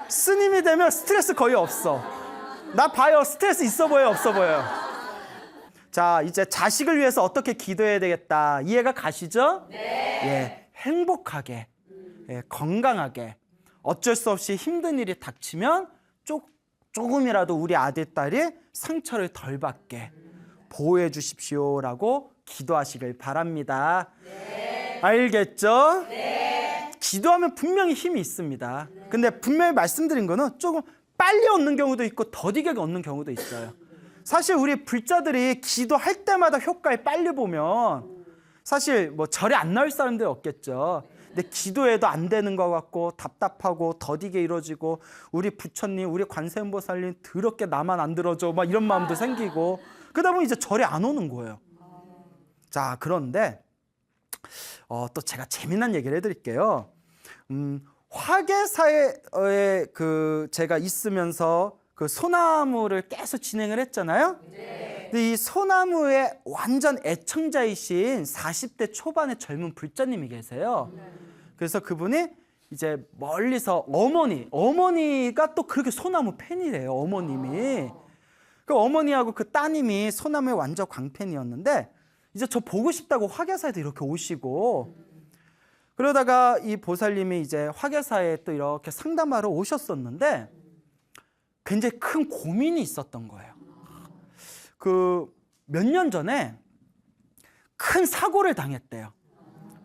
스님이 되면 스트레스 거의 없어. 나 봐요. 스트레스 있어 보여요? 없어 보여요? 자, 이제 자식을 위해서 어떻게 기도해야 되겠다. 이해가 가시죠? 네. 예, 행복하게, 예, 건강하게, 어쩔 수 없이 힘든 일이 닥치면 조금이라도 우리 아들, 딸이 상처를 덜 받게 보호해 주십시오라고 기도하시길 바랍니다. 네. 알겠죠? 네. 기도하면 분명히 힘이 있습니다. 근데 분명히 말씀드린 거는 조금 빨리 얻는 경우도 있고 더디게 얻는 경우도 있어요. 사실 우리 불자들이 기도할 때마다 효과를 빨리 보면 사실 절에 안 나올 사람들이 없겠죠. 근데 기도해도 안 되는 것 같고 답답하고 더디게 이루어지고, 우리 부처님, 우리 관세음보살님 더럽게 나만 안 들어줘 막 이런 마음도 생기고, 그러다 보면 이제 절에 안 오는 거예요. 자, 그런데 또 제가 재미난 얘기를 해드릴게요. 화계사에 제가 있으면서 그 소나무를 계속 진행을 했잖아요. 네. 근데 이 소나무의 완전 애청자이신 40대 초반의 젊은 불자님이 계세요. 그래서 그분이 이제 멀리서 어머니가 또 그렇게 소나무 팬이래요. 어머님이. 그 어머니하고 그 따님이 소나무의 완전 광팬이었는데, 이제 저 보고 싶다고 화계사에도 이렇게 오시고, 그러다가 이 보살님이 이제 화계사에 또 이렇게 상담하러 오셨었는데, 굉장히 큰 고민이 있었던 거예요. 그 몇 년 전에 큰 사고를 당했대요.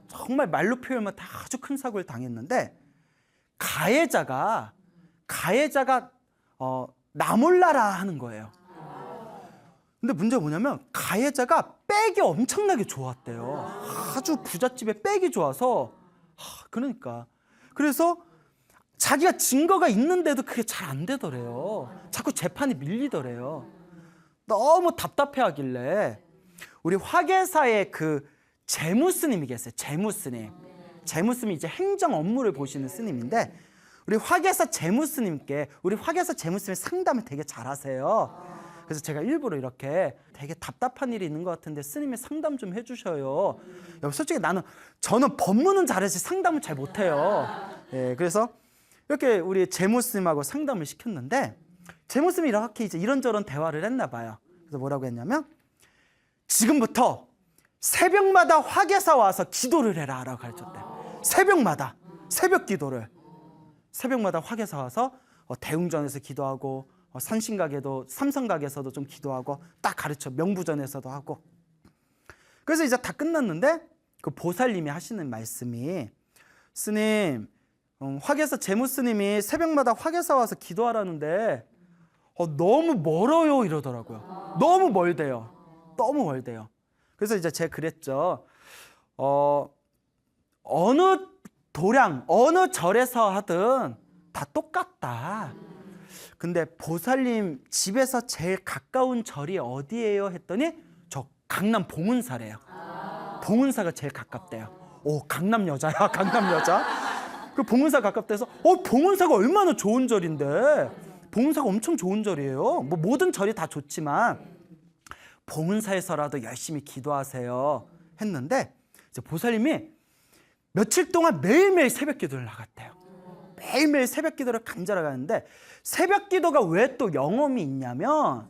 정말 말로 표현하면 다 아주 큰 사고를 당했는데 가해자가 나 몰라라 하는 거예요. 근데 문제가 뭐냐면 가해자가 백이 엄청나게 좋았대요. 아주 부잣집에 백이 좋아서 그러니까 그래서 자기가 증거가 있는데도 그게 잘 안 되더래요. 자꾸 재판이 밀리더래요. 너무 답답해하길래 우리 화계사의 그 재무스님이 계세요. 재무스님이 이제 행정 업무를 보시는 스님인데 우리 화계사 재무스님께 우리 화계사 재무스님 상담을 되게 잘하세요. 그래서 제가 일부러 이렇게 되게 답답한 일이 있는 것 같은데 스님이 상담 좀 해주셔요. 솔직히 저는 법문은 잘하지 상담은 잘 못해요. 예, 그래서 이렇게 우리 재무스님하고 상담을 시켰는데 재무스님이 이렇게 이제 이런저런 대화를 했나 봐요. 그래서 뭐라고 했냐면 지금부터 새벽마다 화계사 와서 기도를 해라 라고 가르쳤대요. 새벽마다 새벽 기도를 새벽마다 화계사 와서 대웅전에서 기도하고 산신각에도 삼성각에서도 좀 기도하고 딱 가르쳐 명부전에서도 하고. 그래서 이제 다 끝났는데 그 보살님이 하시는 말씀이 스님 화계사 재무스님이 새벽마다 화계사 와서 기도하라는데 너무 멀어요 이러더라고요. 너무 멀대요. 그래서 이제 제가 그랬죠. 어느 도량 어느 절에서 하든 다 똑같다. 근데 보살님 집에서 제일 가까운 절이 어디예요? 했더니 저 강남 봉은사래요. 봉은사가 제일 가깝대요. 오, 강남 여자야. 그 봉은사 가깝대서 봉은사가 얼마나 좋은 절인데 봉은사가 엄청 좋은 절이에요. 뭐 모든 절이 다 좋지만 봉은사에서라도 열심히 기도하세요 했는데 이제 보살님이 며칠 동안 매일매일 새벽 기도를 나갔대요. 매일매일 새벽 기도를 간절하게 하는데 새벽 기도가 왜 또 영험이 있냐면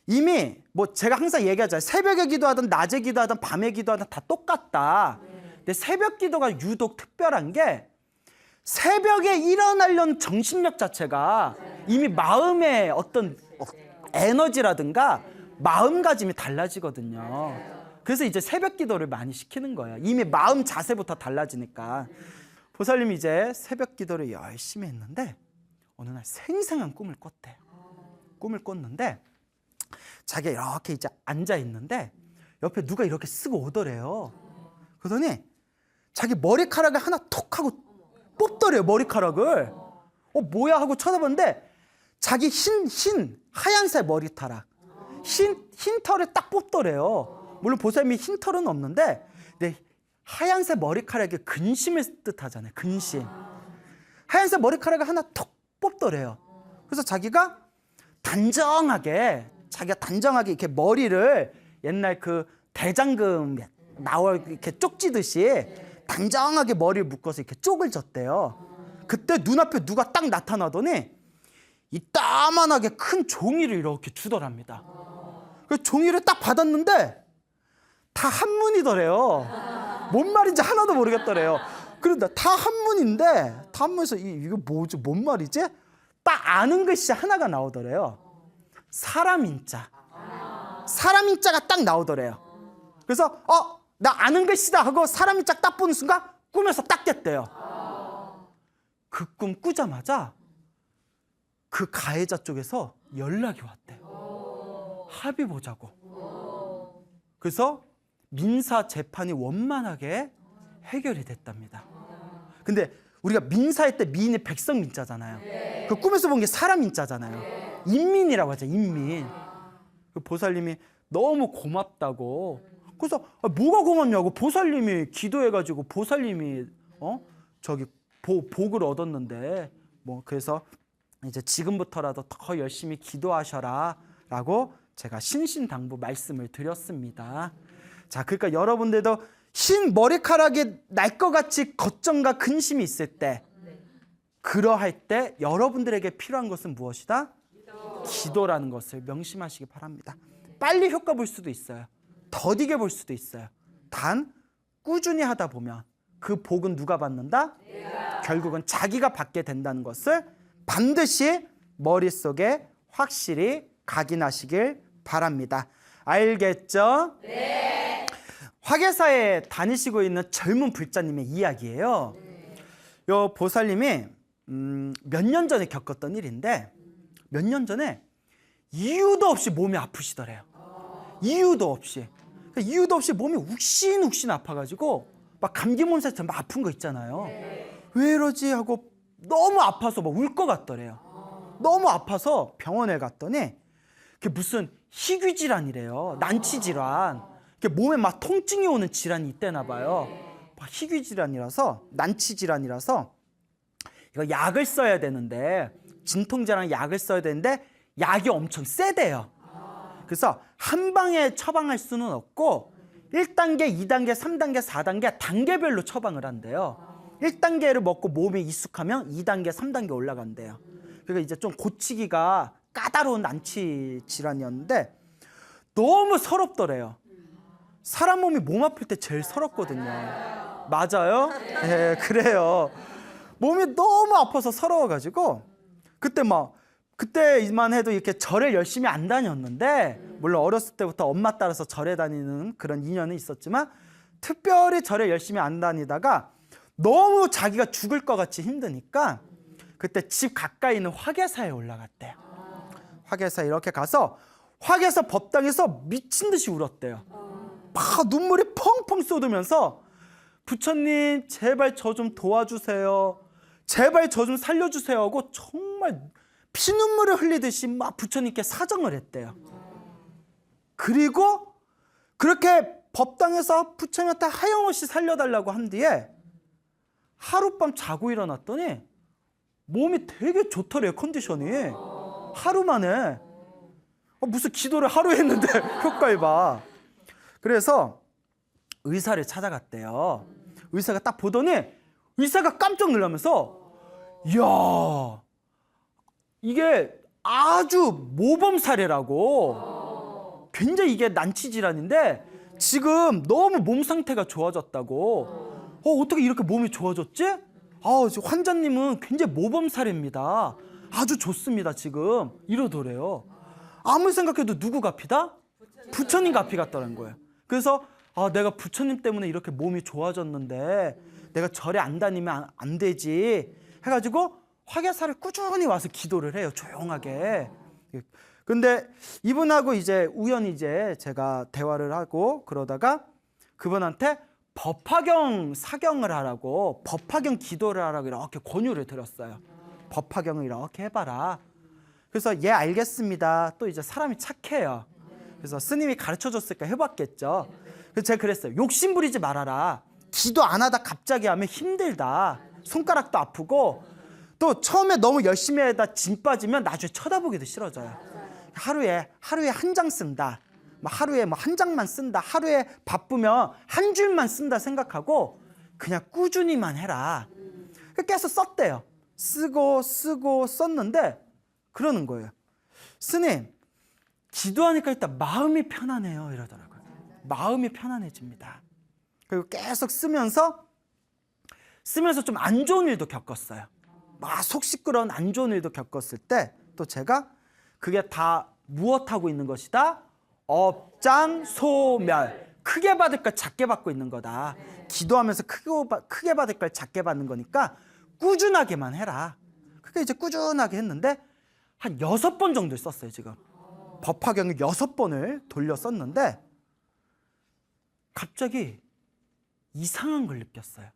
이미 뭐 제가 항상 얘기하잖아요. 새벽에 기도하든 낮에 기도하든 밤에 기도하든 다 똑같다. 근데 새벽 기도가 유독 특별한 게 새벽에 일어나려는 정신력 자체가 이미 마음의 어떤 에너지라든가 마음가짐이 달라지거든요. 그래서 이제 새벽 기도를 많이 시키는 거예요. 이미 마음 자세부터 달라지니까. 보살님이 이제 새벽 기도를 열심히 했는데 어느 날 생생한 꿈을 꿨대요. 꿈을 꿨는데 자기가 이렇게 이제 앉아 있는데 옆에 누가 이렇게 쓰고 오더래요. 그러더니 자기 머리카락을 하나 톡 하고 뽑더래요. 머리카락을. 뭐야 하고 쳐다봤는데 자기 흰 하얀색 머리카락 흰 털을 딱 뽑더래요. 물론 보살님이 흰 털은 없는데 근데 하얀색 머리카락이 근심을 뜻하잖아요. 근심. 하얀색 머리카락을 하나 톡 뽑더래요. 그래서 자기가 단정하게 이렇게 머리를 옛날 그 대장금 나와 이렇게 쪽지듯이 단정하게 머리를 묶어서 이렇게 쪽을 졌대요. 그때 눈앞에 누가 딱 나타나더니 이따만하게 큰 종이를 이렇게 주더랍니다. 그 종이를 딱 받았는데 다 한문이더래요. 뭔 말인지 하나도 모르겠더래요. 그런데 다 한문인데 다 한문에서 이거 뭐지? 뭔 말이지? 딱 아는 글씨 하나가 나오더래요. 사람인자. 사람인자가 딱 나오더래요. 그래서 나 아는 글씨다 하고 사람인자 딱 보는 순간 꿈에서 딱 깼대요. 그 꿈 꾸자마자 그 가해자 쪽에서 연락이 왔대요. 합의 보자고. 그래서 민사 재판이 원만하게 해결이 됐답니다. 근데 우리가 민사할 때 민이 백성 민자잖아요. 그 꿈에서 본 게 사람 민자잖아요. 인민이라고 하죠. 인민. 그 보살님이 너무 고맙다고. 그래서 뭐가 고맙냐고. 보살님이 기도해가지고 보살님이 복을 얻었는데 뭐 그래서 이제 지금부터라도 더 열심히 기도하셔라라고 제가 신신당부 말씀을 드렸습니다. 자, 그러니까 여러분들도 흰 머리카락이 날 것 같이 걱정과 근심이 있을 때, 그러할 때 여러분들에게 필요한 것은 무엇이다? 기도라는 것을 명심하시기 바랍니다. 빨리 효과 볼 수도 있어요. 더디게 볼 수도 있어요. 단 꾸준히 하다 보면 그 복은 누가 받는다? 결국은 자기가 받게 된다는 것을 반드시 머릿속에 확실히 각인하시길 바랍니다. 알겠죠? 네. 화계사에 다니시고 있는 젊은 불자님의 이야기예요. 요 보살님이 몇 년 전에 겪었던 일인데, 몇 년 전에 이유도 없이 몸이 아프시더래요. 이유도 없이 몸이 욱신욱신 아파가지고 막 감기 몸살처럼 막 아픈 거 있잖아요. 왜 이러지 하고 너무 아파서 막 울 것 같더래요. 너무 아파서 병원에 갔더니 그게 무슨 희귀 질환이래요. 난치 질환. 몸에 막 통증이 오는 질환이 있대나 봐요. 막 희귀 질환이라서, 난치 질환이라서 이거 약을 써야 되는데, 진통제랑 약을 써야 되는데 약이 엄청 세대요. 그래서 한 방에 처방할 수는 없고 1단계, 2단계, 3단계, 4단계 단계별로 처방을 한대요. 1단계를 먹고 몸에 익숙하면 2단계, 3단계 올라간대요. 그러니까 이제 좀 고치기가 까다로운 난치 질환이었는데 너무 서럽더래요. 사람 몸이 몸 아플 때 제일 서럽거든요. 맞아요? 네, 그래요. 몸이 너무 아파서 서러워가지고 그때만 해도 이렇게 절을 열심히 안 다녔는데, 물론 어렸을 때부터 엄마 따라서 절에 다니는 그런 인연은 있었지만 특별히 절에 열심히 안 다니다가 너무 자기가 죽을 것 같이 힘드니까 그때 집 가까이 있는 화계사에 올라갔대요. 화계사 이렇게 가서 화계사 법당에서 미친 듯이 울었대요. 막 눈물이 펑펑 쏟으면서 부처님 제발 저 좀 도와주세요. 제발 저 좀 살려주세요 하고 정말 피눈물을 흘리듯이 막 부처님께 사정을 했대요. 그리고 그렇게 법당에서 부처님한테 하염없이 살려달라고 한 뒤에 하룻밤 자고 일어났더니 몸이 되게 좋더래요. 컨디션이. 하루 만에. 무슨 기도를 하루 했는데 효과를 봐. 그래서 의사를 찾아갔대요. 의사가 딱 보더니 의사가 깜짝 놀라면서, 이야, 이게 아주 모범 사례라고. 굉장히 이게 난치 질환인데 지금 너무 몸 상태가 좋아졌다고. 어떻게 이렇게 몸이 좋아졌지? 환자님은 굉장히 모범 사례입니다. 아주 좋습니다 지금. 이러더래요. 아무리 생각해도 누구 값이다? 부처님 값이 같다는 거예요. 그래서 내가 부처님 때문에 이렇게 몸이 좋아졌는데 내가 절에 안 다니면 안 되지 해가지고 화계사를 꾸준히 와서 기도를 해요. 조용하게. 근데 이분하고 이제 우연히 이제 제가 대화를 하고 그러다가 그분한테 법화경 사경을 하라고, 법화경 기도를 하라고 이렇게 권유를 드렸어요. 법화경을 이렇게 해봐라. 그래서 예 알겠습니다. 또 이제 사람이 착해요. 그래서 스님이 가르쳐줬으니까 해봤겠죠. 그래서 제가 그랬어요. 욕심 부리지 말아라. 기도 안 하다 갑자기 하면 힘들다. 손가락도 아프고 또 처음에 너무 열심히 하다 진 빠지면 나중에 쳐다보기도 싫어져요. 하루에 한 장 쓴다. 하루에 한 장만 쓴다. 하루에 바쁘면 한 줄만 쓴다 생각하고 그냥 꾸준히만 해라. 계속 썼대요. 쓰고 썼는데 그러는 거예요. 스님, 기도하니까 일단 마음이 편안해요. 이러더라고요. 마음이 편안해집니다. 그리고 계속 쓰면서 좀 안 좋은 일도 겪었어요. 막 속 시끄러운 안 좋은 일도 겪었을 때 또 제가 그게 다 무엇하고 있는 것이다? 업장소멸. 크게 받을 걸 작게 받고 있는 거다. 기도하면서 크게 받을 걸 작게 받는 거니까 꾸준하게만 해라. 그러니까 이제 꾸준하게 했는데 한 6번 정도 썼어요. 지금 법화경을 6번을 돌려 썼는데 갑자기 이상한 걸 느꼈어요.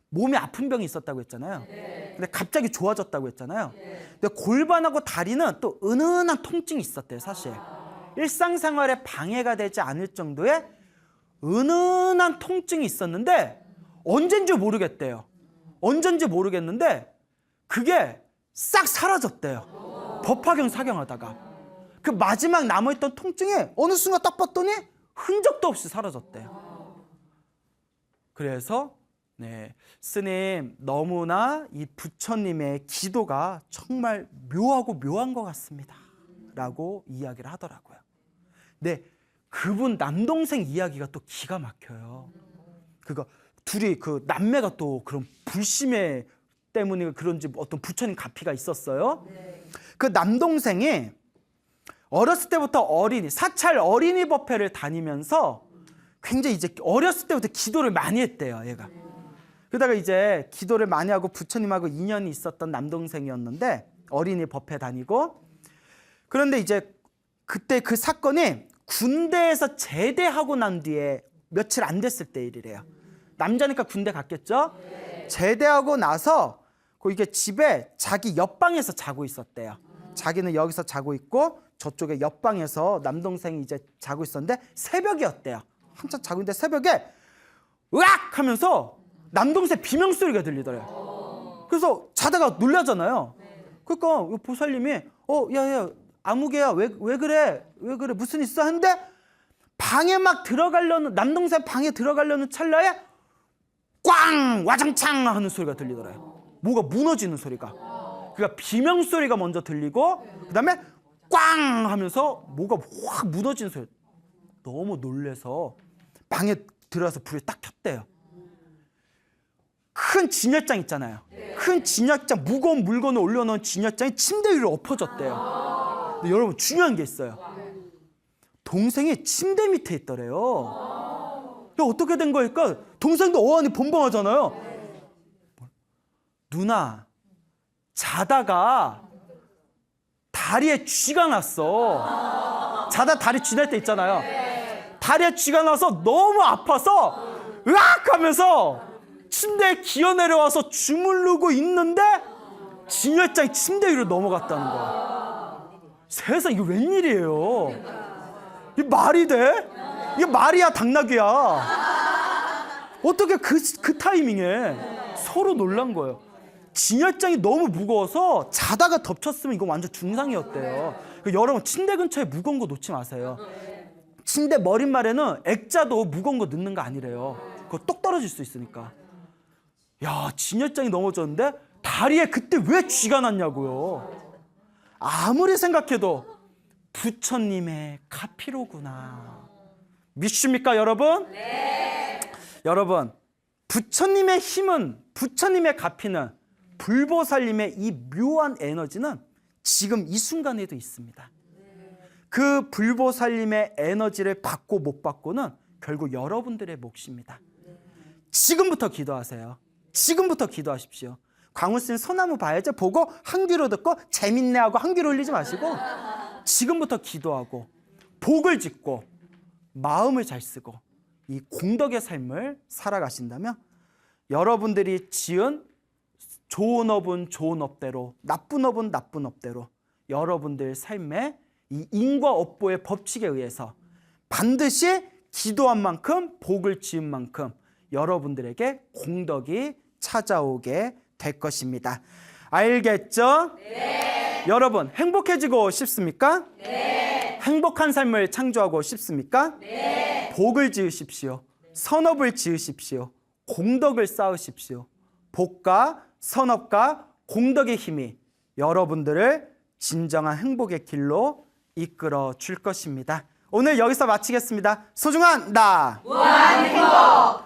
몸에 아픈 병이 있었다고 했잖아요. 근데 갑자기 좋아졌다고 했잖아요. 근데 골반하고 다리는 또 은은한 통증이 있었대요. 사실 일상생활에 방해가 되지 않을 정도의 은은한 통증이 있었는데 언젠지 모르겠대요. 언젠지 모르겠는데 그게 싹 사라졌대요. 법화경 사경하다가 그 마지막 남아있던 통증이 어느 순간 딱 봤더니 흔적도 없이 사라졌대요. 그래서 스님 너무나 이 부처님의 기도가 정말 묘하고 묘한 것 같습니다 라고 이야기를 하더라고요. 근데 그분 남동생 이야기가 또 기가 막혀요. 둘이 그 남매가 또 그런 불심의 때문에 그런지 어떤 부처님 가피가 있었어요. 그 남동생이 어렸을 때부터 사찰 어린이 법회를 다니면서 굉장히 이제 어렸을 때부터 기도를 많이 했대요, 얘가. 그러다가 이제 기도를 많이 하고 부처님하고 인연이 있었던 남동생이었는데 어린이 법회 다니고, 그런데 이제 그때 그 사건이 군대에서 제대하고 난 뒤에 며칠 안 됐을 때 일이래요. 남자니까 군대 갔겠죠? 제대하고 나서 이게 집에 자기 옆방에서 자고 있었대요. 자기는 여기서 자고 있고 저쪽에 옆방에서 남동생이 이제 자고 있었는데 새벽이었대요. 한참 자고 있는데 새벽에 으악 하면서 남동생 비명소리가 들리더래요. 그래서 자다가 놀라잖아요. 그러니까 보살님이 야야 아무개야 왜 그래 무슨 있어 하는데 방에 막 들어가려는, 남동생 방에 들어가려는 찰나에 꽝 와장창 하는 소리가 들리더래요. 뭐가 무너지는 소리가. 그러니까 비명소리가 먼저 들리고 그 다음에 꽝 하면서 뭐가 확 무너지는 소리. 너무 놀래서 방에 들어가서 불을 딱 켰대요. 큰 진열장 있잖아요. 큰 진열장, 무거운 물건을 올려놓은 진열장이 침대 위로 엎어졌대요. 근데 여러분 중요한 게 있어요. 동생이 침대 밑에 있더래요. 어떻게 된 거니까 동생도 어안이 번방하잖아요. 누나, 자다가 다리에 쥐가 났어. 자다 다리 쥐 날 때 있잖아요. 다리에 쥐가 나서 너무 아파서 으악 하면서 침대에 기어 내려와서 주무르고 있는데 진열장이 침대 위로 넘어갔다는 거야. 세상 이거 웬일이에요? 이게 말이 돼? 이게 말이야 당나귀야? 어떻게 그 타이밍에 서로 놀란 거예요. 진열장이 너무 무거워서 자다가 덮쳤으면 이거 완전 중상이었대요. 여러분 침대 근처에 무거운 거 놓지 마세요. 침대 머릿말에는 액자도 무거운 거 넣는 거 아니래요. 그거 똑 떨어질 수 있으니까. 야, 진열장이 넘어졌는데 다리에 그때 왜 쥐가 났냐고요. 아무리 생각해도 부처님의 가피로구나. 믿습니까 여러분? 네. 여러분, 부처님의 힘은, 부처님의 가피는, 불보살님의 이 묘한 에너지는 지금 이 순간에도 있습니다. 그 불보살님의 에너지를 받고 못 받고는 결국 여러분들의 몫입니다. 지금부터 기도하세요. 지금부터 기도하십시오. 광우스님 소나무 봐야죠. 보고 한 귀로 듣고 재밌네 하고 한 귀로 올리지 마시고 지금부터 기도하고 복을 짓고 마음을 잘 쓰고 이 공덕의 삶을 살아가신다면 여러분들이 지은 좋은 업은 좋은 업대로, 나쁜 업은 나쁜 업대로 여러분들 삶에 이 인과 업보의 법칙에 의해서 반드시 기도한 만큼 복을 지은 만큼 여러분들에게 공덕이 찾아오게 될 것입니다. 알겠죠? 네. 여러분 행복해지고 싶습니까? 네. 행복한 삶을 창조하고 싶습니까? 네. 복을 지으십시오. 선업을 지으십시오. 공덕을 쌓으십시오. 복과 선업과 공덕의 힘이 여러분들을 진정한 행복의 길로 이끌어 줄 것입니다. 오늘 여기서 마치겠습니다. 소중한 나 무한 행복.